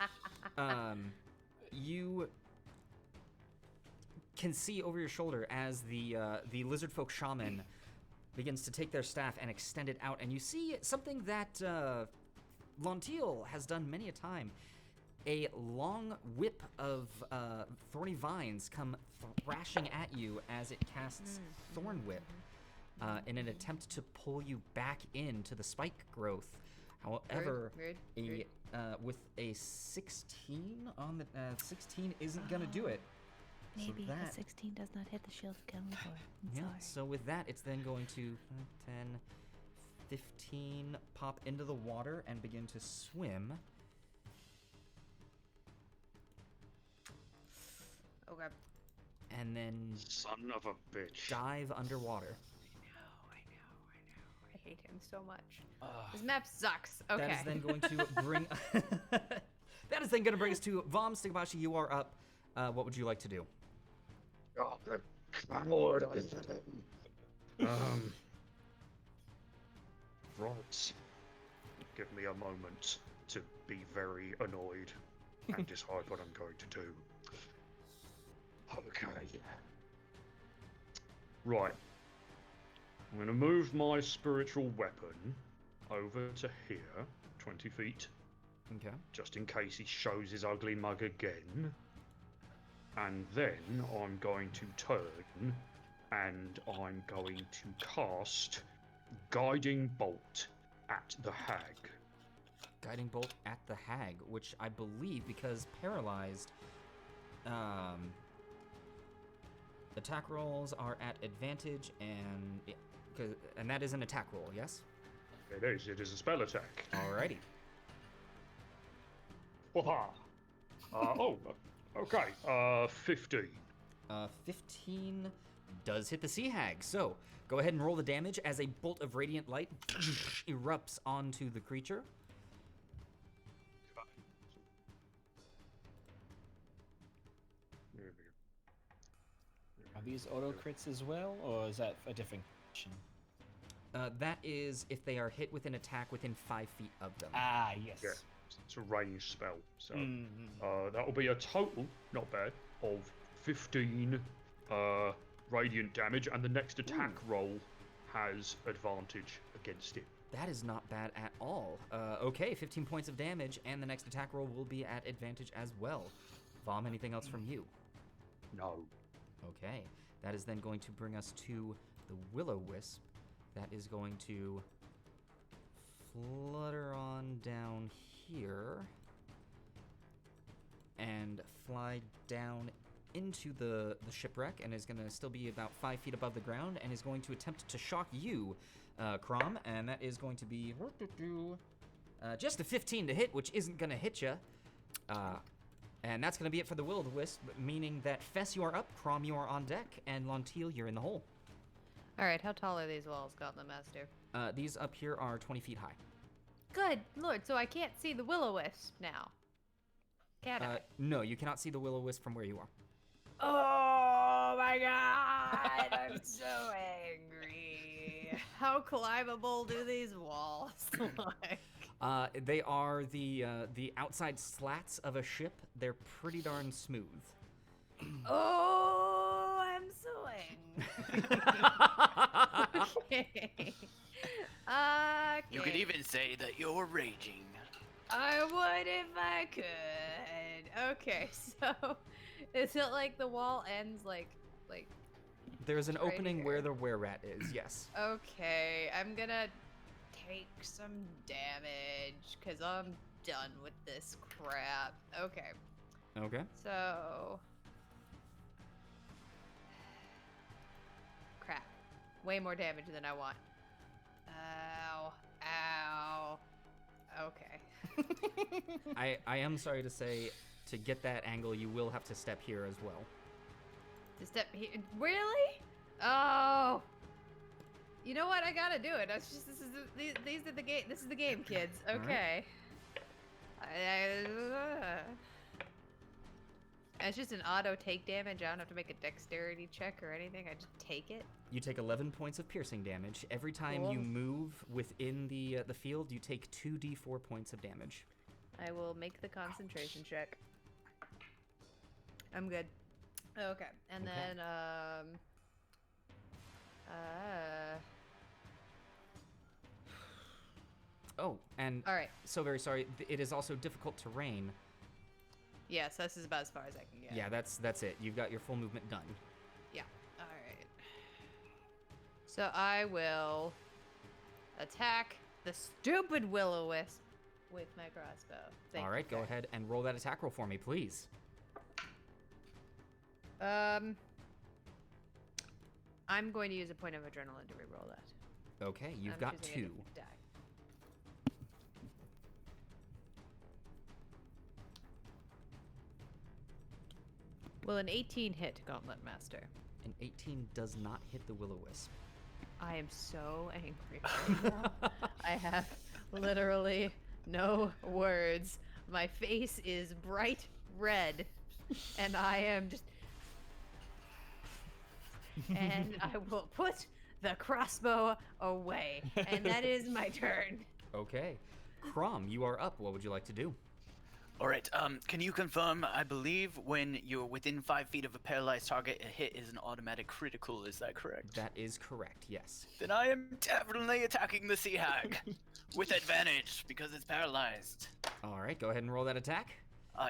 you can see over your shoulder as the lizard folk shaman begins to take their staff and extend it out, and you see something that Lontil has done many a time. A long whip of thorny vines come thrashing at you as it casts Thorn Whip in an attempt to pull you back into the spike growth. However, Rude. with a 16 on the 16 isn't gonna do it. Maybe so a that, 16 does not hit the shield of Kelemvor. I'm yeah. sorry. So with that, it's then going to 10, 15 pop into the water and begin to swim. Okay. And then Son of a bitch. dive underwater. I hate him so much. This map sucks. Okay. That is then going to bring. That is then going to bring us to Vomm Stigabashi. You are up. What would you like to do? Oh, the coward. Right. Give me a moment to be very annoyed and decide what I'm going to do. Okay. Right. I'm going to move my spiritual weapon over to here, 20 feet, Okay. just in case he shows his ugly mug again. And then I'm going to turn and I'm going to cast Guiding Bolt at the hag. Guiding bolt at the hag, which I believe, because paralyzed, attack rolls are at advantage, and that is an attack roll. Yes. It is. It is a spell attack. Alrighty. Waha. Okay. 15. 15 does hit the sea hag. So go ahead and roll the damage as a bolt of radiant light erupts onto the creature. Are these auto crits as well, or is that a different action? That is if they are hit with an attack within 5 feet of them. Ah, yes. Yeah. It's a ranged spell. So Mhm. that will be a total, not bad, of 15 radiant damage, and the next attack roll has advantage against it. That is not bad at all. Okay, 15 points of damage, and the next attack roll will be at advantage as well. Vomm, anything else from you? No. Okay, that is then going to bring us to the Will-O-Wisp. That is going to flutter on down here and fly down into the shipwreck, and is going to still be about 5 feet above the ground, and is going to attempt to shock you, Chrom, and that is going to be just a 15 to hit, which isn't going to hit you. And that's going to be it for the Will-O-Wisp, meaning that Fess, you are up, Chrom, you are on deck, and Lontil, you're in the hole. All right, how tall are these walls, Gauntlet Master? These up here are 20 feet high. Good lord, so I can't see the Will-O-Wisp now. Can I? No, you cannot see the Will-O-Wisp from where you are. Oh my god, I'm so angry. How climbable do these walls look? They are the outside slats of a ship. They're pretty darn smooth. Oh, I'm so angry. Okay. You could even say that you're raging. I would if I could. Okay, so is it like the wall ends like There's an right opening here? where the were-rat is, yes. Okay, I'm gonna take some damage because I'm done with this crap. Okay, Okay. so crap, way more damage than I want. Ow, ow. Okay. I am sorry to say, to get that angle, you will have to step here as well. To step here, really? Oh. You know what? I gotta do it. These are the game. This is the game, kids. All right. Okay. It's just an auto take damage. I don't have to make a dexterity check or anything. I just take it. You take 11 points of piercing damage. Every time you Cool. move within the field, you take 2d4 points of damage. I will make the concentration check. I'm good. Okay, and Okay. then Oh, and all right. so very sorry. It is also difficult terrain. Yes, this is about as far as I can get. Yeah, that's it. You've got your full movement done. Yeah. All right. So I will attack the stupid Will-O-Wisp with my crossbow. Thank All you, right, go sir. ahead and roll that attack roll for me, please. I'm going to use a point of adrenaline to reroll that. Okay, you've I'm got choosing a 2. different die. Will an 18 hit, Gauntlet Master? An 18 does not hit the Will-O-Wisp. I am so angry right now. I have literally no words. My face is bright red, and I am just. And I will put the crossbow away, and that is my turn. Okay. Chrom, you are up. What would you like to do? All right. Can you confirm? I believe when you're within 5 feet of a paralyzed target, a hit is an automatic critical. Is that correct? That is correct, yes. Then I am definitely attacking the sea hag with advantage because it's paralyzed. All right, go ahead and roll that attack.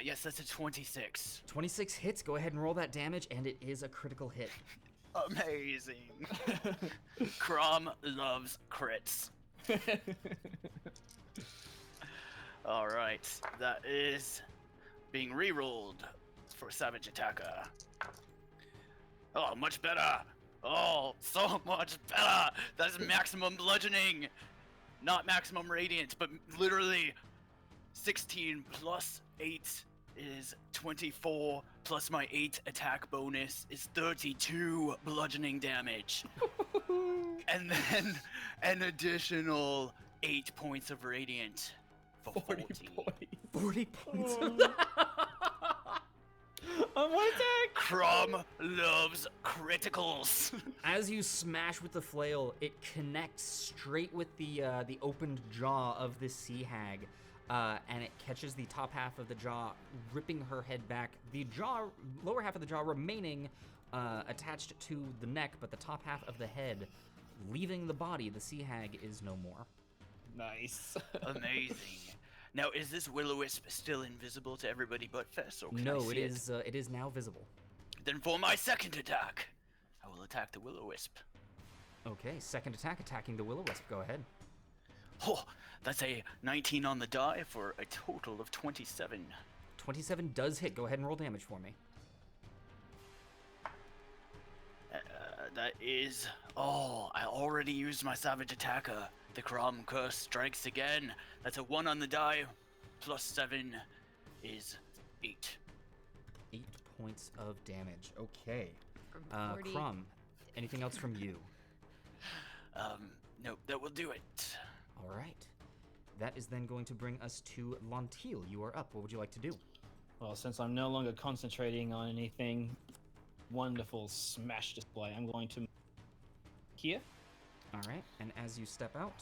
Yes, that's a 26. 26 hits. Go ahead and roll that damage, and it is a critical hit. Amazing. Chrom loves crits. All right, that is being re-rolled for Savage Attacker. Oh, much better. Oh, so much better. That's maximum bludgeoning. Not maximum radiant, but literally 16 plus 8 is 24, plus my 8 attack bonus is 32 bludgeoning damage. And then an additional 8 points of radiant for 40. 40 points. On one attack! Chrom loves criticals. As you smash with the flail, it connects straight with the opened jaw of this sea hag, and it catches the top half of the jaw, ripping her head back. The jaw, lower half of the jaw remaining attached to the neck, but the top half of the head leaving the body. The sea hag is no more. Nice. Amazing. Now, is this will-o-wisp still invisible to everybody but Fess, or can I No, see it is now visible. Then for my second attack, I will attack the will-o-wisp. Okay, second attack attacking the will-o-wisp. Go ahead. Oh, that's a 19 on the die for a total of 27. 27 does hit. Go ahead and roll damage for me. That is... Oh, I already used my savage attacker. The Chrom curse strikes again. That's a 1 on the die, plus 7 is 8. 8 points of damage. Okay. From 40. Chrom, anything else from you? Nope, that will do it. All right. That is then going to bring us to Lontil. You are up. What would you like to do? Well, since I'm no longer concentrating on anything, wonderful smash display, I'm going to here. All right. And as you step out,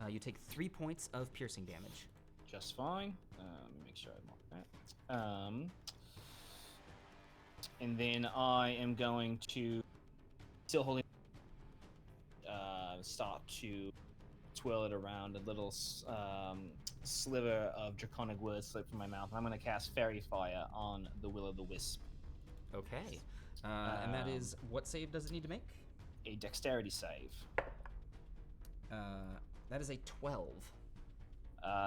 you take 3 points of piercing damage. Just fine. Make sure I mark that. And then I am going to still holding. Start to twirl it around. A little sliver of draconic words slip from my mouth. I'm going to cast Fairy Fire on the Will-o'-the-Wisp. Okay. And that is, what save does it need to make? A dexterity save. That is a 12.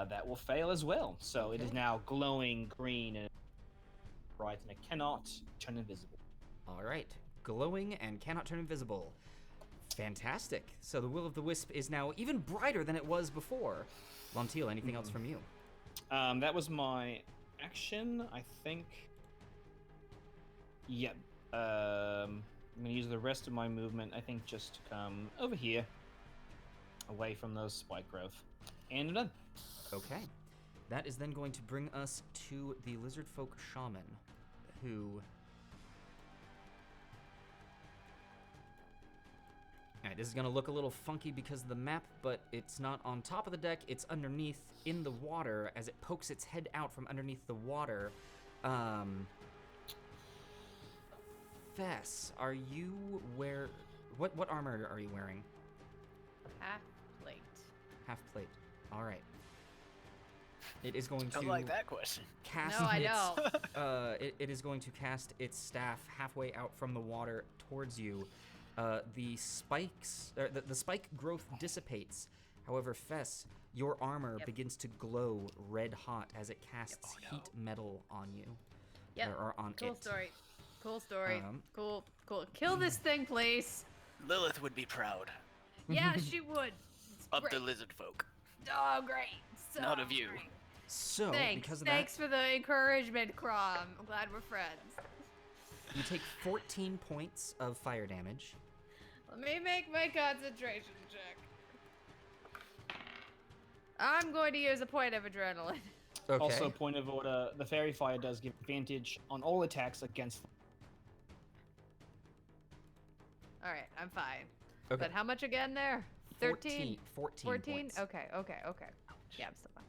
That will fail as well. So it is Okay. now glowing green and bright, and it cannot turn invisible. All right. Glowing and cannot turn invisible. Fantastic. So the will-o'-the-wisp is now even brighter than it was before. Lontil, anything else from you? That was my action, I think. Yep. I'm gonna use the rest of my movement, I think, just to come over here, away from those spike growth, and I'm done. Okay. That is then going to bring us to the lizard folk shaman, who... Alright, this is going to look a little funky because of the map, but it's not on top of the deck, it's underneath in the water as it pokes its head out from underneath the water. Fess, are you what armor are you wearing? Half plate. Half plate. Alright. It is going to I like that question. cast No, I its, know. it is going to cast its staff halfway out from the water towards you. The spikes, or the spike growth dissipates. However, Fess, your armor Yep. begins to glow red hot as it casts no. heat metal on you. Yep. Or on Cool it. story. Cool story. Um, Cool. Kill this thing, please. Lilith would be proud Yeah, she would. It's of great. the lizard folk. Oh, great. So Not of you. great. So, Thanks. because of Thanks for the encouragement, Chrom. I'm glad we're friends. that, you take 14 points of fire damage. Let me make my concentration check. I'm going to use a point of adrenaline. Okay. Also, point of order, the Fairy Fire does give advantage on all attacks against... All right, I'm fine. okay. But how much again there? 13? 14 14? points. Okay. Yeah, I'm still fine.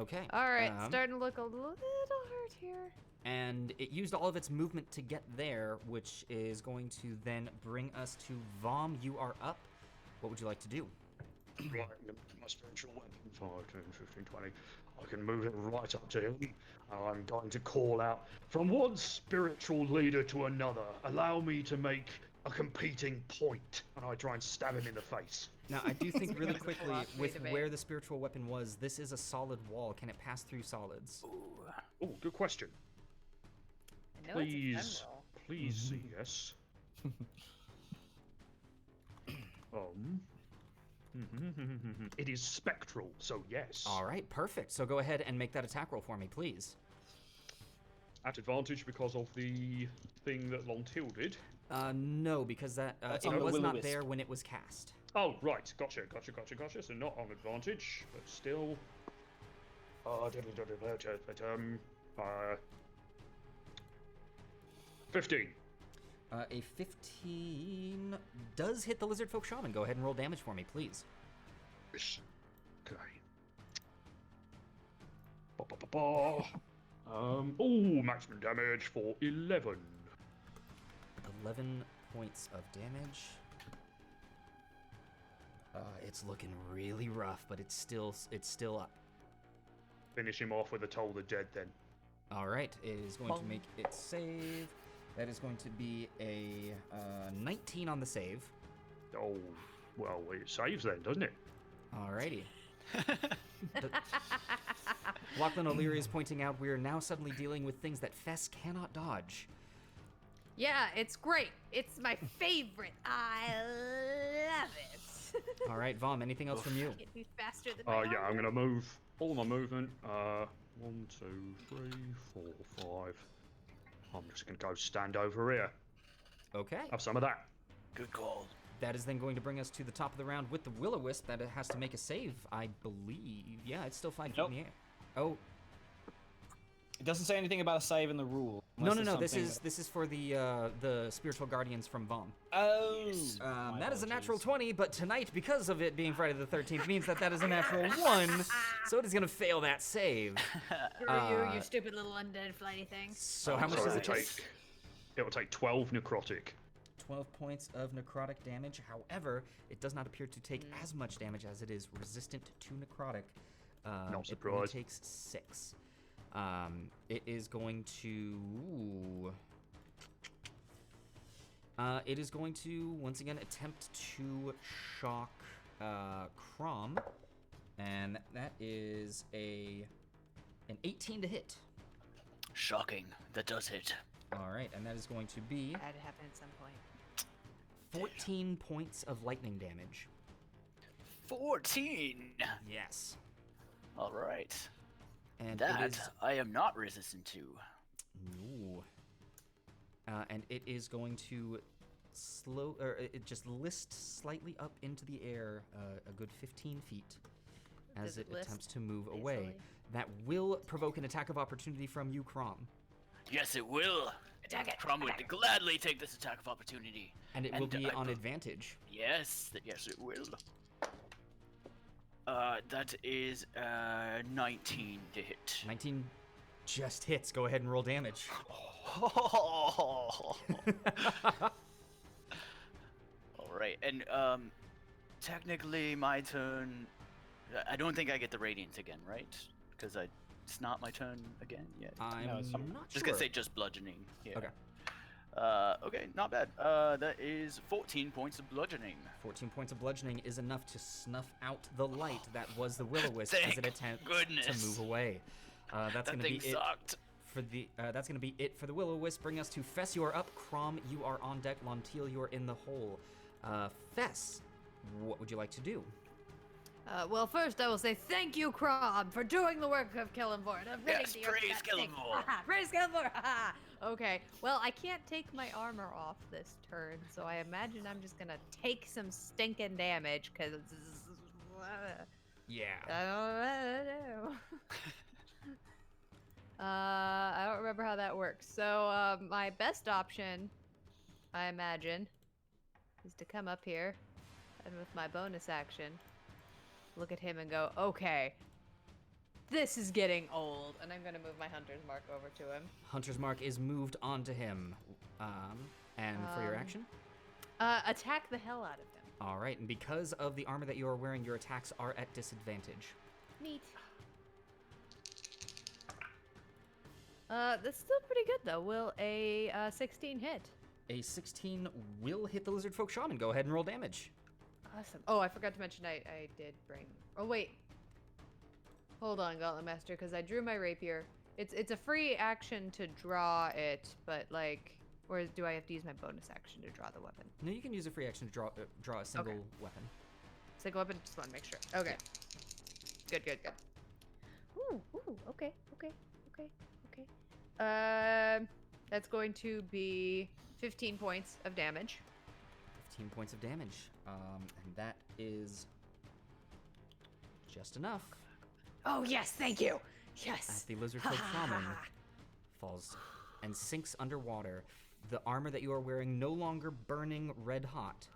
Okay. All right, um, starting to look a little hurt here. And it used all of its movement to get there, which is going to then bring us to Vomm. You are up. What would you like to do? Right, my spiritual weapon, 5, 10, 15, 20. I can move it right up to him. I'm going to call out, from one spiritual leader to another, allow me to make a competing point. And I try and stab him in the face. Now, I do think really That's a quickly, philosophy with debate. where the spiritual weapon was, this is a solid wall. Can it pass through solids? Oh, good question. I know it's Please, ephemeral. please see yes. It is spectral, so yes. All right, perfect. So go ahead and make that attack roll for me, please. At advantage because of the thing that Lontil did. No, because that That's it on the was not will-o'-wisp. there when it was cast. Oh, right. Gotcha. So not on advantage, but still. 15. A 15 does hit the lizard folk shaman. Go ahead and roll damage for me, please. Okay. Ba, ba, ba, ba. Maximum damage for 11. 11 points of damage. It's looking really rough, but it's still up. Finish him off with a Toll the Dead then. All right, it is going to make its save. That is going to be a 19 on the save. Oh, well, it saves then, doesn't it? Alrighty. Lachlan O'Leary is pointing out we are now suddenly dealing with things that Fess cannot dodge. Yeah, it's great. It's my favorite. I love it. All right, Vomm, anything else from you? It'd be faster than my Yeah, I'm armor. gonna move all my movement. 1, 2, 3, 4, 5. I'm just gonna go stand over here. Okay. Have some of that. Good call. That is then going to bring us to the top of the round with the Will-O-Wisp that it has to make a save, I believe. Yeah, it's still 5 feet in the air. Oh. It doesn't say anything about a save in the rule. No. unless there's This is for the spiritual guardians from Vomm. Oh. My That is a natural apologies. 20, but tonight, because of it being Friday the 13th, means that is a natural 1, so it is going to fail that save. Screw you stupid little undead flighty thing. So how much So does it'll it take? It'll take 12 necrotic. 12 points of necrotic damage. However, it does not appear to take as much damage as it is resistant to necrotic. Not It only surprised. takes 6. It is going to... it is going to, once again, attempt to shock Chrom. And that is an 18 to hit. Shocking. That does hit. All right, and that is going to be Had to happen at some point. 14 points of lightning damage. 14. Yes. All right. And it That is... I am not resistant to. Ooh. And it is going to it just list slightly up into the air a good 15 feet as Does it it list attempts to move away. easily? That will provoke an attack of opportunity from you, Chrom. Yes, it will. Attack it. Chrom would gladly take this attack of opportunity. And it will be I on be- advantage. Yes, yes, it will. That is 19 to hit. 19 just hits. Go ahead and roll damage. All right, and technically my turn. I don't think I get the radiance again, right? Because it's not my turn again yet. I'm No, it's not not. sure. Just gonna say just bludgeoning. Yeah. Okay. Okay, not bad. That is 14 points of bludgeoning. 14 points of bludgeoning is enough to snuff out the light that was the Will-O-Wisp as Thank it attempts goodness. to move away. That's That going to be thing it sucked. for the. That's going to be it for the Will-O-Wisp. Bring us to Fess. You are up. Chrom, you are on deck. Lontil, you are in the hole. Fess, what would you like to do? Well, first I will say thank you, Chrom, for doing the work of Kelemvor. And of Yes, ridding the earth praise of that thing. Kelemvor. Praise Kelemvor. Okay. Well, I can't take my armor off this turn, so I imagine I'm just gonna take some stinking damage because Yeah. I don't know. I don't remember how that works. So my best option, I imagine, is to come up here and with my bonus action, look at him and go, okay, this is getting old. And I'm going to move my hunter's mark over to him. Hunter's Mark is moved onto him. And for your action? Attack the hell out of him. All right, and because of the armor that you are wearing, your attacks are at disadvantage. Neat. That's still pretty good, though. Will a 16 hit? A 16 will hit the Lizard Folk Shaman. Go ahead and roll damage. Awesome. Oh, I forgot to mention I did bring... Oh, wait. Hold on, Gauntlet Master, because I drew my rapier. It's a free action to draw it, but, like... Or do I have to use my bonus action to draw the weapon? No, you can use a free action to draw a single weapon. Single weapon? Just want to make sure. Okay. Good. Ooh, okay. That's going to be 15 points of damage. 15 points of damage. And that is just enough. Oh, yes, thank you. As Yes. the Lizard Folk Shaman falls and sinks underwater, the armor that you are wearing no longer burning red hot.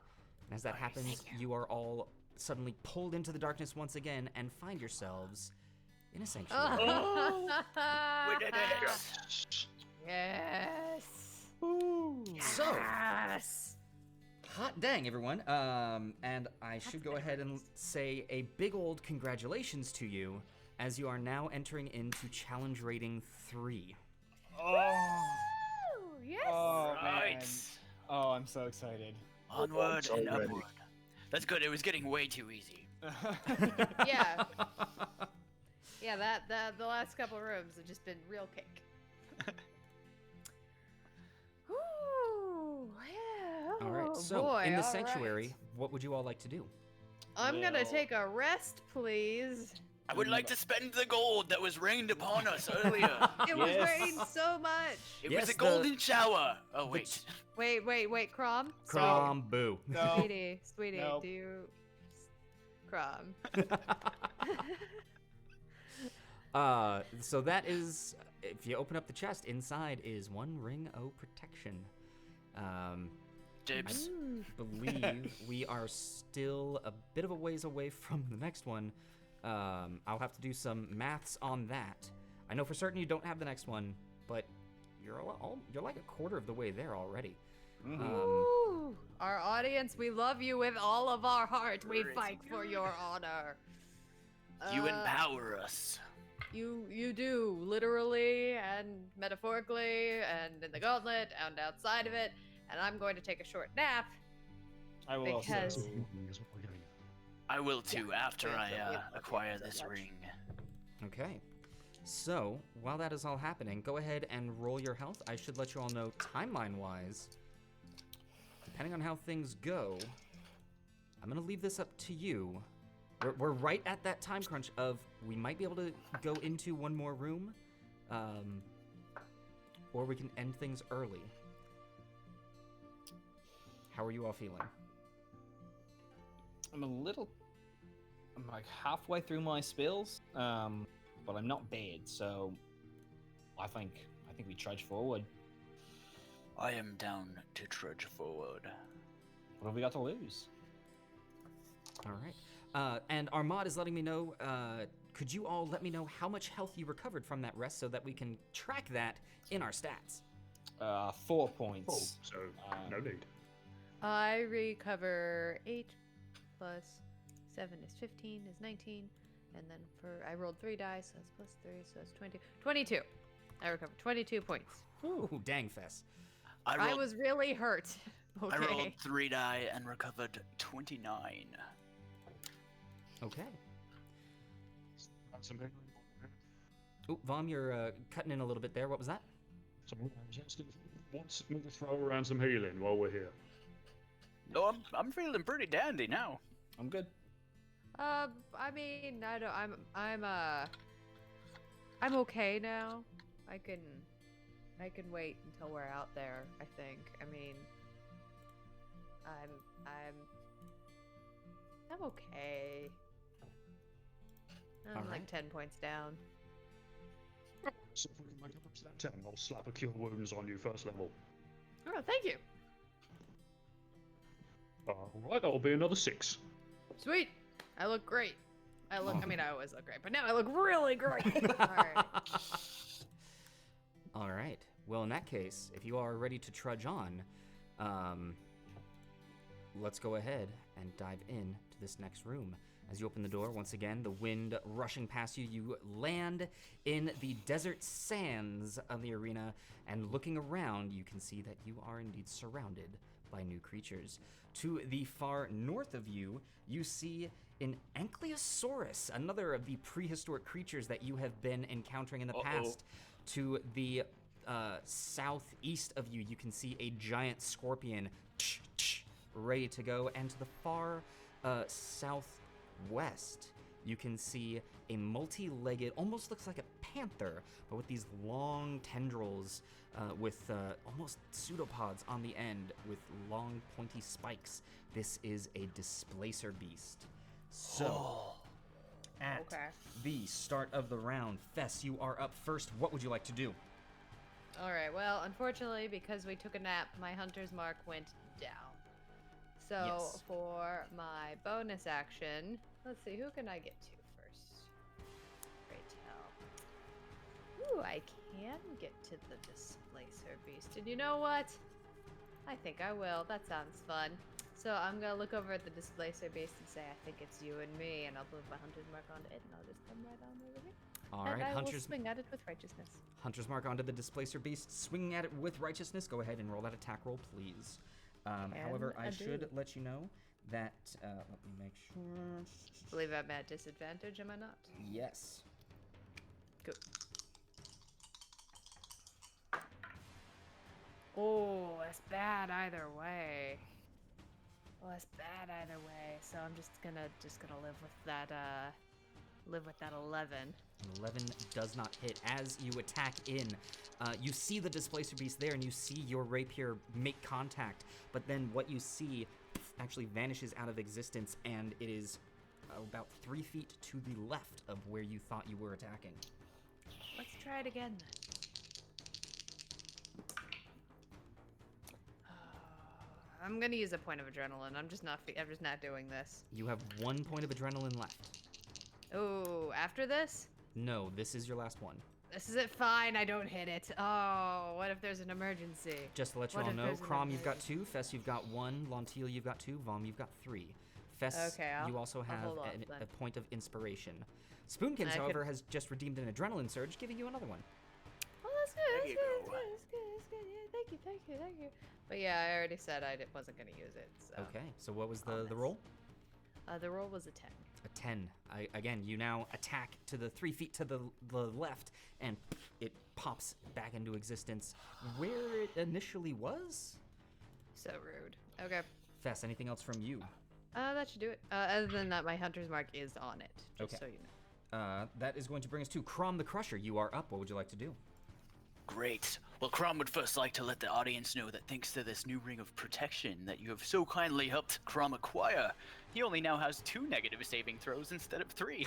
And as that happens, you are all suddenly pulled into the darkness once again and find yourselves in a sanctuary. We did it! Yes. So, Yes. hot dang, everyone. And I should go ahead and say a big old congratulations to you, as you are now entering into challenge rating 3. Oh, Yes. oh man. Right. Oh, I'm so excited. Onward so and ready. upward. That's good. It was getting way too easy. Yeah. Yeah, the last couple rooms have just been real kick. Ooh, yeah. All right, Oh, so boy, in the all sanctuary, right. what would you all like to do? I'm gonna Well- take a rest, please. I would like to spend the gold that was rained upon us earlier. It was Yes. rained so much. It Yes, was a the- golden shower. Oh, wait. Wait, Chrom. Crom, boo. No. Sweetie, No. do you... Chrom. So that is, if you open up the chest, inside is 1 ring o' protection. Dibs. Believe we are still a bit of a ways away from the next one. I'll have to do some maths on that. I know for certain you don't have the next one, but you're you're like a quarter of the way there already. Ooh, our audience, we love you with all of our heart. We Pretty fight for your honor. You Uh, empower us. You do, literally and metaphorically, and in the gauntlet, and outside of it. And I'm going to take a short nap. I will Because- also. I will too after I yeah, acquire yeah, this yeah. ring. Okay. So, while that is all happening, go ahead and roll your health. I should let you all know, timeline-wise, depending on how things go, I'm going to leave this up to you. We're right at that time crunch of we might be able to go into one more room, or we can end things early. How are you all feeling? I'm like halfway through my spills, but I'm not bad, so I think we trudge forward. I am down to trudge forward. What have we got to lose? All right. And Armad is letting me know, could you all let me know how much health you recovered from that rest so that we can track that in our stats? 4 Oh, points. so no need. I recover 8 plus 7 is 15 is 19. And then I rolled 3 dice, so that's plus 3, so that's 20. 22. I recovered 22 points. Ooh, dang, Fess. I was really hurt. Okay. I rolled 3 die and recovered 29. Okay. Some Ooh, Vomm, you're cutting in a little bit there. What was that? Wants me to throw around some healing while we're here. No, I'm feeling pretty dandy now. I'm good. I mean, I'm okay now. I can wait until we're out there, I think. I mean, I'm okay. I'm All like right. 10 points down. So if we can make it up to that 10, I'll slap a cure wounds on you first level. Oh, thank you. Alright, that'll be another 6. Sweet. I look great. I mean, I always look great, but now I look really great. All right. All right. Well, in that case, if you are ready to trudge on, let's go ahead and dive in to this next room. As you open the door, once again, the wind rushing past you, you land in the desert sands of the arena, and looking around, you can see that you are indeed surrounded by new creatures. To the far north of you, you see an Ankylosaurus, another of the prehistoric creatures that you have been encountering in the past. To the southeast of you, you can see a giant scorpion ready to go, and to the far southwest, you can see a multi-legged, almost looks like a panther, but with these long tendrils with almost pseudopods on the end with long pointy spikes. This is a displacer beast. So, at Okay. the start of the round, Fess, you are up first. What would you like to do? All right. Well, unfortunately, because we took a nap, my hunter's mark went down. So Yes. for my bonus action, let's see, who can I get to first? Great. Ooh, I can get to the Displacer Beast. And you know what? I think I will. That sounds fun. So I'm gonna look over at the Displacer Beast and say, I think it's you and me, and I'll move my Hunter's Mark onto it, and I'll just come right on over here. All And right, I will swing at it with righteousness. Hunter's Mark onto the Displacer Beast, swinging at it with righteousness. Go ahead and roll that attack roll, please. However, I should let you know that, let me make sure. I believe I'm at disadvantage, am I not? Yes. Good. Oh, that's bad either way. Oh, that's bad either way. So I'm just gonna live with that 11. 11 does not hit. As you attack in, you see the Displacer Beast there, and you see your rapier make contact, but then what you see actually vanishes out of existence, and it is about 3 feet to the left of where you thought you were attacking. Let's try it again then. I'm gonna use a point of adrenaline. I'm just not doing this. You have 1 point of adrenaline left. Oh, after this? No, this is your last one. This is it. Fine, I don't hit it. Oh, what if there's an emergency? Just to let you What all if know, there's an Chrom, you've got emergency? 2, Fess, you've got 1, Lontil, you've got 2, Vomm, you've got 3. Fess, Okay, you also have hold off a then. point of inspiration. Spoonkins, I could- however, has just redeemed an adrenaline surge, giving you another one. Oh, that's good. There That's you good. go. That's good. That's good. Yeah, thank you. But yeah, I already said I wasn't gonna use it. So. Okay, so what was I'll the miss. roll? The roll was a 10. A 10. Again, you now attack to the 3 feet to the left, and it pops back into existence where it initially was. So rude. Okay. Fess, anything else from you? That should do it. Other than that, my hunter's mark is on it. Just Okay. so you know. That is going to bring us to Chrom the Crusher. You are up. What would you like to do? Great. Well, Chrom would first like to let the audience know that thanks to this new ring of protection that you have so kindly helped Chrom acquire, he only now has 2 negative saving throws instead of 3.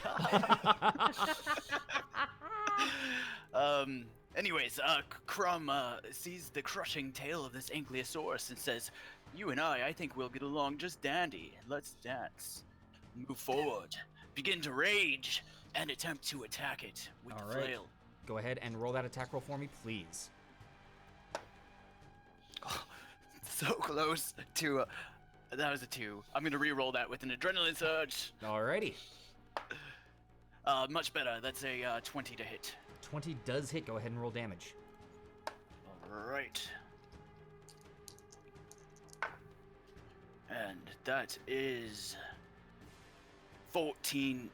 Anyways, Chrom sees the crushing tail of this ankylosaurus and says, "You and I think we'll get along just dandy. Let's dance. Move forward. Begin to rage and attempt to attack it with All the right. flail." Go ahead and roll that attack roll for me, please. So close to that was a 2. I'm gonna re-roll that with an adrenaline surge. Alrighty. Much better. That's a 20 to hit. 20 does hit. Go ahead and roll damage. All right. And that is 14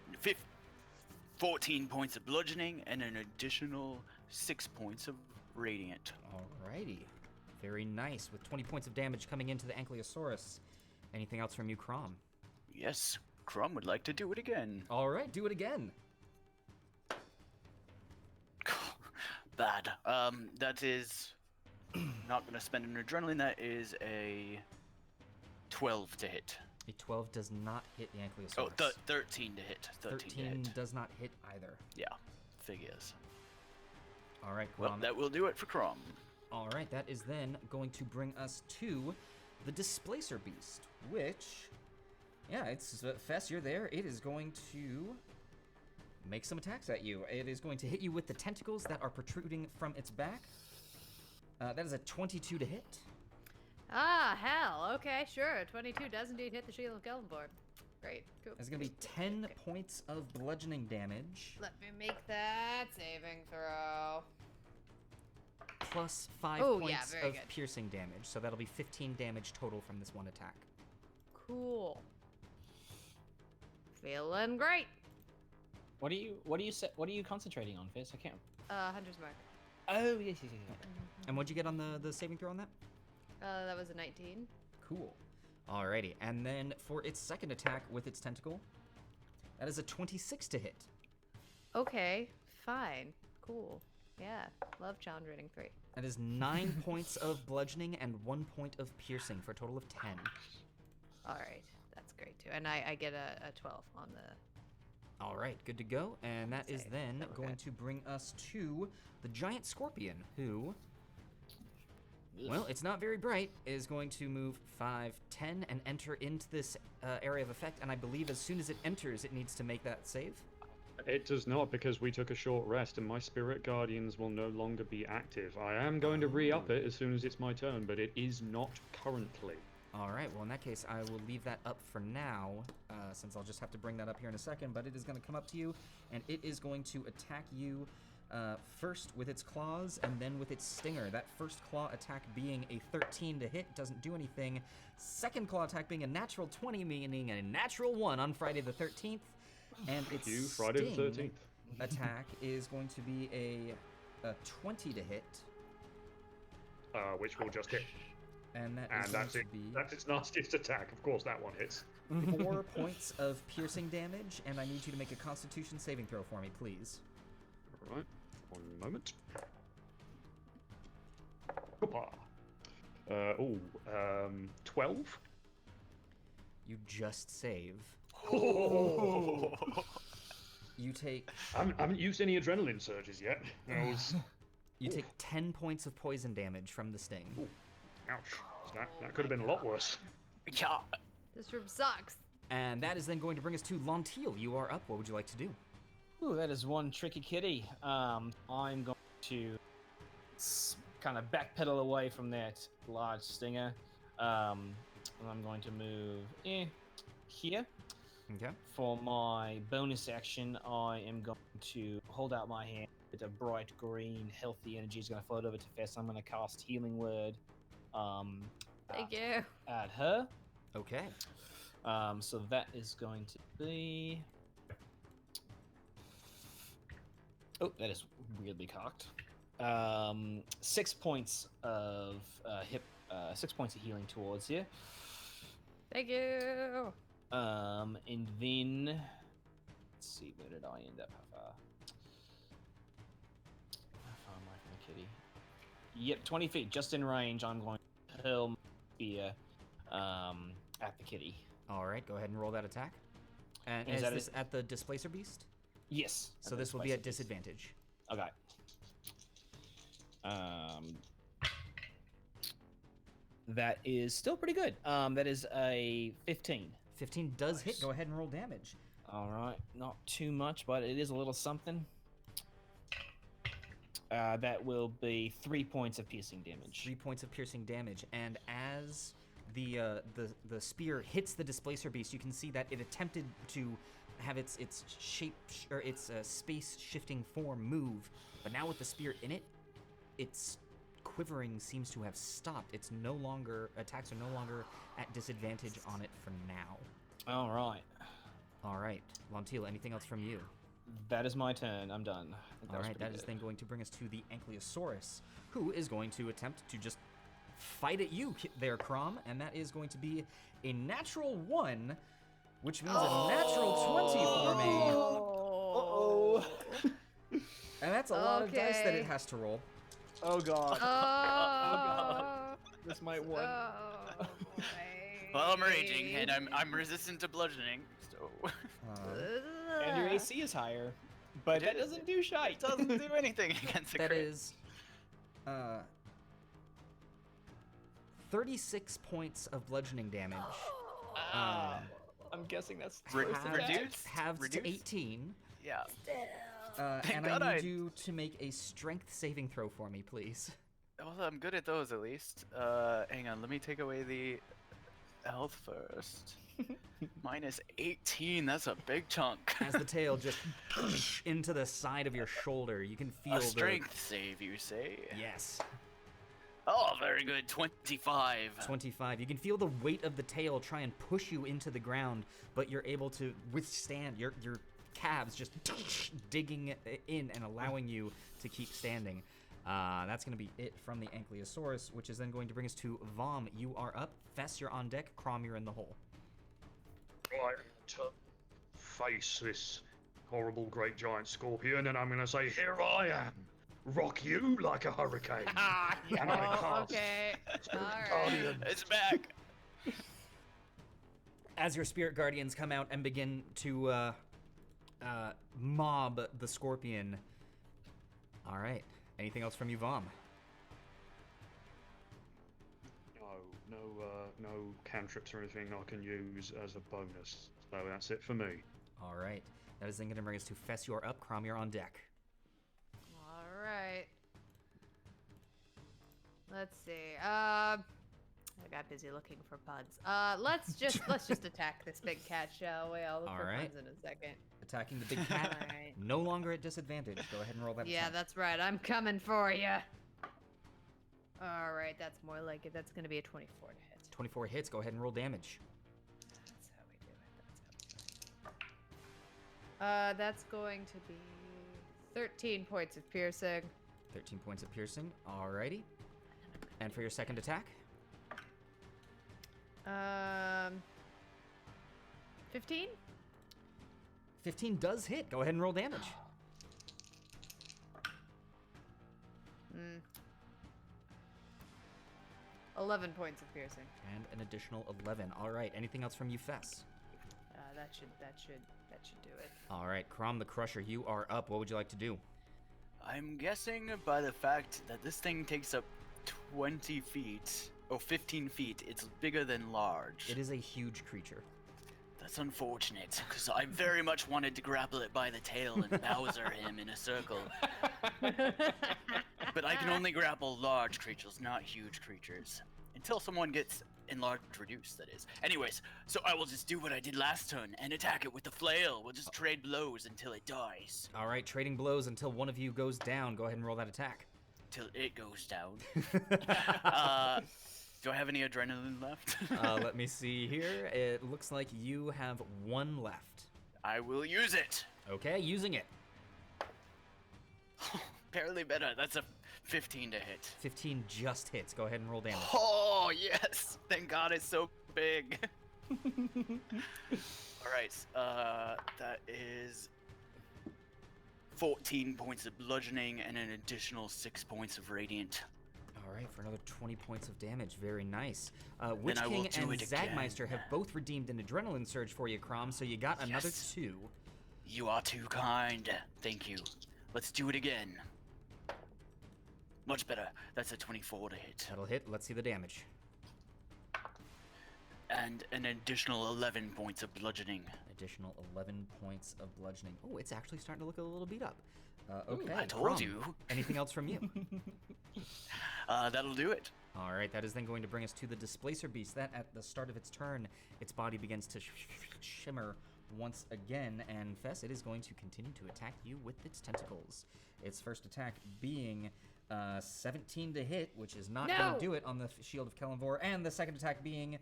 points of bludgeoning and an additional 6 points of radiant. Alrighty. Very nice. With 20 points of damage coming into the Ankylosaurus. Anything else from you, Chrom? Yes, Chrom would like to do it again. Alright, do it again. Bad. That is not gonna spend an adrenaline. That is a 12 to hit. A 12 does not hit the Ankylosaurus. Oh, 13 to hit. 13 to 13 hit. does not hit either. Yeah, figures. Alright, Well, Chrom. that will do it for Chrom. Alright, that is then going to bring us to the Displacer Beast, which, yeah, it's Fess, you're there. It is going to make some attacks at you. It is going to hit you with the tentacles that are protruding from its back. That is a 22 to hit. Ah, hell. Okay, sure. 22 does indeed hit the shield of Kelemvor. Great. Cool. That's going to be 10 points of bludgeoning damage, Let me make that saving throw. plus 5 Oh, yeah, points very of good. piercing damage. So that'll be 15 damage total from this one attack. Cool. Feeling great. What are you concentrating on, Fizz? I can't. Hunter's mark. Oh yes. And what'd you get on the saving throw on that? That was a 19. Cool. Alrighty, and then for its second attack with its tentacle, that is a 26 to hit. Okay, fine. Cool. Yeah, love challenge rating 3. That is 9 points of bludgeoning and 1 point of piercing for a total of 10. Alright, that's great too. And I get a 12 on the... Alright, good to go. And that is Save. then So we're going good. to bring us to the giant scorpion, who, well, it's not very bright, is going to move 5, 10, and enter into this area of effect. And I believe as soon as it enters, it needs to make that save. It does not, because we took a short rest and my spirit guardians will no longer be active. I am going to re-up it as soon as it's my turn, but it is not currently. All right, well, in that case, I will leave that up for now, since I'll just have to bring that up here in a second, but it is going to come up to you, and it is going to attack you first with its claws and then with its stinger. That first claw attack being a 13 to hit, doesn't do anything. Second claw attack being a natural 20, meaning a natural 1 on Friday the 13th. And its Friday the 13th. attack is going to be a 20 to hit. Which will just hit. And That's going to be That's its nastiest attack. Of course, that one hits. 4 points of piercing damage, and I need you to make a Constitution saving throw for me, please. All right. One moment. Hoppa. 12. You just save. Oh. You take I haven't used any adrenaline surges yet. you take 10 points of poison damage from the sting. Ooh. Ouch. That could have been a lot worse. Yeah. This room sucks. And that is then going to bring us to Lontil. You are up. What would you like to do? Ooh, that is one tricky kitty. I'm going to kind of backpedal away from that large stinger. And I'm going to move here. Okay. For my bonus action, I am going to hold out my hand. With a bright green, healthy energy is going to float over to Fess. I'm going to cast Healing Word. Thank you. At her. Okay. So that is going to be. Oh, that is weirdly cocked. 6 points of 6 points of healing towards you. Thank you. And then let's see, where did I end up? How far am I from the kitty? Yep, 20 feet, just in range. I'm going to hurl my spear at the kitty. All right. Go ahead and roll that attack. And is this at the Displacer Beast? Yes. So this will be at disadvantage. Okay. That is still pretty good. That is a 15. 15 does hit. Go ahead and roll damage. All right, not too much, but it is a little something. That will be 3 points of piercing damage. 3 points of piercing damage, and as the spear hits the Displacer Beast, you can see that it attempted to have its shape or its space shifting form move, but now with the spear in it, its quivering seems to have stopped. It's no longer attacks are no longer at disadvantage on it for now. All right. All right, Lontil, anything else from you? That is my turn. I'm done. All right, that is then going to bring us to the Ankylosaurus, who is going to attempt to just fight at you there, Chrom, and that is going to be a natural 1, which means a natural 20 for me. Uh-oh. And that's a lot of dice that it has to roll. Oh god. Oh, This might win. oh boy. Well, I'm raging, and I'm resistant to bludgeoning, so... And your AC is higher, but that doesn't do shite. It doesn't do anything against a That crit. is 36 points of bludgeoning damage. I'm guessing that's Halved to 18. Yeah. And God, I need you to make a strength saving throw for me, please. Well, I'm good at those at least. Hang on, let me take away the health first. Minus 18, that's a big chunk. As the tail just into the side of your shoulder, you can feel A strength save, you say? Yes. Oh, very good. 25. 25. You can feel the weight of the tail try and push you into the ground, but you're able to withstand your calves just digging in and allowing you to keep standing. That's going to be it from the Ankylosaurus, which is then going to bring us to Vomm. You are up. Fess, you're on deck. Chrom, you're in the hole. Right, to face this horrible great giant scorpion, and I'm going to say, here I am. Rock you like a hurricane. And I Oh, cast okay. Spirit Alright. Guardian. It's back. As your spirit guardians come out and begin to mob the scorpion. All right. Anything else from you, Vomm? No cantrips or anything I can use as a bonus. So that's it for me. All right. That is then going to bring us to Fess. You're up. Chrom, you're on deck. All right. Let's see. I got busy looking for puns. Let's just attack this big cat, shall we? I'll look All for right. puns in a second. Attacking the big cat. All right. No longer at disadvantage. Go ahead and roll that Yeah, attack. that's right. I'm coming for you. All right, that's more like it. That's gonna be a 24 to hit. 24 hits. Go ahead and roll damage. That's how we do it. That's going to be 13 points of piercing. 13 points of piercing. Alrighty. And for your second attack? 15? 15 does hit. Go ahead and roll damage. 11 points of piercing. And an additional 11. Alright. Anything else from you, Fess? That should do it. Alright. Chrom the Crusher, you are up. What would you like to do? I'm guessing by the fact that this thing takes up 20 feet, or 15 feet, it's bigger than large. It is a huge creature. That's unfortunate, because I very much wanted to grapple it by the tail and Bowser him in a circle. But I can only grapple large creatures, not huge creatures. Until someone gets enlarged reduced, that is. Anyways, so I will just do what I did last turn and attack it with the flail. We'll just trade blows until it dies. Alright. Trading blows until one of you goes down. Go ahead and roll that attack. Till it goes down. Do I have any adrenaline left? Let me see here. It looks like you have 1 left. I will use it. Okay, using it. Barely better. That's a 15 to hit. 15 just hits. Go ahead and roll damage. Oh, yes. Thank God it's so big. All right. That is 14 points of bludgeoning and an additional 6 points of radiant. All right, for another 20 points of damage. Very nice. Witch I will King do and it again. Zagmeister have both redeemed an adrenaline surge for you, Chrom, so you got another Yes. 2. You are too kind. Thank you. Let's do it again. Much better. That's a 24 to hit. That'll hit. Let's see the damage. And an additional 11 points of bludgeoning. Additional 11 points of bludgeoning. Oh, it's actually starting to look a little beat up. Okay, I told Chrom, you. Anything else from you? That'll do it. All right, that is then going to bring us to the Displacer Beast. That, at the start of its turn, its body begins to shimmer once again, and Fess, it is going to continue to attack you with its tentacles. Its first attack being 17 to hit, which is not going to do it on the Shield of Kelemvor, and the second attack being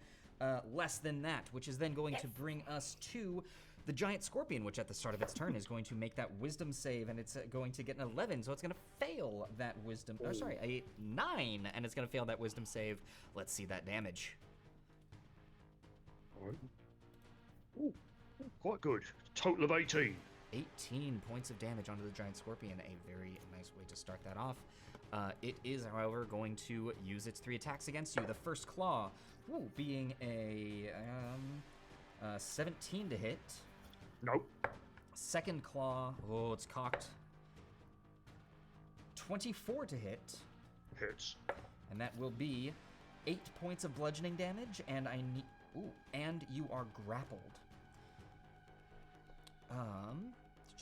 less than that, which is then going to bring us to the giant scorpion, which at the start of its turn is going to make that wisdom save, and it's going to get an 11, so it's going to fail that wisdom. Oh, sorry, a 9, and it's going to fail that wisdom save. Let's see that damage. All right. Ooh, quite good. Total of 18. 18 points of damage onto the giant scorpion. A very nice way to start that off. It is, however, going to use its 3 attacks against you. The first claw, being a 17 to hit. Nope. Second claw, it's cocked. 24 to hit, Hits. and that will be 8 points of bludgeoning damage, and and you are grappled.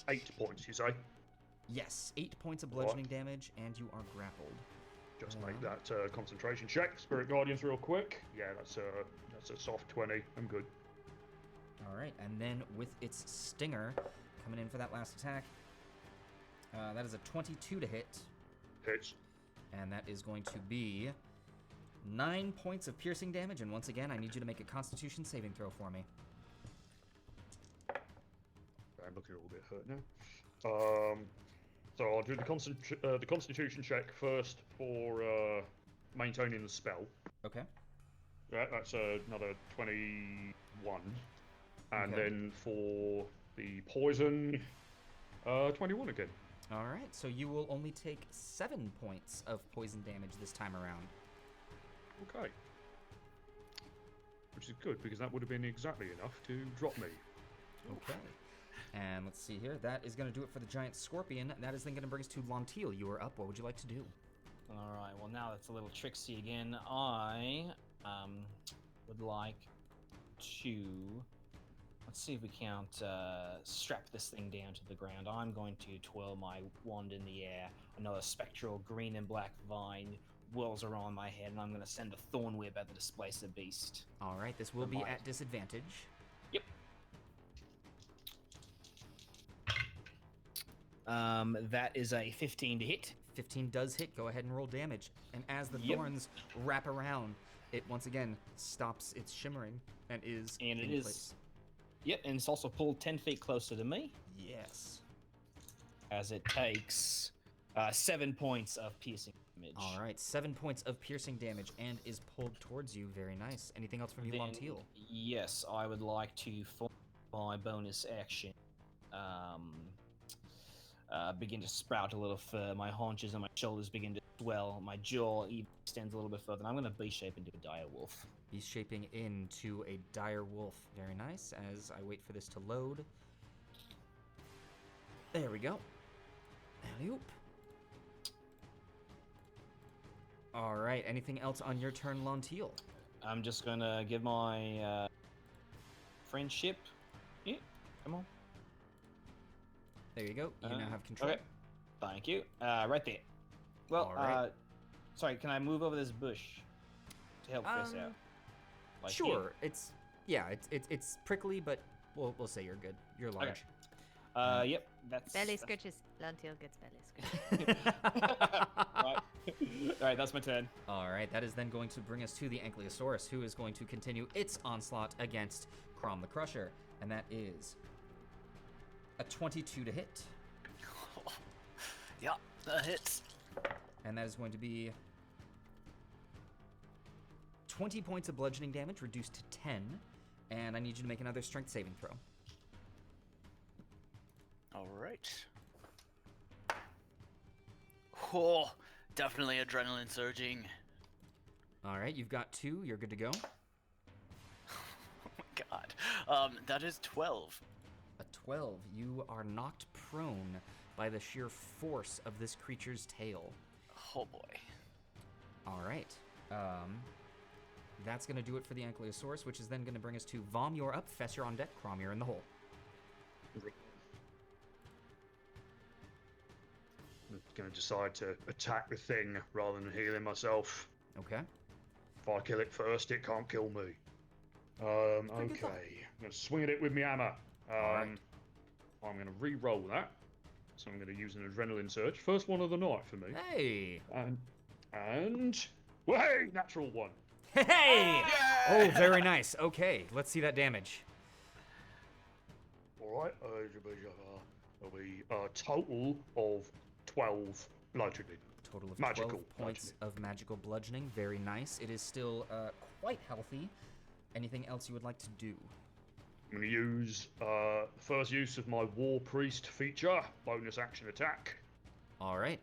8 points, you say? Yes, 8 points of bludgeoning damage, and you are grappled. Just make that concentration check. Spirit Guardians real quick. Yeah, that's a soft 20. I'm good. All right, and then with its stinger coming in for that last attack, that is a 22 to hit, Hits. and that is going to be 9 points of piercing damage. And once again, I need you to make a Constitution saving throw for me. I'm looking a little bit hurt now. So I'll do the Constitution check first for maintaining the spell. Okay. Yeah, that's another 21. And Okay. then for the poison, 21 again. All right, so you will only take 7 points of poison damage this time around. Okay. Which is good, because that would have been exactly enough to drop me. Okay. And let's see here. That is going to do it for the giant scorpion. That is then going to bring us to Lontil. You are up. What would you like to do? All right. Well, now that's a little tricksy again. I would like to. Let's see if we can't strap this thing down to the ground. I'm going to twirl my wand in the air. Another spectral green and black vine whirls around my head, and I'm going to send a thorn whip at the displacer beast. All right, this will be Remind. at disadvantage. Yep. That is a 15 to hit. 15 does hit. Go ahead and roll damage. And as the Yep. thorns wrap around, it once again stops its shimmering and is And it in is. place. Yep, and it's also pulled 10 feet closer to me, Yes. as it takes 7 points of piercing damage. All right, 7 points of piercing damage and is pulled towards you. Very nice. Anything else from you, Then, Lontil? yes, I would like to, for my bonus action, begin to sprout a little fur. My haunches and my shoulders begin to swell. My jaw even extends a little bit further. And I'm going to B-shape into a dire wolf. He's shaping into a dire wolf. Very nice. As I wait for this to load. There we go. Alley-oop. All right. Anything else on your turn, Lontil? I'm just going to give my friendship. Yeah, come on. There you go. You now have control. Okay. Thank you. Right there. Well, All right. sorry, can I move over this bush to help Fess out? Like Sure. It's prickly, but we'll say you're good. You're large. here? Yep, that's... Belly that's- scratches. Lontil gets belly scratches. right. Alright, that's my turn. All right, that is then going to bring us to the Ankylosaurus, who is going to continue its onslaught against Chrom the Crusher, and that is a 22 to hit, Yeah, that hits. and that is going to be 20 points of bludgeoning damage reduced to 10, and I need you to make another strength saving throw. All right. Oh, definitely adrenaline surging. All right, you've got 2. You're good to go. Oh my god. That is 12. A 12. You are knocked prone by the sheer force of this creature's tail. Oh boy. All right. That's going to do it for the Ankylosaurus, which is then going to bring us to Vomm, you're up. Fess, you're on deck. Chrom, you're in the hole. I'm going to decide to attack the thing rather than healing myself. Okay. If I kill it first, it can't kill me. Pretty good Okay. thought. I'm going to swing at it with my hammer. Alright. I'm going to re-roll that. So I'm going to use an adrenaline surge. First one of the night for me. Hey! And hey, natural one. Hey! Oh, very nice. Okay, let's see that damage. All right. It'll be a total of 12 bludgeoning. Total of Magical 12 points of magical bludgeoning. Very nice. It is still quite healthy. Anything else you would like to do? I'm going to use the first use of my War Priest feature, bonus action attack, All right.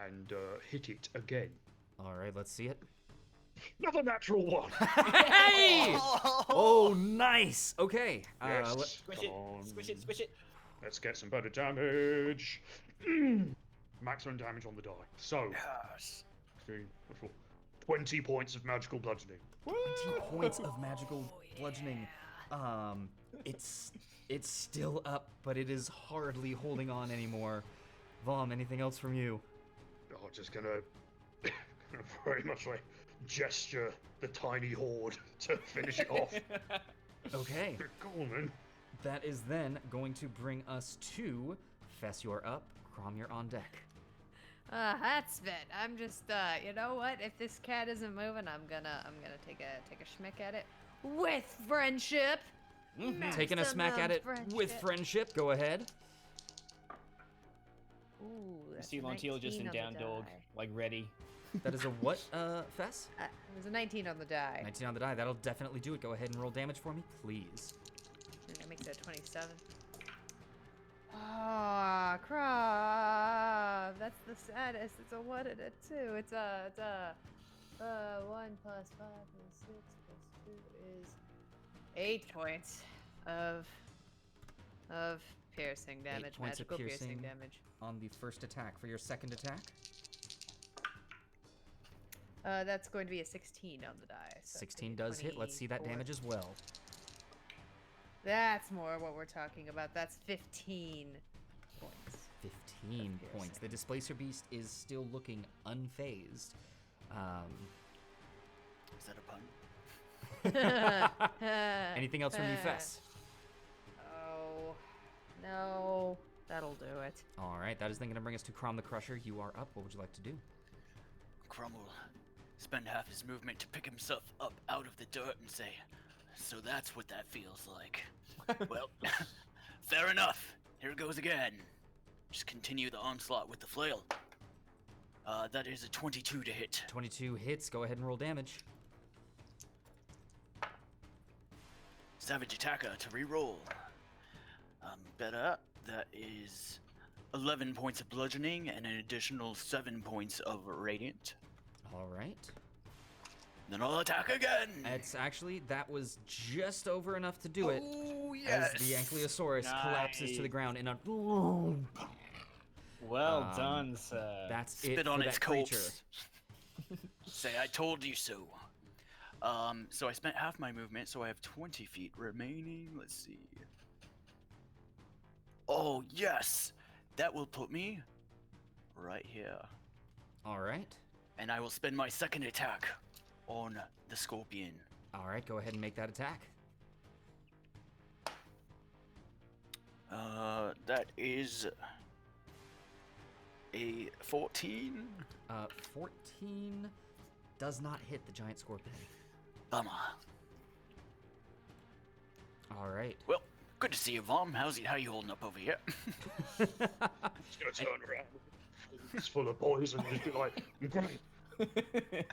and hit it again. All right, let's see it. Another natural one. Hey! Oh, nice. Okay. Yes. Squish Come it, on. squish it, squish it. Let's get some better damage. Maximum damage on the die. So, Yes. 20 points of magical bludgeoning. 20 points of magical bludgeoning. It's still up, but it is hardly holding on anymore. Vomm, anything else from you? Oh, just gonna very much like gesture the tiny horde to finish it off. Okay. Go on, man. That is then going to bring us to Fess, you're up. Chrom, you're on deck. That's it. I'm just, you know what? If this cat isn't moving, I'm gonna take a schmick at it with friendship. Taking a smack at it with friendship. Go ahead. Ooh, You that's see a Lontil just 19 in on the down dog, die. like ready. That is a what, Fess? It was a 19 on the die. 19 on the die. That'll definitely do it. Go ahead and roll damage for me, please. And that makes it a 27. Ah, Chrom. That's the saddest. It's a 1 and a 2. It's a 1 plus 5 plus 6 plus 2 is 8 points of piercing damage. points of Magical piercing. damage. On the first attack. For your second attack, That's going to be a 16 on the die. So 16 does hit. Let's see that 24. damage as well. That's more what we're talking about. That's 15 points. 15 points. The Displacer Beast is still looking unfazed. Is that a pun? Anything else from you, Fess? Oh, no. That'll do it. All right, that is then going to bring us to Chrom the Crusher. You are up. What would you like to do? Chrom will spend half his movement to pick himself up out of the dirt and say, "So that's what that feels like." Well, fair enough. Here goes again. Just continue the onslaught with the flail. That is a 22 to hit. 22 hits. Go ahead and roll damage. Savage attacker to reroll. Better. That is 11 points of bludgeoning and an additional 7 points of radiant. All right. Then I'll attack again. It's actually, that was just over enough to do it. Oh, yes. As the Ankylosaurus collapses to the ground in a... Well done, sir. That's Spit it on for its that creature. corpse. Say, I told you so. So I spent half my movement, so I have 20 feet remaining. Let's see. Oh, yes! That will put me right here. All right. And I will spend my second attack on the scorpion. All right, go ahead and make that attack. That is a 14. 14 does not hit the giant scorpion. Bummer. All right. Well, good to see you, Vomm. How you holding up over here? Just gonna turn around. It's full of poison. Just be like, great.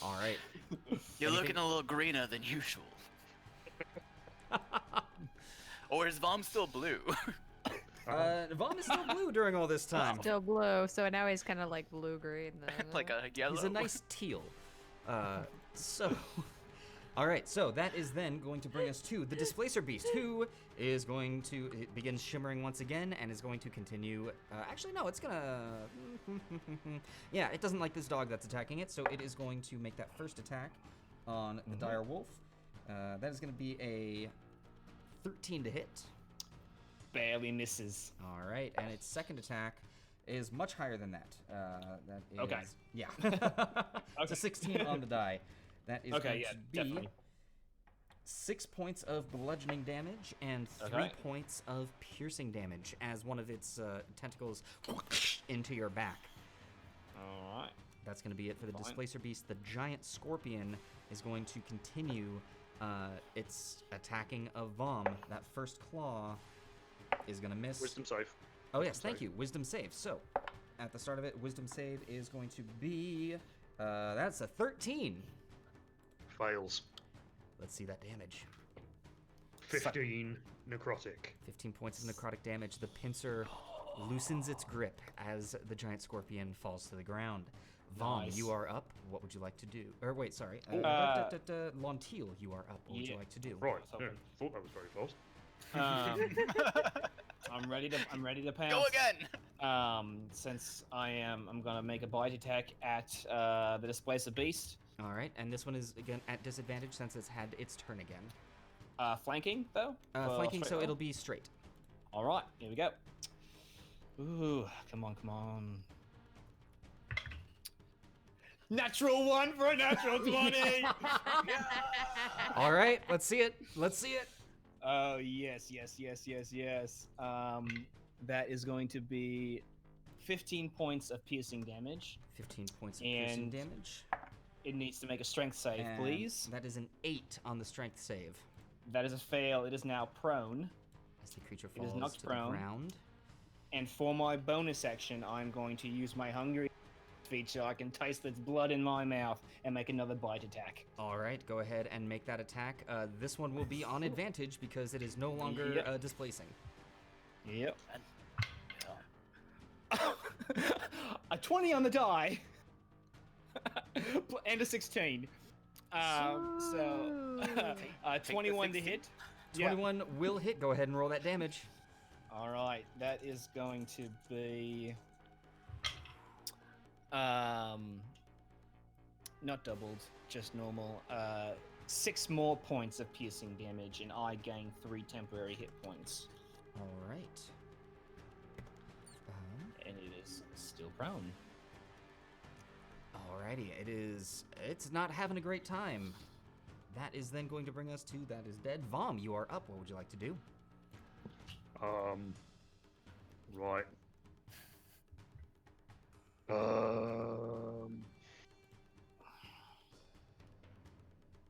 All right. You're Anything- looking a little greener than usual. Or is Vomm still blue? Vomm is still blue during all this time. Still blue, so now he's kind of like blue-green. Like a yellow? He's a nice teal. So, all right. So that is then going to bring us to the Displacer Beast, who is going to it begins shimmering once again and is going to continue. Actually, no, it's gonna. Yeah, it doesn't like this dog that's attacking it, so it is going to make that first attack on the dire wolf. That is going to be a 13 to hit. Barely misses. All right, and its second attack is much higher than that. That is, Okay. Yeah. It's a 16 on the die. That is Okay, going yeah, to be definitely. 6 points of bludgeoning damage and 3 Okay. points of piercing damage as one of its tentacles into your back. All right. That's going to be it for the Fine. Displacer Beast. The giant scorpion is going to continue its attacking of Vomm. That first claw is going to miss. Wisdom save. Oh, yes, thank save. you. Wisdom save. So, at the start of it, wisdom save is going to be... that's a 13. Fails. Let's see that damage. 15 necrotic. 15 points of necrotic damage. The pincer loosens its grip as the giant scorpion falls to the ground. Vomm, Nice. you are up. What would you like to do? Or wait, sorry. Lontil, you are up. What would you Yeah. like to do? Right. What's Yeah, happening? thought that was very close. I'm ready to pounce. Go again! Since I'm gonna make a bite attack at the Displacer Beast. All right, and this one is again at disadvantage since it's had its turn again. Flanking though. Flanking, straight so roll? it'll be straight. All right, here we go. Ooh, come on, come on. Natural 1 for a natural 20. All right, let's see it. Let's see it. Oh yes, yes, yes, yes, yes. That is going to be 15 points of piercing damage. 15 points of piercing And- damage. It needs to make a strength save, And please. That is an 8 on the strength save. That is a fail. It is now prone. As the creature It is falls knocked to prone. the ground. And for my bonus action, I'm going to use my hungry feature. I can taste its blood in my mouth and make another bite attack. All right, go ahead and make that attack. This one will be on advantage because it is no longer Yep. displacing. Yep. And- A 20 on the die. And a 16. So, Take the 21 to 16. hit. Yeah. 21 will hit. Go ahead and roll that damage. All right, that is going to be not doubled, just normal. 6 more points of piercing damage, and I gain 3 temporary hit points. All right. And it is still prone. Alrighty, it's not having a great time. That is then going to bring us to that is dead. Vomm, you are up. What would you like to do? Right.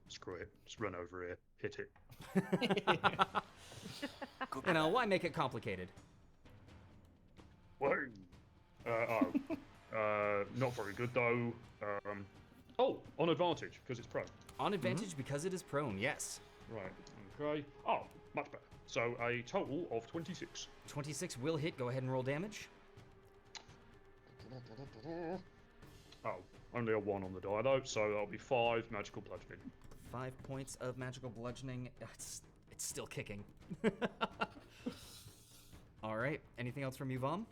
Screw it. Just run over here. Hit it. You know, why make it complicated? Wait. Not very good though. On advantage because it's prone. On advantage because it is prone, yes. Right. Okay. Oh, much better. So a total of 26. 26 will hit. Go ahead and roll damage. Oh, only a 1 on the die though, so that'll be 5 magical bludgeoning. 5 points of magical bludgeoning. It's still kicking. All right. Anything else from you, Vomm?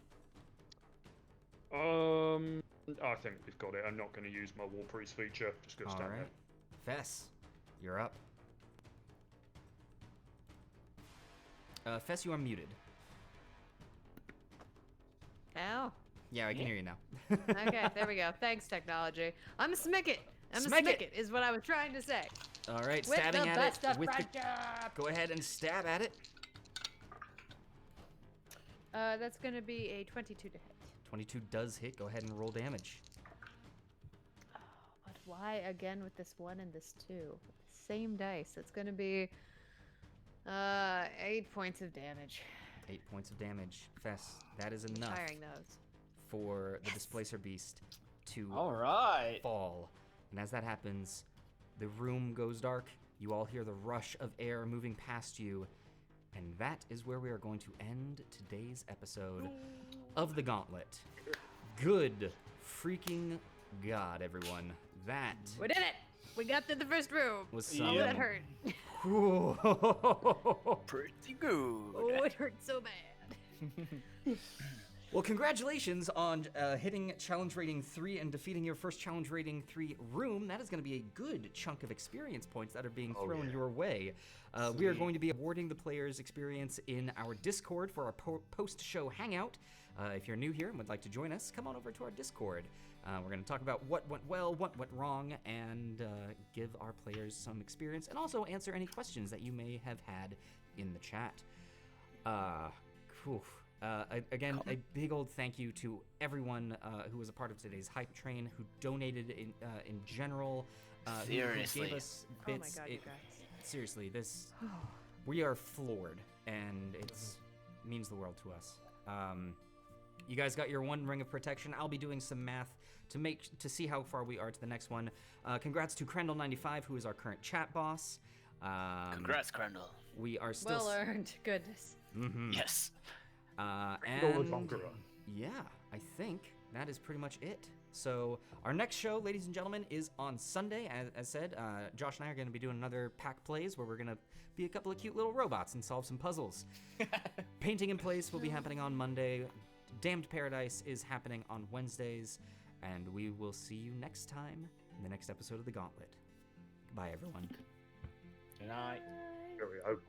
I think we've got it. I'm not going to use my War Priest feature. Just going to All stand right. Fess, you're up. Fess, you are muted. Now? Yeah, I can hear you now. Okay, there we go. Thanks, technology. I'm a smicket. I'm a Smicket. smicket is what I was trying to say. All right, With stabbing the at best it of with the. friendship. Go ahead and stab at it. That's gonna be a 22 to hit. 22 does hit. Go ahead and roll damage. But why again with this 1 and this 2? Same dice. It's gonna be 8 points of damage. 8 points of damage. Fess, that is enough Firing those. for the Displacer Beast to All right. fall. And as that happens, the room goes dark. You all hear the rush of air moving past you. And that is where we are going to end today's episode of the Gauntlet. Good freaking God, everyone. That We did it! We got to the first room. was some. Oh, that hurt. Pretty good. Oh, it hurt so bad. Well, congratulations on hitting challenge rating 3 and defeating your first challenge rating 3 room. That is going to be a good chunk of experience points that are being thrown your way. We are going to be awarding the players experience in our Discord for our post-show hangout. If you're new here and would like to join us, come on over to our Discord. We're going to talk about what went well, what went wrong, and give our players some experience, and also answer any questions that you may have had in the chat. Again, a big old thank you to everyone who was a part of today's hype train, who donated in general, who Seriously. gave us Oh my bits. god, you guys. Seriously, we are floored, and it means the world to us. You guys got your 1 ring of protection. I'll be doing some math to see how far we are to the next one. Congrats to Crandall95, who is our current chat boss. Congrats, Crandall. We are still. Well earned. Goodness. Mhm. Yes. And yeah, I think that is pretty much it. So our next show, ladies and gentlemen, is on Sunday. As said, Josh and I are going to be doing another pack plays where we're going to be a couple of cute little robots and solve some puzzles. Painting in Place will be happening on Monday. Damned Paradise is happening on Wednesdays. And we will see you next time in the next episode of The Gauntlet. Goodbye, everyone. Good night. Here we go.